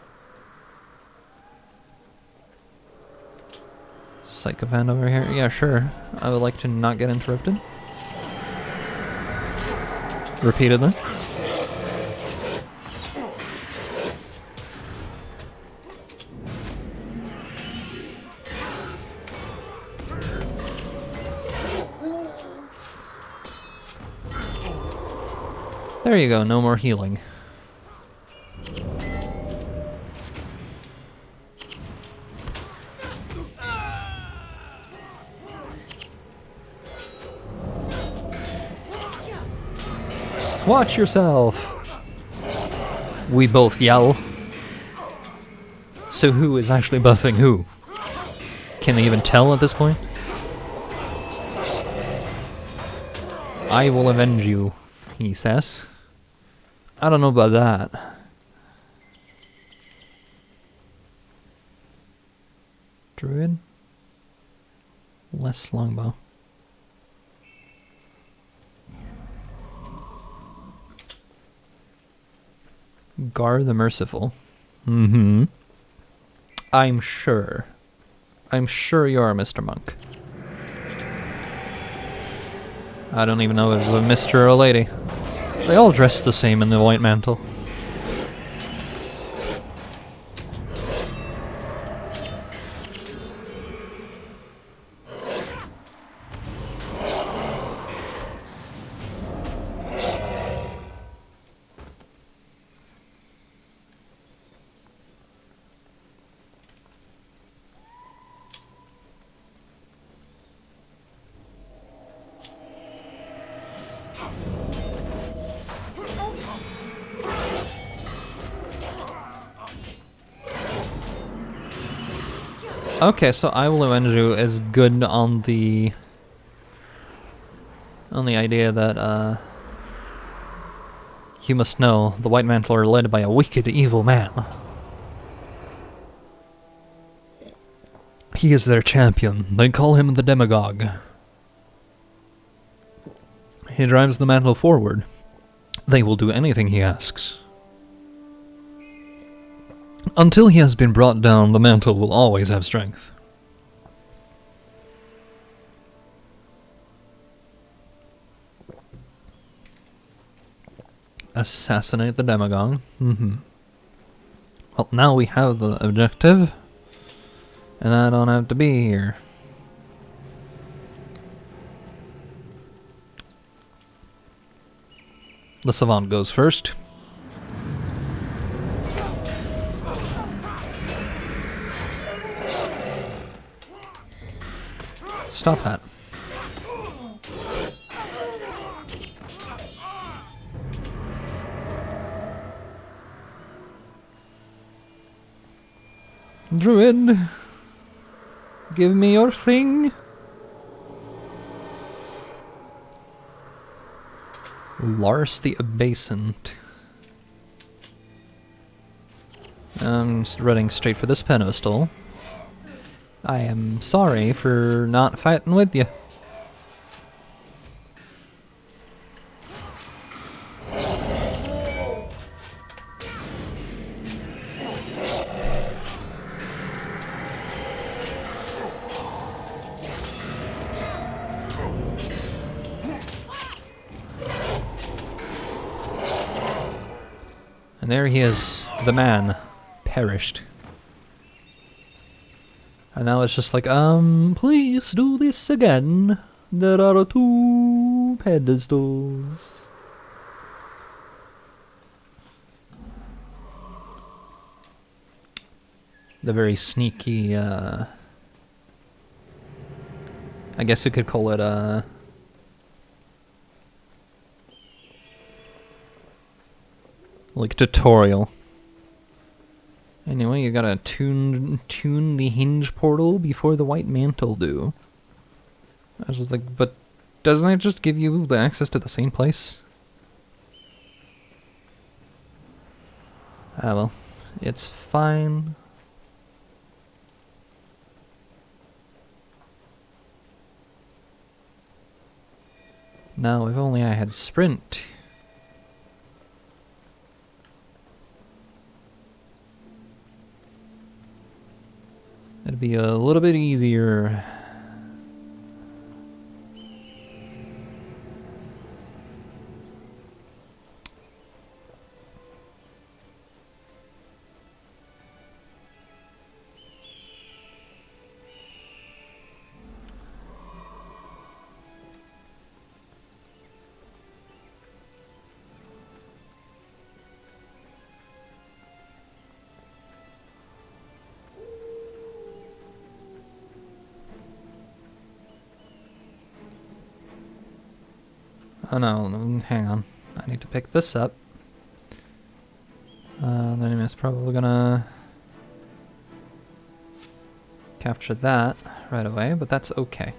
Sycophant over here? Yeah, sure. I would like to not get interrupted. Repeatedly. There you go, no more healing. Watch yourself! We both yell. So who is actually buffing who? Can they even tell at this point? I will avenge you, he says. I don't know about that. Druid? Less longbow. Gar the Merciful. Mm-hmm. I'm sure. I'm sure you are Mr. Monk. I don't even know if it's a Mr. or a lady. They all dress the same in the white mantle. Okay, so I Will Avenge You is good on the idea that you must know the White Mantle are led by a wicked, evil man. He is their champion. They call him the Demagogue. He drives the mantle forward. They will do anything he asks. Until he has been brought down, the mantle will always have strength. Assassinate the Demagogue. Well, now we have the objective, and I don't have to be here. The Savant goes first. Stop that. Druid, give me your thing. Lars the Abasant. I'm just running straight for this pedestal. I am sorry for not fighting with you. And there he is, the man, perished. And now it's just like, please do this again. There are 2 pedestals. The very sneaky, I guess you could call it, like tutorial. Anyway, you gotta tune the hinge portal before the white mantle do. I was just like, but doesn't it just give you the access to the same place? Ah well, it's fine. Now, if only I had sprint. It'd be a little bit easier. Oh no, hang on. I need to pick this up. The enemy is probably gonna capture that right away, but that's okay.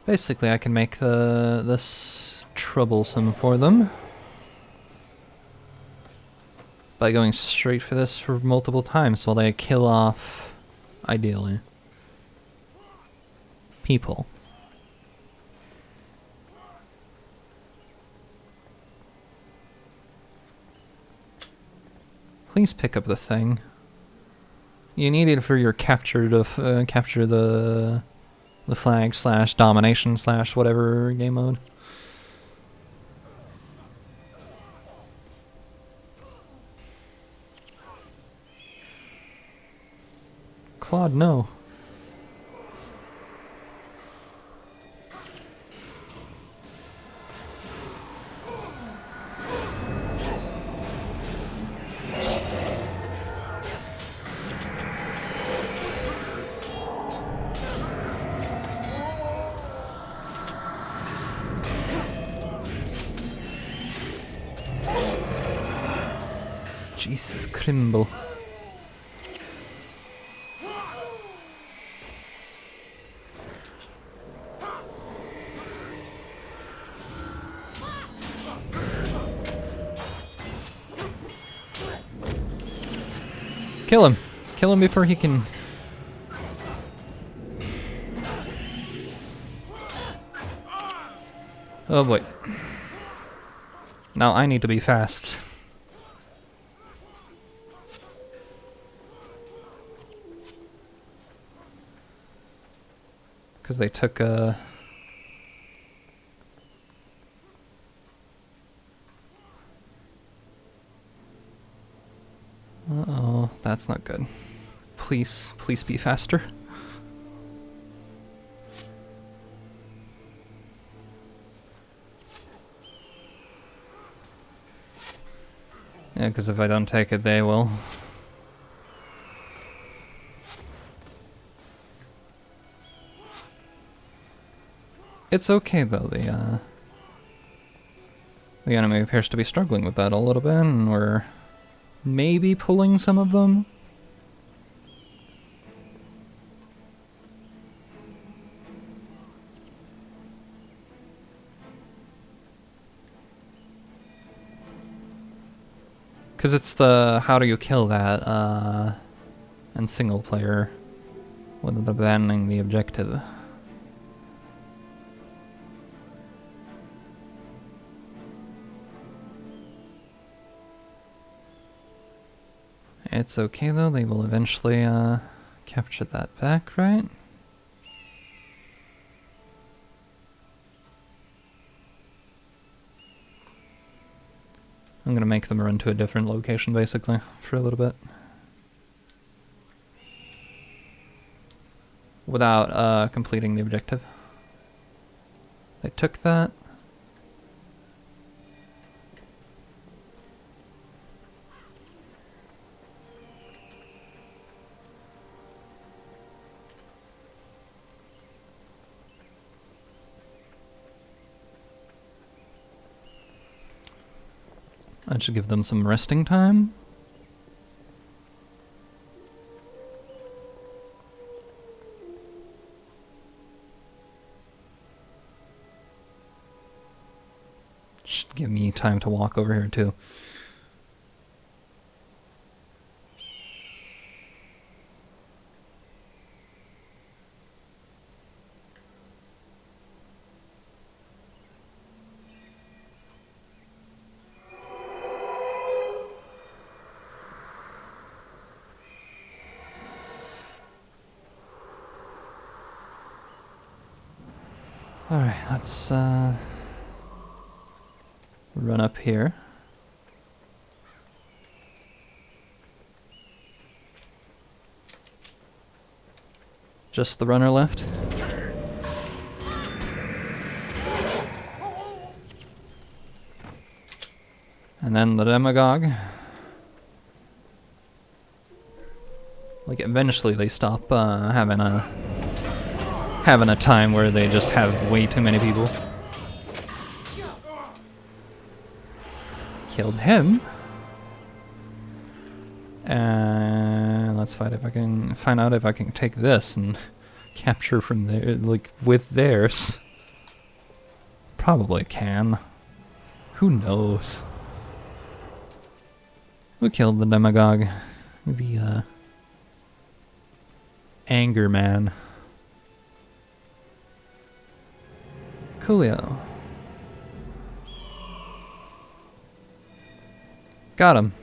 Basically, I can make this troublesome for them by going straight for this for multiple times while they kill off, ideally, people. Please pick up the thing. You need it for your capture to capture the flag / domination / whatever game mode. Claude, no. Jesus, Crimble. Kill him. Kill him before he can Oh boy. Now I need to be fast. Because they took a... Uh-oh, that's not good. Please, please be faster. Yeah, because if I don't take it, they will. It's okay though, the enemy appears to be struggling with that a little bit, and we're maybe pulling some of them. Because it's the how do you kill that, and single player, with abandoning the objective. It's okay though, they will eventually capture that back, right? I'm gonna make them run to a different location basically for a little bit. Without completing the objective. They took that. I should give them some resting time. Should give me time to walk over here too. Alright, let's run up here. Just the runner left. And then the demagogue. Like eventually they stop having a time where they just have way too many people. Killed him. And let's find out if I can take this and capture from there, like with theirs. Probably can. Who knows? Who killed the demagogue? The anger man. Coolio. Got him.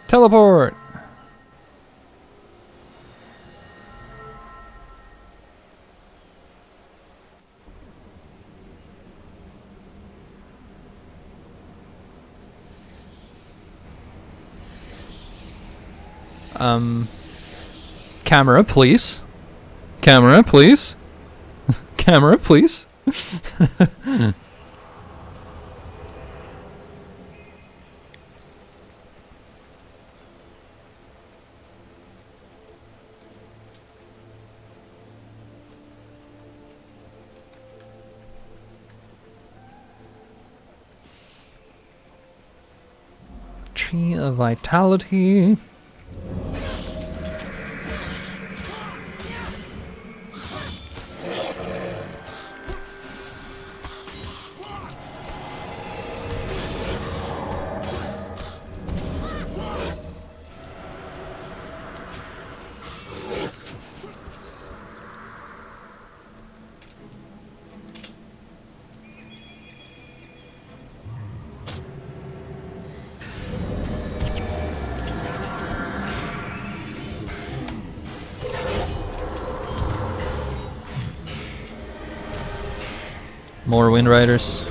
Teleport! Camera, please. Camera, please. Camera, please. Tree of Vitality. More Wind Riders.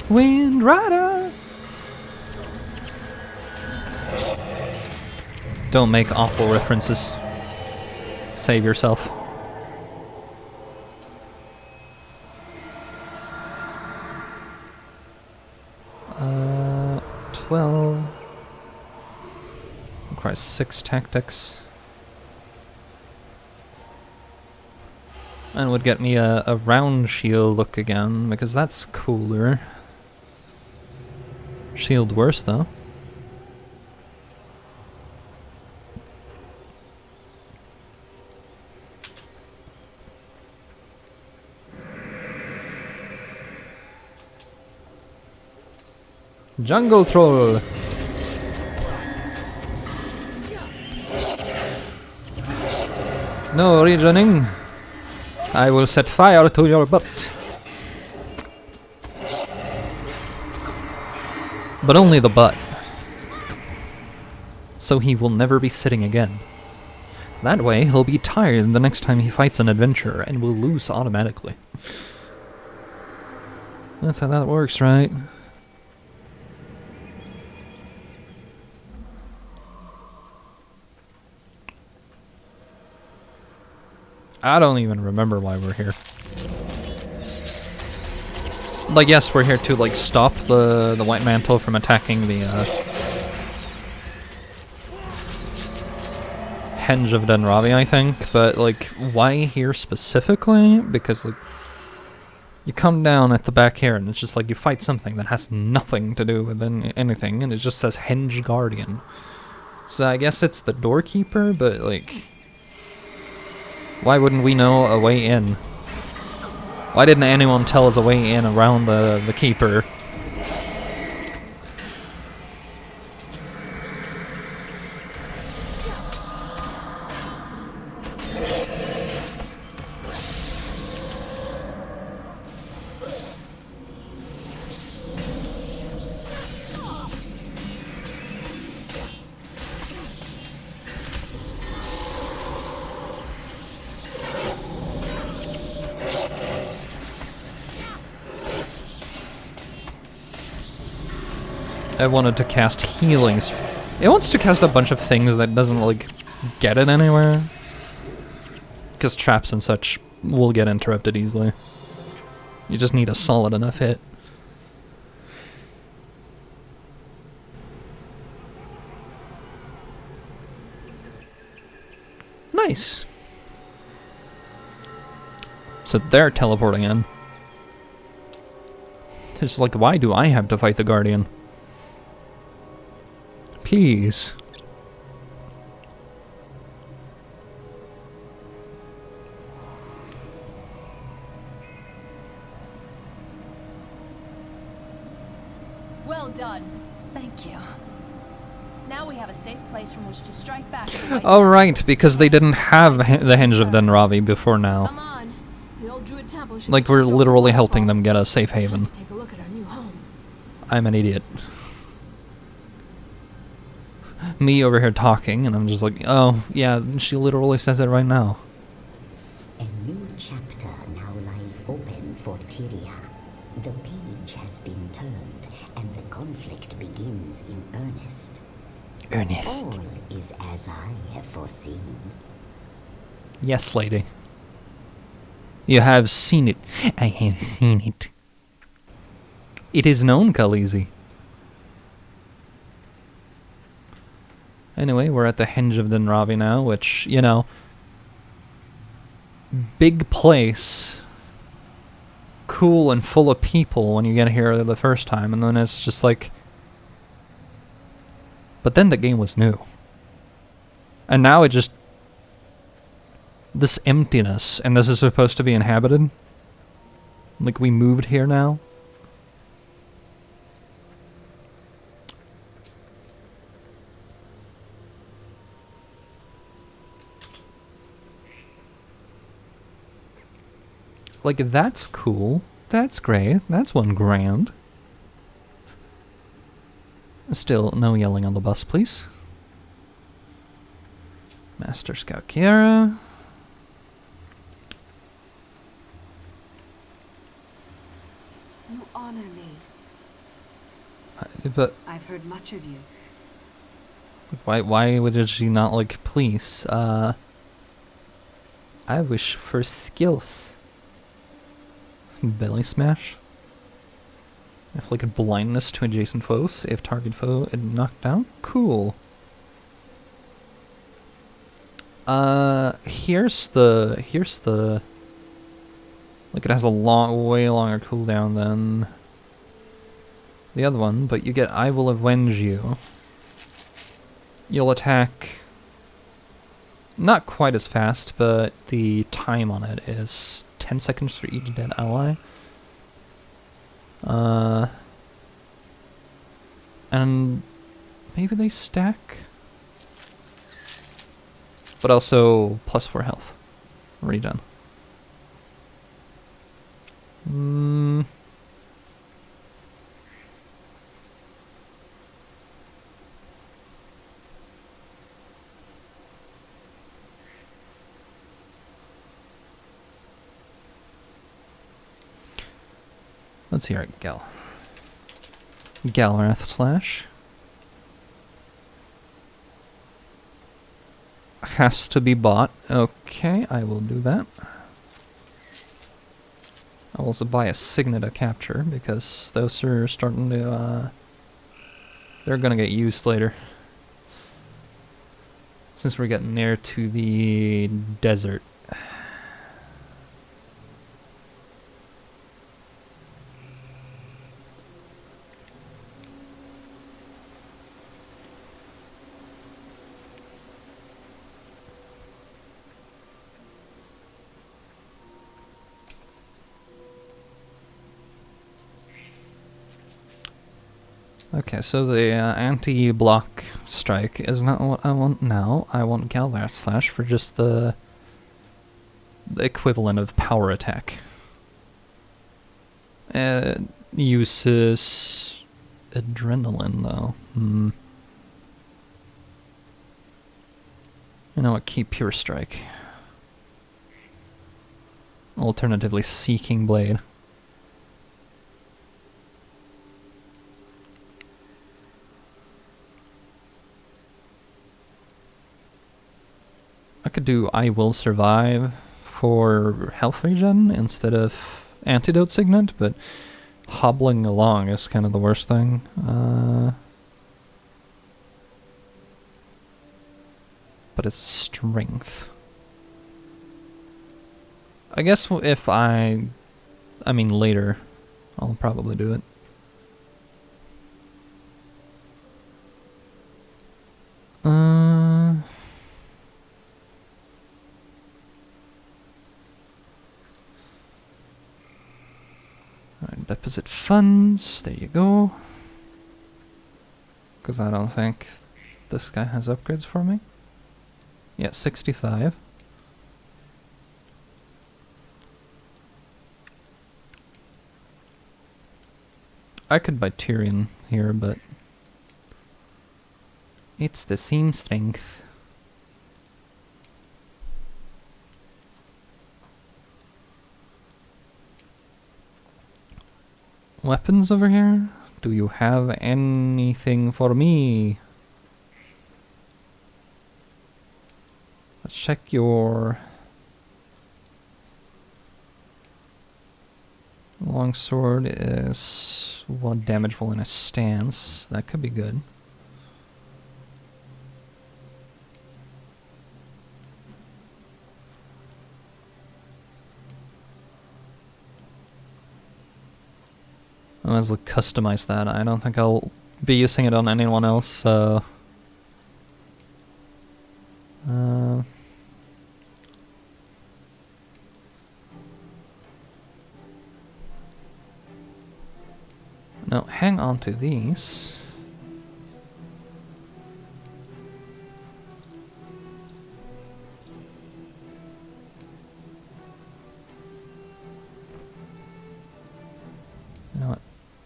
Wind Rider! Don't make awful references. Save yourself. 12. Requires 6 tactics. And would get me a round shield look again, because that's cooler. Shield worse, though. Jungle Troll! No reasoning. I will set fire to your butt. But only the butt. So he will never be sitting again. That way, he'll be tired the next time he fights an adventurer and will lose automatically. That's how that works, right? I don't even remember why we're here. Like, yes, we're here to, like, stop the White Mantle from attacking the, Henge of Denravi, I think. But, like, why here specifically? Because, like, you come down at the back here, and it's just like you fight something that has nothing to do with anything, and it just says Henge Guardian. So I guess it's the doorkeeper, but, like... why wouldn't we know a way in? Why didn't anyone tell us a way in around the keeper? I wanted to cast healings. It wants to cast a bunch of things that doesn't, like, get it anywhere. Because traps and such will get interrupted easily. You just need a solid enough hit. Nice. So they're teleporting in. It's like, why do I have to fight the Guardian? Please. Well done. Thank you. Now we have a safe place from which to strike back. Oh right, because they didn't have the Henge of Denravi before now. Come on. The old Druid temple should Like, be we're just over literally the helping waterfall. them get a safe haven. Take a look at our new home. I'm an idiot. Me over here talking, and I'm just like, oh, yeah, she literally says it right now. A new chapter now lies open for Tyria. The page has been turned, and the conflict begins in earnest. Ernest. All is as I have foreseen. Yes, lady. You have seen it. I have seen it. It is known, Khaleesi. Anyway, we're at the Henge of Denravi now, which, you know, big place, cool and full of people when you get here the first time, and then it's just like... But then the game was new. And now it just... This emptiness, and this is supposed to be inhabited? Like, we moved here now? Like, that's cool. That's great. That's $1 grand. Still, no yelling on the bus, please. Master Scout Kiara. You honor me. But I've heard much of you. why would she not like, please, I wish for skills. Belly smash? Inflicted blindness to adjacent foes. If target foe is knocked down. Cool. Here's the like, it has a way longer cooldown than the other one, but you get I Will Avenge You. You'll attack not quite as fast, but the time on it is 10 seconds for each dead ally. And maybe they stack? But also +4 health. Redone. Let's hear it, Galrath Slash. Has to be bought. Okay, I will do that. I'll also buy a Signet of Capture, because those are starting to, they're gonna get used later. Since we're getting near to the desert. Okay, so the anti-block strike is not what I want now. I want Galrath Slash for just the equivalent of power attack. Uses adrenaline, though. You know what, keep Pure Strike. Alternatively, Seeking Blade. I could do I Will Survive for health regen instead of Antidote Signet, but hobbling along is kind of the worst thing. But it's strength. I guess if I mean later, I'll probably do it. Alright, deposit funds, there you go. Because I don't think this guy has upgrades for me. Yeah, 65. I could buy Tyrion here, but it's the same strength. Weapons over here? Do you have anything for me? Let's check your longsword is 1 damageable in a stance. That could be good. I might as well customize that. I don't think I'll be using it on anyone else, so... No, hang on to these. You know what?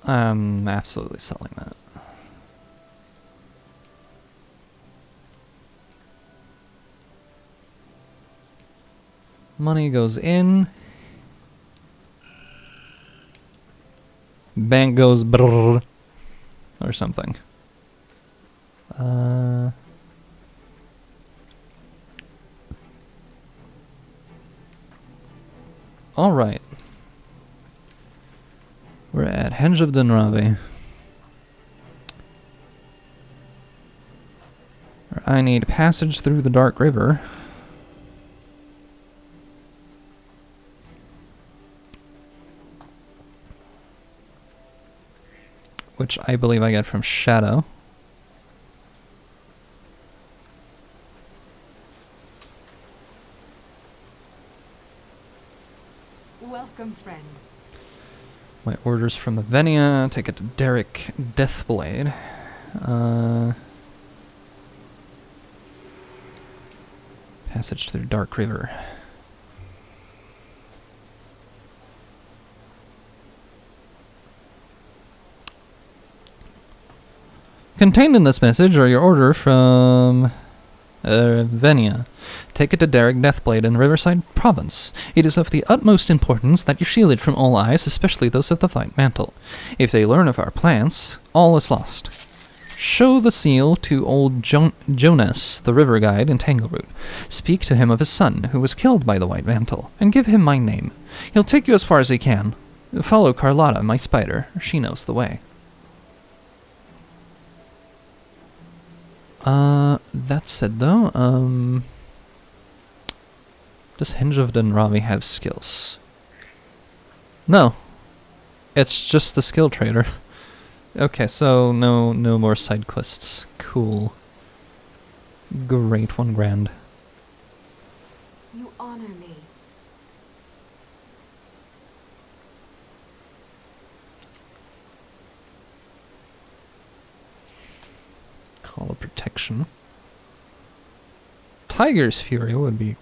I'm absolutely selling that. Money goes in. Bank goes brrr, or something. Alright. We're at Henge of Dunravi. I need passage through the Dark River. Which I believe I get from Shadow. Welcome, friend. My orders from Avenia, take it to Derek Deathblade. Passage through Dark River. Contained in this message are your order from Venia. Take it to Derek Deathblade in Riverside Province. It is of the utmost importance that you shield it from all eyes, especially those of the White Mantle. If they learn of our plans, all is lost. Show the seal to old Jonas, the river guide in Tangleroot. Speak to him of his son, who was killed by the White Mantle, and give him my name. He'll take you as far as he can. Follow Carlotta, my spider. She knows the way. That said though, does Henge of Dunravi have skills? No. It's just the skill trader. Okay, so no more side quests. Cool. Great, 1 grand. You honor me. Call of Protection. Tiger's Fury would be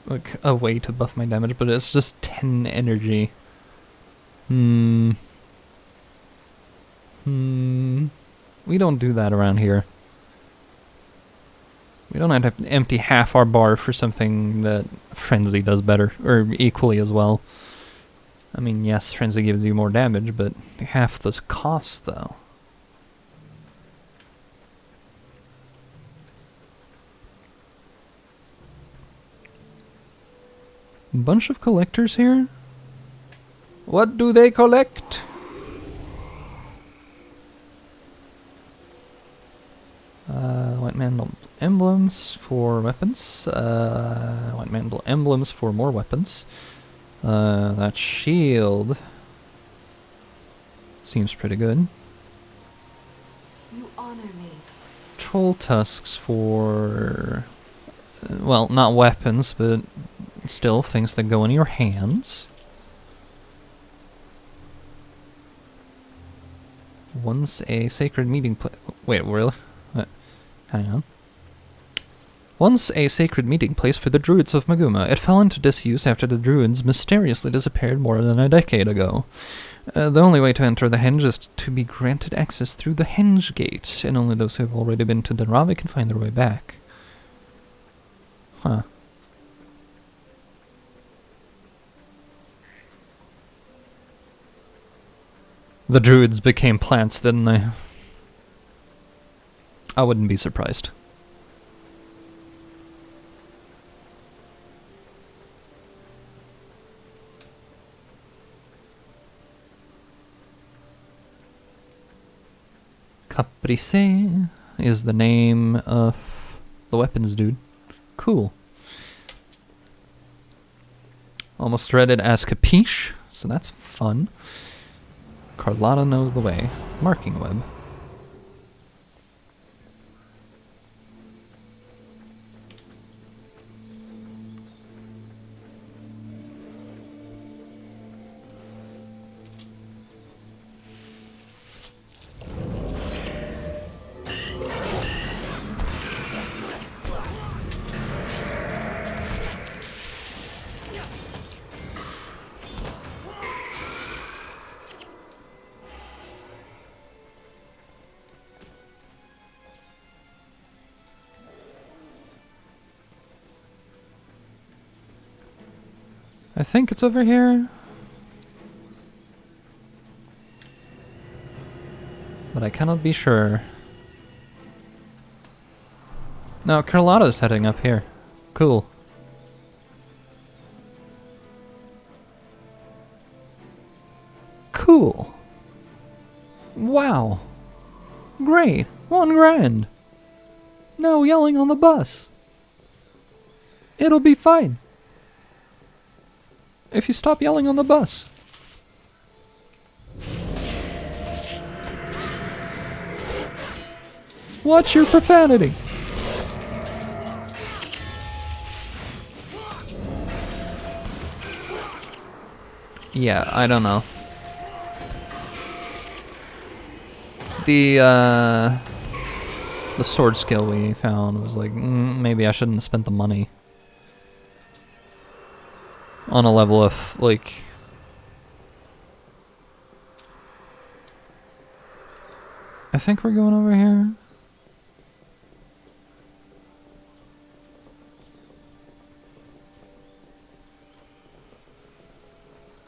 like a way to buff my damage, but it's just 10 energy. We don't do that around here. We don't have to empty half our bar for something that Frenzy does better, or equally as well. I mean, yes, Frenzy gives you more damage, but half the cost, though. Bunch of collectors here? What do they collect? White Mantle emblems for weapons. White Mantle emblems for more weapons. That shield seems pretty good. You honor me. Troll tusks for, well, not weapons, but still things that go in your hands. Once a sacred meeting place. Wait, really? Hang on. Once a sacred meeting place for the druids of Maguma, it fell into disuse after the druids mysteriously disappeared more than a decade ago. The only way to enter the Henge is to be granted access through the Henge Gate, and only those who have already been to Dunravi can find their way back. Huh. The druids became plants, didn't they? I wouldn't be surprised. Caprice is the name of the weapons dude. Cool. Almost read it as Capiche, so that's fun. Carlotta knows the way. Marking web. I think it's over here. but I cannot be sure. No, Carlotta's heading up here. Cool. Cool. Wow. Great. 1 grand. No yelling on the bus. It'll be fine. If you stop yelling on the bus. Watch your profanity. Yeah, I don't know. The sword skill we found was like, maybe I shouldn't have spent the money. On a level of, like... I think we're going over here.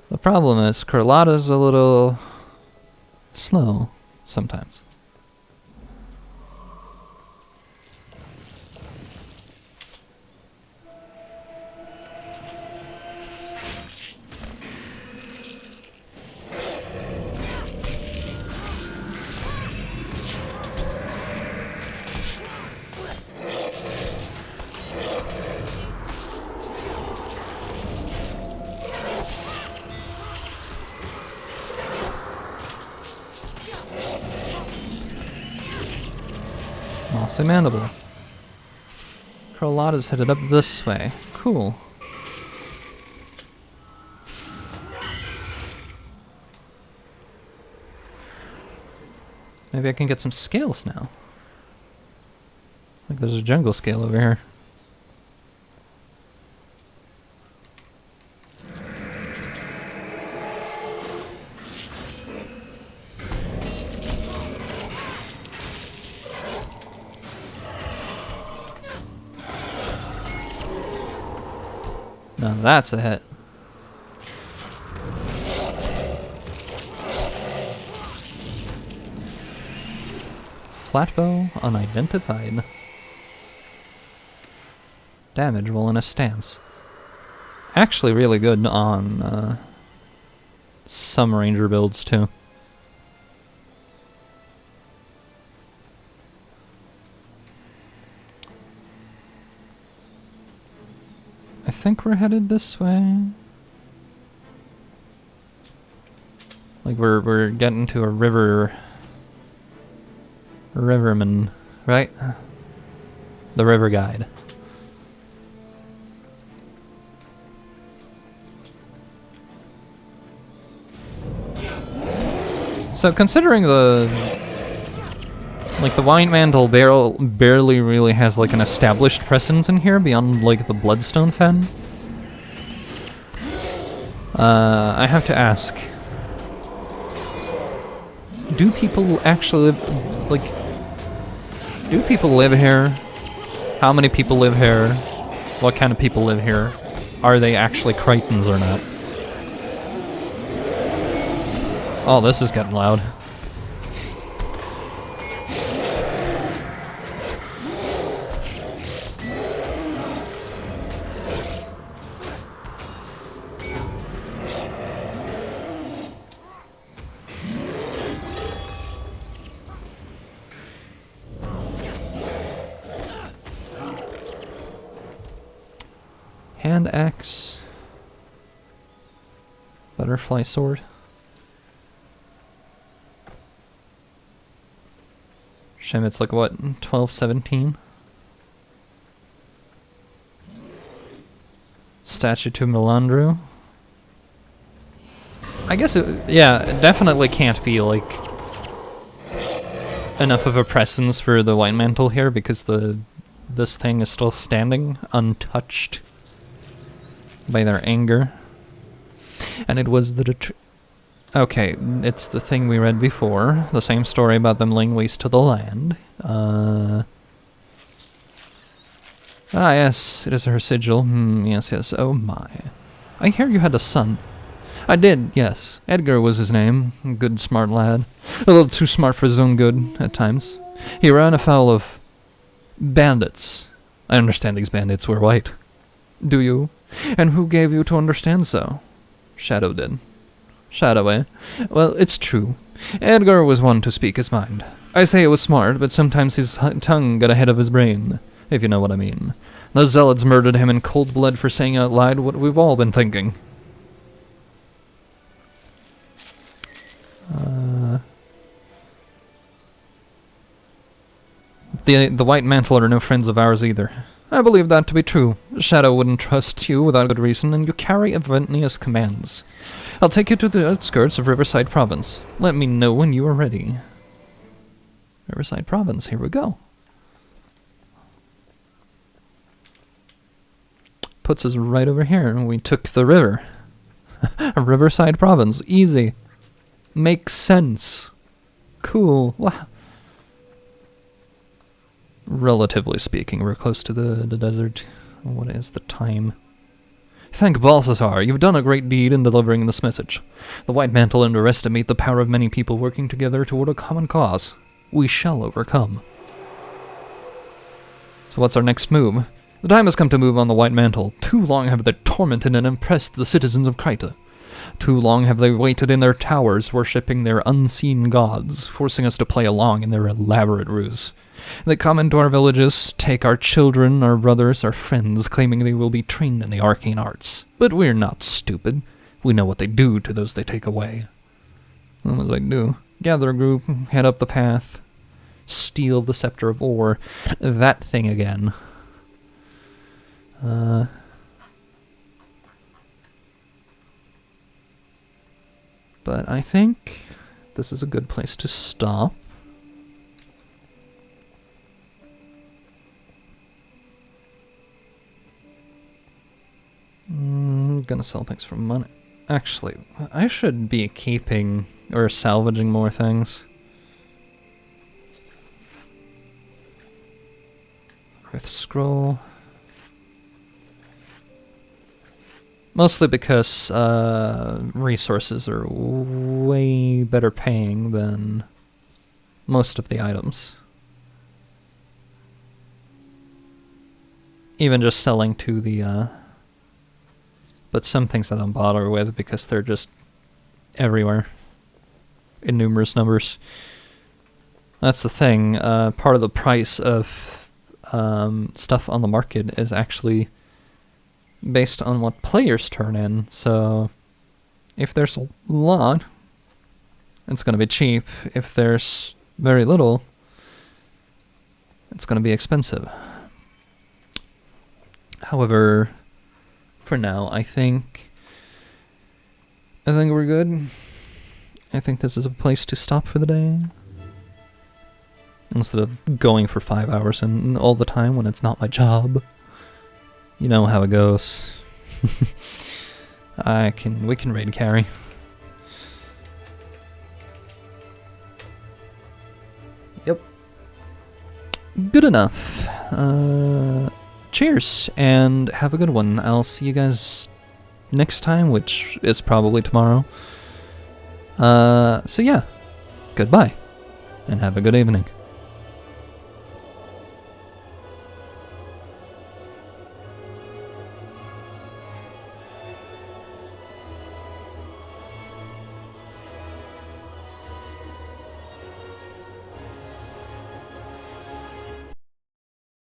The problem is, Carlotta's a little slow sometimes. Mossy Mandible. Carlotta's headed up this way. Cool. Maybe I can get some scales now. Like there's a jungle scale over here. Now that's a hit. Flatbow unidentified. Damage while in a stance. Actually really good on some ranger builds too. I think we're headed this way. Like we're getting to a riverman, right? The river guide. So considering the White Mantle barely really has like an established presence in here beyond like the Bloodstone Fen. I have to ask, do people actually do people live here? How many people live here? What kind of people live here? Are they actually Crichtons or not? Oh, this is getting loud. Hand axe. Butterfly sword. Shame it's like what, 12, 17? Statue to Melandru. I guess it, yeah, it definitely can't be like enough of a presence for the White Mantle here because this thing is still standing untouched by their anger. And it was okay, it's the thing we read before. The same story about them laying waste to the land. Yes, it is her sigil. Yes, yes, oh my. I hear you had a son. I did, yes. Edgar was his name. A good, smart lad. A little too smart for his own good, at times. He ran afoul of bandits. I understand these bandits were white. Do you? And who gave you to understand so? Shadow did. Shadow, eh? Well, it's true. Edgar was one to speak his mind. I say it was smart, but sometimes his tongue got ahead of his brain, if you know what I mean. The zealots murdered him in cold blood for saying out loud what we've all been thinking. The White Mantle are no friends of ours either. I believe that to be true. Shadow wouldn't trust you without good reason, and you carry Aventnia's commands. I'll take you to the outskirts of Riverside Province. Let me know when you are ready. Riverside Province, here we go. Puts us right over here, and we took the river. Riverside Province, easy. Makes sense. Cool. Wow. Relatively speaking, we're close to the desert. What is the time? Thank Balthazar, you've done a great deed in delivering this message. The White Mantle underestimate the power of many people working together toward a common cause. We shall overcome. So what's our next move? The time has come to move on the White Mantle. Too long have they tormented and oppressed the citizens of Kryta. Too long have they waited in their towers, worshipping their unseen gods, forcing us to play along in their elaborate ruse. They come into our villages, take our children, our brothers, our friends, claiming they will be trained in the arcane arts. But we're not stupid. We know what they do to those they take away. What was I do? Gather a group, head up the path, steal the Scepter of Ore. That thing again. But I think this is a good place to stop. Gonna sell things for money. Actually, I should be keeping or salvaging more things. Earth Scroll. Mostly because resources are way better paying than most of the items. Even just selling to the but some things I don't bother with because they're just everywhere in numerous numbers. That's the thing. Part of the price of stuff on the market is actually based on what players turn in. So if there's a lot, it's going to be cheap. If there's very little, it's going to be expensive. However, for now, I think we're good. I think this is a place to stop for the day. Instead of going for 5 hours and all the time when it's not my job. You know how it goes. We can raid carry. Yep. Good enough. Cheers, and have a good one. I'll see you guys next time, which is probably tomorrow. So yeah, goodbye, and have a good evening.